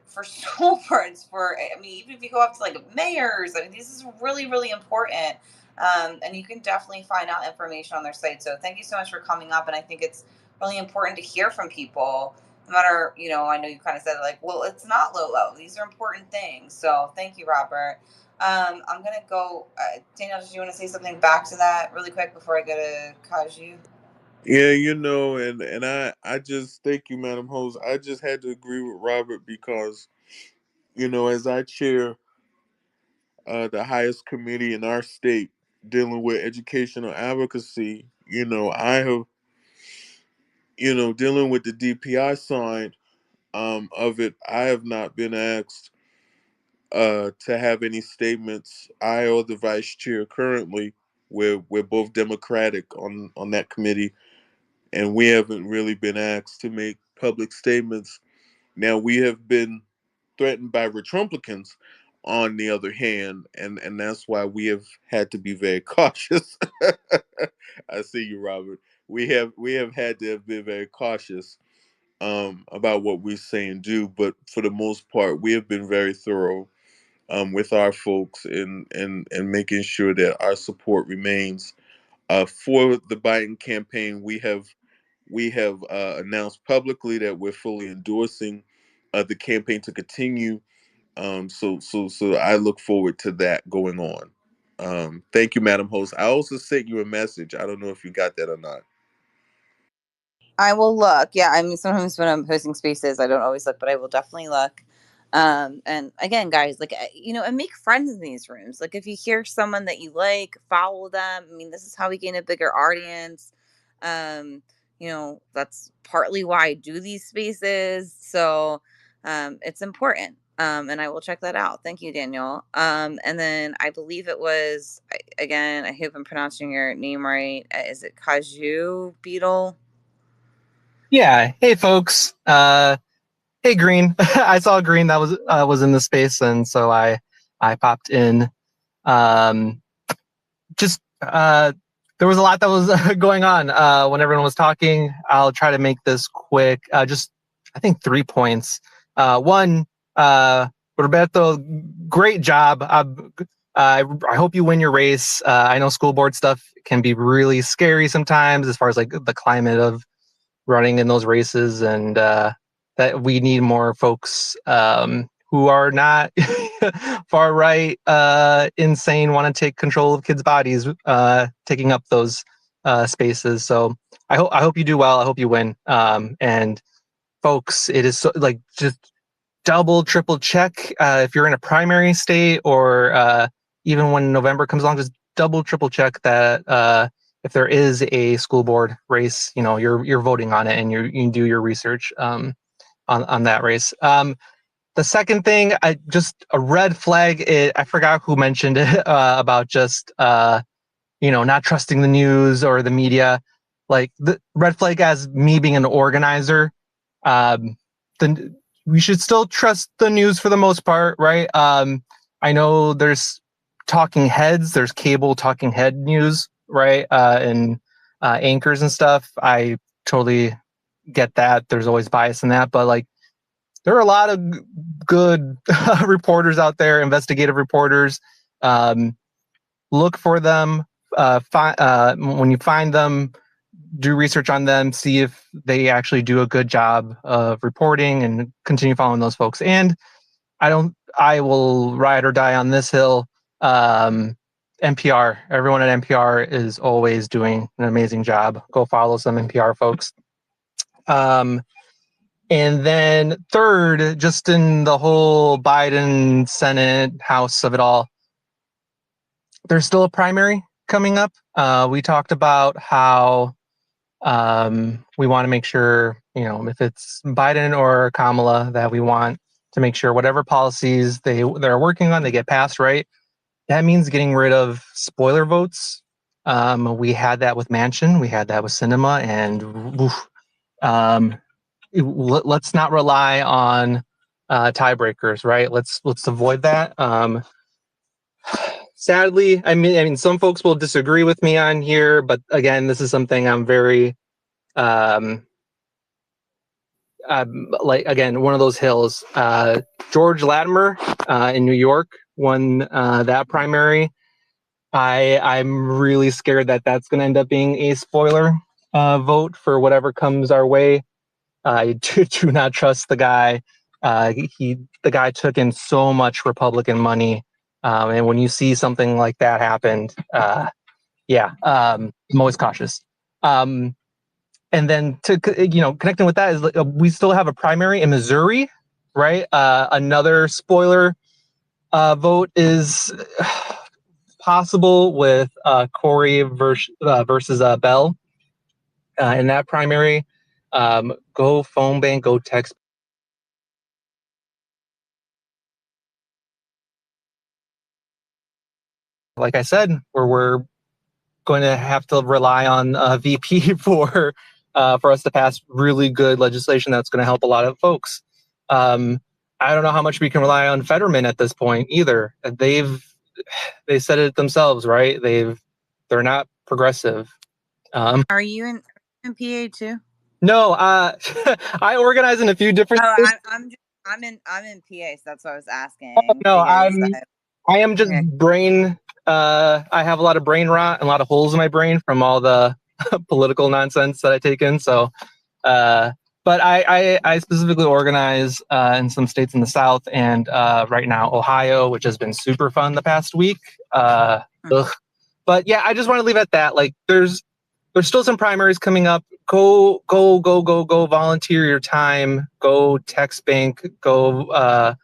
For school boards, I mean, even if you go up to like mayors, I mean, this is really, really important. And you can definitely find out information on their site. So thank you so much for coming up. And I think it's really important to hear from people, no matter, I know you kind of said like, well, it's not low level. These are important things. So thank you, Robert. I'm going to go, Daniel, did you want to say something back to that really quick before I go to Kaju? Yeah, and I just thank you, Madam Host. I just had to agree with Robert because, as I chair the highest committee in our state dealing with educational advocacy, I have, dealing with the DPI side of it, I have not been asked to have any statements. I or the vice chair currently, we're both Democratic on that committee, and we haven't really been asked to make public statements. Now we have been threatened by Retrumplicans, on the other hand, and that's why we have had to be very cautious. I see you, Robert. We have had to have been very cautious about what we say and do, but for the most part, we have been very thorough with our folks in making sure that our support remains. For the Biden campaign, we have announced publicly that we're fully endorsing the campaign to continue. So I look forward to that going on. Thank you, Madam Host. I also sent you a message. I don't know if you got that or not. I will look. Yeah, I mean, sometimes when I'm hosting spaces, I don't always look, but I will definitely look. And again, guys, like, and make friends in these rooms. Like, if you hear someone that you like, follow them. I mean, this is how we gain a bigger audience. That's partly why I do these spaces. So, it's important. And I will check that out. Thank you, Daniel. And then I believe it was, again, I hope I'm pronouncing your name right. Is it Kaju Beetle? Yeah. Hey, folks. Hey, Green. I saw Green that was in the space, and so I popped in. Just there was a lot that was going on when everyone was talking. I'll try to make this quick. Just I think 3 points. One, Roberto, great job. I hope you win your race. I know school board stuff can be really scary sometimes, as far as like the climate of running in those races, and that we need more folks who are not far right, insane, want to take control of kids' bodies, taking up those spaces. So I hope you do well. I hope you win. And folks, it is like just double, triple check if you're in a primary state, or even when November comes along, just double, triple check that if there is a school board race, you're voting on it and you can do your research on that race. The second thing, just a red flag. I forgot who mentioned it about just not trusting the news or the media. Like the red flag as me being an organizer. Then we should still trust the news for the most part, right? I know there's talking heads, there's cable talking head news, right? And anchors and stuff. I totally get that. There's always bias in that, but like there are a lot of good reporters out there, investigative reporters. Look for them. When you find them, do research on them, see if they actually do a good job of reporting, and continue following those folks. And I will ride or die on this hill. NPR, everyone at NPR is always doing an amazing job. Go follow some NPR folks. And then third, just in the whole Biden, Senate, House of it all, there's still a primary coming up. We talked about how we want to make sure, if it's Biden or Kamala, that we want to make sure whatever policies they're working on, they get passed, right? That means getting rid of spoiler votes. We had that with Manchin, we had that with Cinema, and let's not rely on tiebreakers, right? Let's avoid that. Sadly, I mean, some folks will disagree with me on here, but again, this is something I'm very like, again, one of those hills. George Latimer in New York won that primary. I'm really scared that that's going to end up being a spoiler vote for whatever comes our way. I do not trust the guy. The guy took in so much Republican money, and when you see something like that happen, I'm always cautious. And then connecting with that is we still have a primary in Missouri, right? Another spoiler vote is possible with Corey versus Bell in that primary. Go phone bank, go text. Like I said, we're going to have to rely on VP for us to pass really good legislation that's going to help a lot of folks. I don't know how much we can rely on Fetterman at this point either. They said it themselves, right? They're not progressive. Are you in PA too? No, I organize in a few different. Oh, I'm in PA, so that's what I was asking. No, Because I am just brain. I have a lot of brain rot and a lot of holes in my brain from all the political nonsense that I take in. So, but I specifically organize in some states in the South, and right now Ohio, which has been super fun the past week. But yeah, I just want to leave it at that. Like, there's still some primaries coming up. Go volunteer your time. Go text bank. Go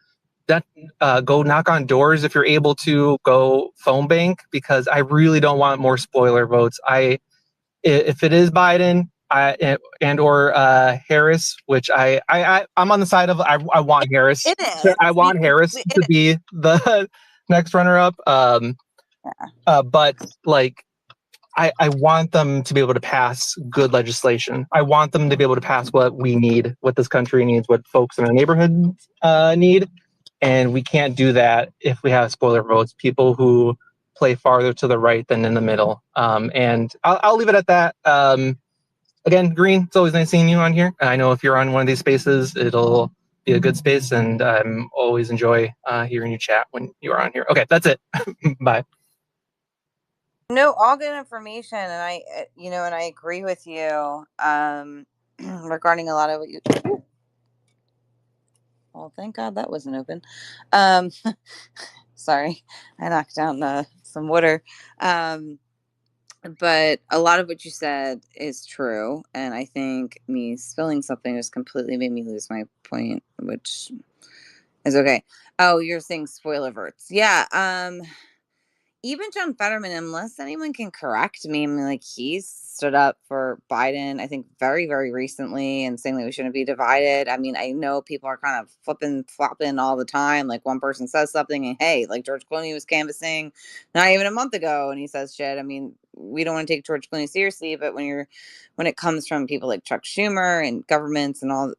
go knock on doors if you're able to. Go phone bank, because I really don't want more spoiler votes. If it is Biden and or Harris, which I'm on the side of, I want Harris. it is. I want Harris to be the next runner up. But like, I want them to be able to pass good legislation. I want them to be able to pass what we need, what this country needs, what folks in our neighborhoods need. And we can't do that if we have spoiler votes, people who play farther to the right than in the middle. And I'll leave it at that. Again, Green, it's always nice seeing you on here. I know if you're on one of these spaces, it'll be a good space, and I'm always enjoy hearing you chat when you are on here. Okay, that's it. Bye. No, all good information, and I agree with you regarding a lot of what you. Well, thank God that wasn't open. Sorry, I knocked down some water. But a lot of what you said is true, and I think me spilling something just completely made me lose my point, which is okay. Oh, you're saying spoiler verts. Yeah. even John Fetterman, unless anyone can correct me, I mean, like, he's stood up for Biden, I think, very, very recently, and saying that we shouldn't be divided. I mean, I know people are kind of flipping, flopping all the time. Like, one person says something, and hey, like George Clooney was canvassing not even a month ago, and he says shit. I mean, we don't want to take George Clooney seriously, but when it comes from people like Chuck Schumer and governments and all,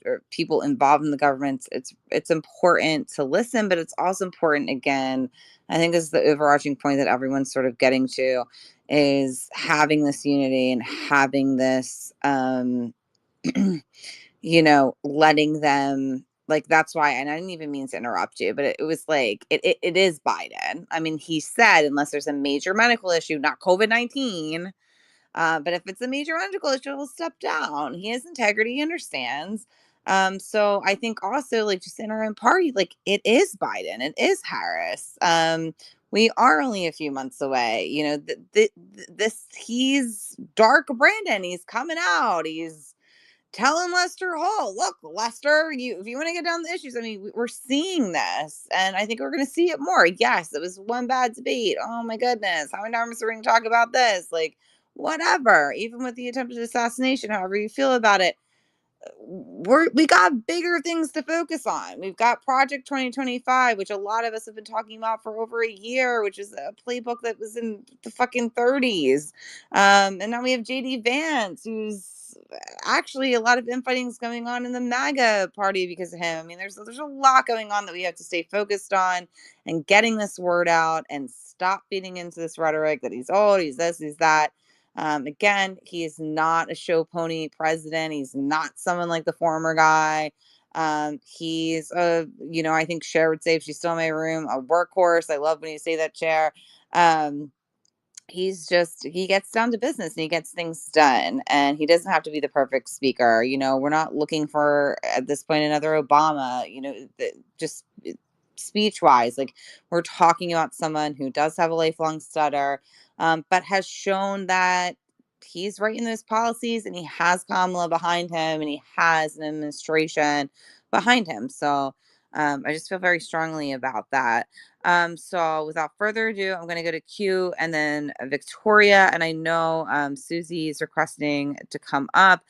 or people involved in the governments, it's important to listen, but it's also important, again, I think this is the overarching point that everyone's sort of getting to, is having this unity and having this, letting them, like, that's why, and I didn't even mean to interrupt you, but it was like, it is Biden. I mean, he said, unless there's a major medical issue, not COVID-19, but if it's a major medical issue, he'll step down. He has integrity, he understands. So I think also, like, just in our own party, like, it is Biden, it is Harris. We are only a few months away. This he's Dark Brandon. He's coming out. He's telling Lester Hall, look, Lester, if you want to get down the issues, I mean, we're seeing this, and I think we're going to see it more. Yes, it was one bad debate. Oh my goodness, how many times are we going to talk about this? Like, whatever. Even with the attempted assassination, however you feel about it, we got bigger things to focus on. We've got Project 2025, which a lot of us have been talking about for over a year, which is a playbook that was in the fucking 30s. And now we have JD Vance, who's actually, a lot of infighting is going on in the MAGA party because of him. I mean, there's a lot going on that we have to stay focused on, and getting this word out and stop feeding into this rhetoric that he's old, he's this, he's that. Again, he is not a show pony president. He's not someone like the former guy. He's I think Cher would say, if she's still in my room, a workhorse. I love when you say that, Cher. He gets down to business and he gets things done, and he doesn't have to be the perfect speaker. We're not looking for, at this point, another Obama, just speech wise. Like, we're talking about someone who does have a lifelong stutter, but has shown that he's writing those policies, and he has Kamala behind him, and he has an administration behind him. So I just feel very strongly about that. So without further ado, I'm going to go to Q and then Victoria. And I know Susie is requesting to come up.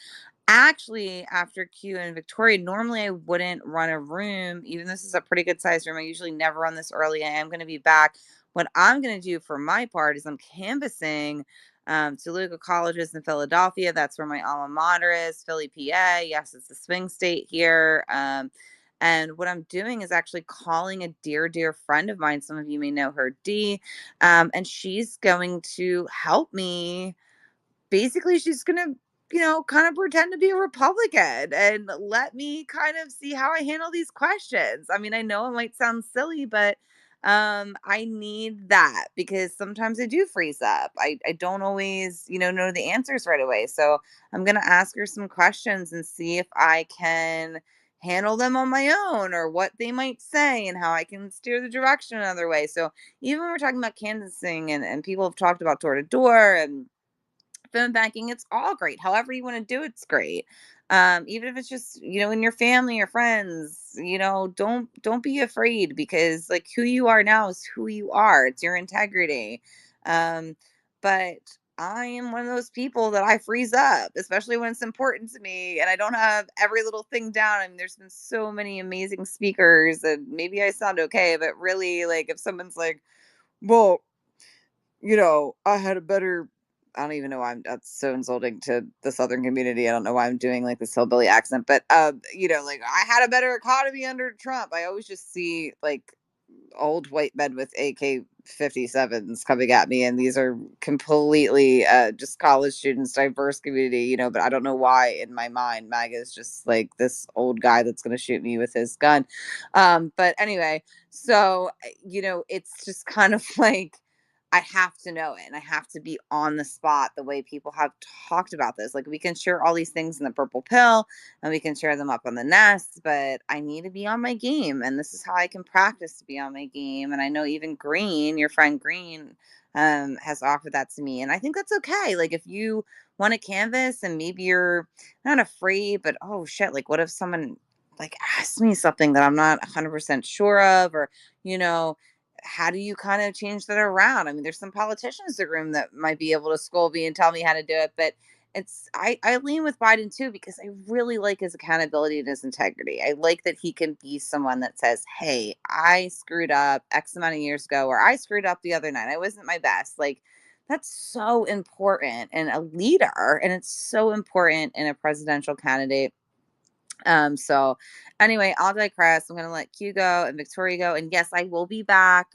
Actually, after Q and Victoria, normally I wouldn't run a room. Even though this is a pretty good sized room, I usually never run this early. I am going to be back. What I'm going to do for my part is I'm canvassing to local colleges in Philadelphia. That's where my alma mater is, Philly, PA. Yes, it's a swing state here. And what I'm doing is actually calling a dear, dear friend of mine. Some of you may know her, Dee. And she's going to help me. Basically, she's going to, kind of pretend to be a Republican and let me kind of see how I handle these questions. I mean, I know it might sound silly, but I need that, because sometimes I do freeze up. I don't always, know the answers right away. So I'm going to ask her some questions and see if I can handle them on my own, or what they might say and how I can steer the direction another way. So even when we're talking about canvassing, and people have talked about door to door and phone banking, it's all great. However you want to do it's great. Even if it's just, in your family or friends, don't be afraid, because, like, who you are now is who you are. It's your integrity. But I am one of those people that I freeze up, especially when it's important to me and I don't have every little thing down. I mean, there's been so many amazing speakers, and maybe I sound okay, but really, like, if someone's like, well, I had a better, I don't even know why that's so insulting to the Southern community. I don't know why I'm doing like this hillbilly accent, but, like, I had a better economy under Trump. I always just see, like, old white men with AK-57s coming at me, and these are completely just college students, diverse community, but I don't know why in my mind MAGA is just like this old guy that's going to shoot me with his gun. But anyway, so it's just kind of like, I have to know it, and I have to be on the spot the way people have talked about this. Like, we can share all these things in the purple pill and we can share them up on the nest, but I need to be on my game. And this is how I can practice to be on my game. And I know even Green, your friend Green, has offered that to me. And I think that's okay. Like, if you want to canvas and maybe you're not afraid, but oh shit, like, what if someone like asks me something that I'm not 100% sure of, or, you know, how do you kind of change that around? I mean, there's some politicians in the room that might be able to scold me and tell me how to do it, but I lean with Biden too, because I really like his accountability and his integrity. I like that he can be someone that says, "Hey, I screwed up X amount of years ago, or I screwed up the other night. I wasn't my best." Like, that's so important in a leader, and it's so important in a presidential candidate. So anyway, I'll digress. I'm gonna let Q go and Victoria go. And yes, I will be back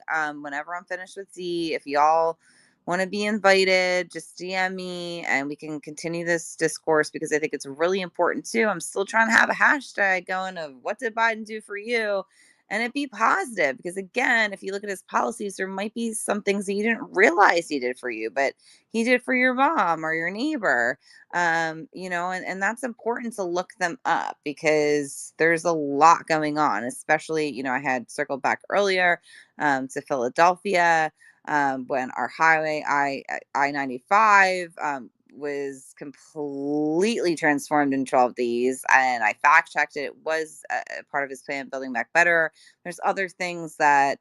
whenever I'm finished with Z. If y'all want to be invited, just DM me and we can continue this discourse, because I think it's really important too. I'm still trying to have a hashtag going of what did Biden do for you? And it be positive, because again, if you look at his policies, there might be some things that you didn't realize he did for you, but he did for your mom or your neighbor. And that's important to look them up, because there's a lot going on, especially, I had circled back earlier to Philadelphia, when our highway I-95 was completely transformed in 12 days, and I fact checked it. It was a part of his plan, Building Back Better. There's other things that,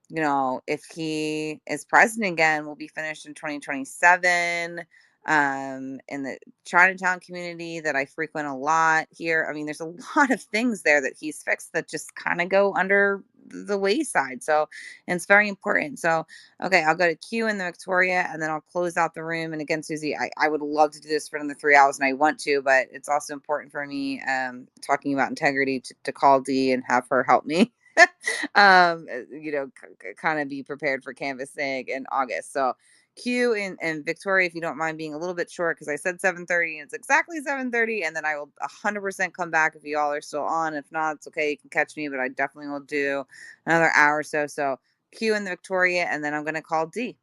if he is president again, will be finished in 2027. In the Chinatown community that I frequent a lot here, I mean, there's a lot of things there that he's fixed that just kind of go under the wayside. So, and it's very important. So, okay, I'll go to Q and the Victoria, and then I'll close out the room. And again, Susie, I would love to do this for another 3 hours, and I want to, but it's also important for me, talking about integrity, to call D and have her help me. Kind of be prepared for canvassing in August. So Q and Victoria, if you don't mind being a little bit short, because I said 7:30 and it's exactly 7:30, and then I will 100% come back if you all are still on. If not, it's okay, you can catch me, but I definitely will do another hour or so. So Q and the Victoria, and then I'm going to call D.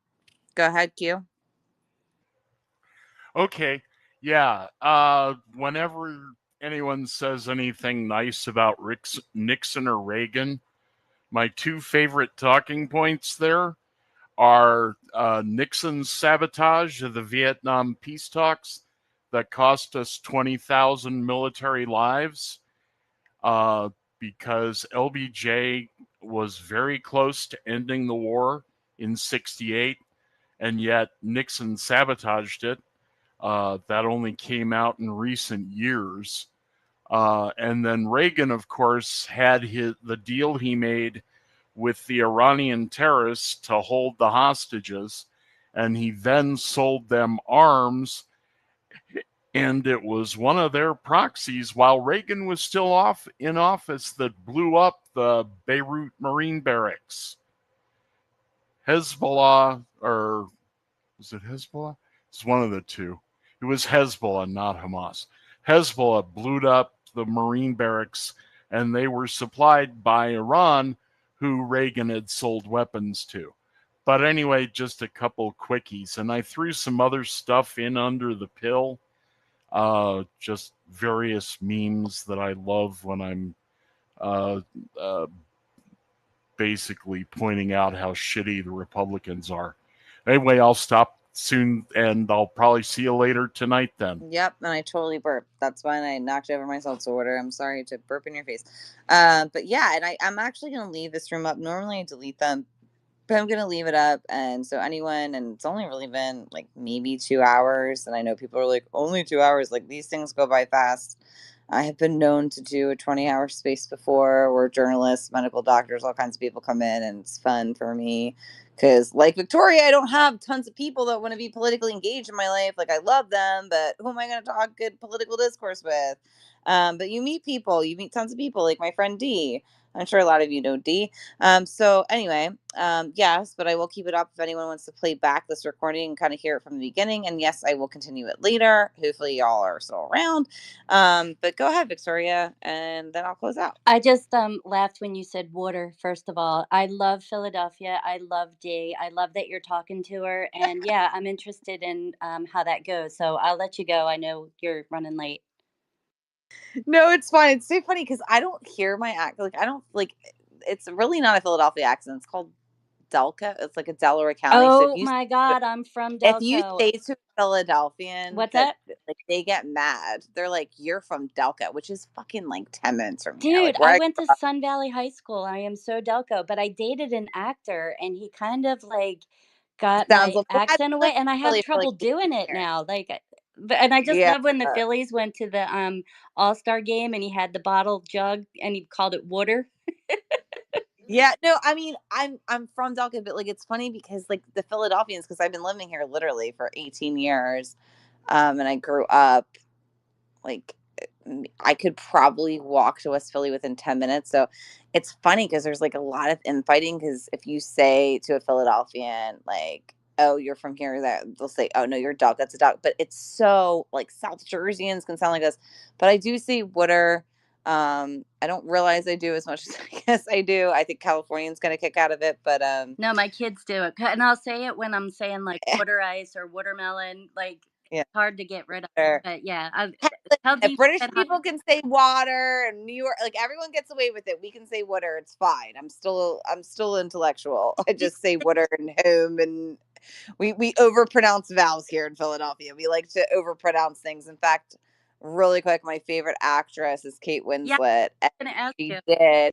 Go ahead, Q. Okay. Yeah. Whenever anyone says anything nice about Nixon or Reagan, my two favorite talking points there are Nixon's sabotage of the Vietnam peace talks that cost us 20,000 military lives, because LBJ was very close to ending the war in 68, and yet Nixon sabotaged it. That only came out in recent years. And then Reagan, of course, had the deal he made with the Iranian terrorists to hold the hostages, and he then sold them arms, and it was one of their proxies while Reagan was still in office that blew up the Beirut Marine Barracks. Hezbollah, or was it Hezbollah? It's one of the two. It was Hezbollah, not Hamas. Hezbollah blew up the Marine barracks, and they were supplied by Iran, who Reagan had sold weapons to. But anyway, just a couple quickies. And I threw some other stuff in under the pill, just various memes that I love when I'm uh, uh, basically pointing out how shitty the Republicans are. Anyway, I'll stop soon, and I'll probably see you later tonight then. Yep, and I totally burped. That's when I knocked over my seltzer water. I'm sorry to burp in your face. But yeah, and I'm actually going to leave this room up. Normally I delete them, but I'm gonna leave it up. And so anyone, and it's only really been like maybe 2 hours, and I know people are like, only 2 hours, like these things go by fast. I have been known to do a 20-hour space before, where journalists, medical doctors, all kinds of people come in, and it's fun for me. Because, like Victoria, I don't have tons of people that want to be politically engaged in my life. Like, I love them, but who am I going to talk good political discourse with? But you meet people, you meet tons of people, like my friend D. I'm sure a lot of you know D. So anyway, yes, but I will keep it up if anyone wants to play back this recording and kind of hear it from the beginning. And yes, I will continue it later. Hopefully y'all are still around. But go ahead, Victoria, and then I'll close out. I just laughed when you said water. First of all, I love Philadelphia. I love Dee. I love that you're talking to her, and yeah, I'm interested in how that goes. So I'll let you go. I know you're running late. No, it's fine. It's so funny because I don't hear my accent. Like, I don't like. It's really not a Philadelphia accent. It's called Delco. It's like a Delaware County. So Oh my God, I'm from if you Delco. say to a Philadelphian What's that, that? like, they get mad, they're like, "You're from Delco," which is fucking like 10 minutes from here. Dude, Like where I I went grew to up. Sun Valley High School. I am so Delco, but I dated an actor and he kind of like got Sounds my like, well, that's accent away lived and I in have Philly for like trouble 18 doing it years. now. And I just Yeah. love when the Phillies went to the All-Star game and he had the bottle jug and he called it water. Yeah, no, I mean, I'm from Delco, but like it's funny because like the Philadelphians, because I've been living here literally for 18 years, and I grew up like I could probably walk to West Philly within 10 minutes. So it's funny because there's like a lot of infighting because if you say to a Philadelphian, like, "Oh, you're from here," that they'll say, "Oh no, you're a dog, that's a dog." But it's so like South Jerseyans can sound like this. But I do see Wooder. I don't realize I do as much as I guess I do. I think Californians gonna kick out of it, but No, my kids do it. And I'll say it when I'm saying like water ice or watermelon, like yeah. hard to get rid of. Sure. But yeah, tell If Dean British said hi. people can say water and New York, like everyone gets away with it. We can say water. It's fine. I'm still intellectual. I just say water and home, and we overpronounce vowels here in Philadelphia. We like to overpronounce things. In fact, really quick, my favorite actress is Kate Yeah, Winslet, and I'm gonna ask she you. did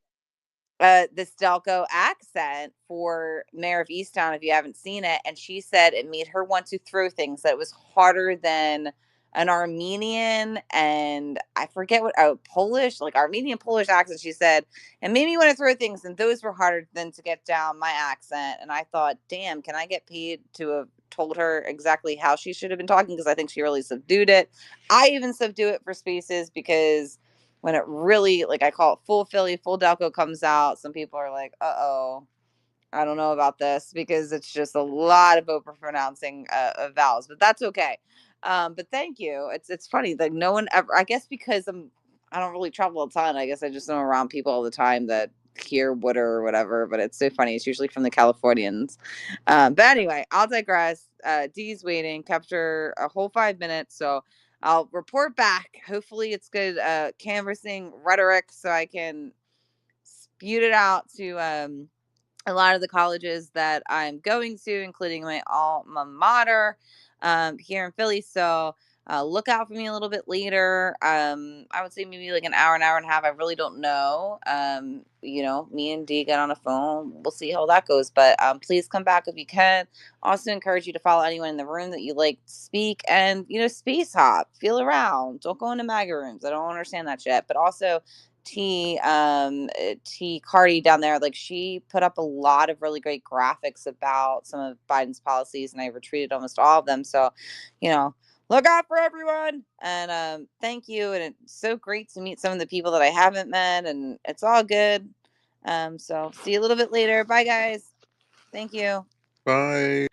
the Stelco accent for Mayor of Easttown, if you haven't seen it. And she said it made her want to throw things, that it was harder than an Armenian and I forget what, Polish, like Armenian Polish accent. She said, it made me want to throw things. And those were harder than to get down my accent. And I thought, damn, can I get paid to have told her exactly how she should have been talking? Because I think she really subdued it. I even subdue it for spaces because when it really, like, I call it full Philly, full Delco comes out, some people are like, "Uh-oh, I don't know about this," because it's just a lot of over pronouncing of vowels, but that's okay. But thank you. It's funny, like no one ever. I guess because I don't really travel a ton. I guess I just am around people all the time that hear Wooder or whatever. But it's so funny. It's usually from the Californians. But anyway, I'll digress. Dee's waiting. Kept her a whole 5 minutes, so I'll report back. Hopefully, it's good canvassing rhetoric, so I can spute it out to a lot of the colleges that I'm going to, including my alma mater here in Philly. So look out for me a little bit later. I would say maybe like an hour and a half. I really don't know. Me and Dee get on a phone. We'll see how that goes. But please come back if you can. Also encourage you to follow anyone in the room that you like to speak and, space hop, feel around. Don't go into MAGA rooms. I don't understand that shit. But also, T Cardi down there, like she put up a lot of really great graphics about some of Biden's policies, and I retweeted almost all of them. So, look out for everyone. And thank you. And it's so great to meet some of the people that I haven't met, and it's all good. So see you a little bit later. Bye guys. Thank you. Bye.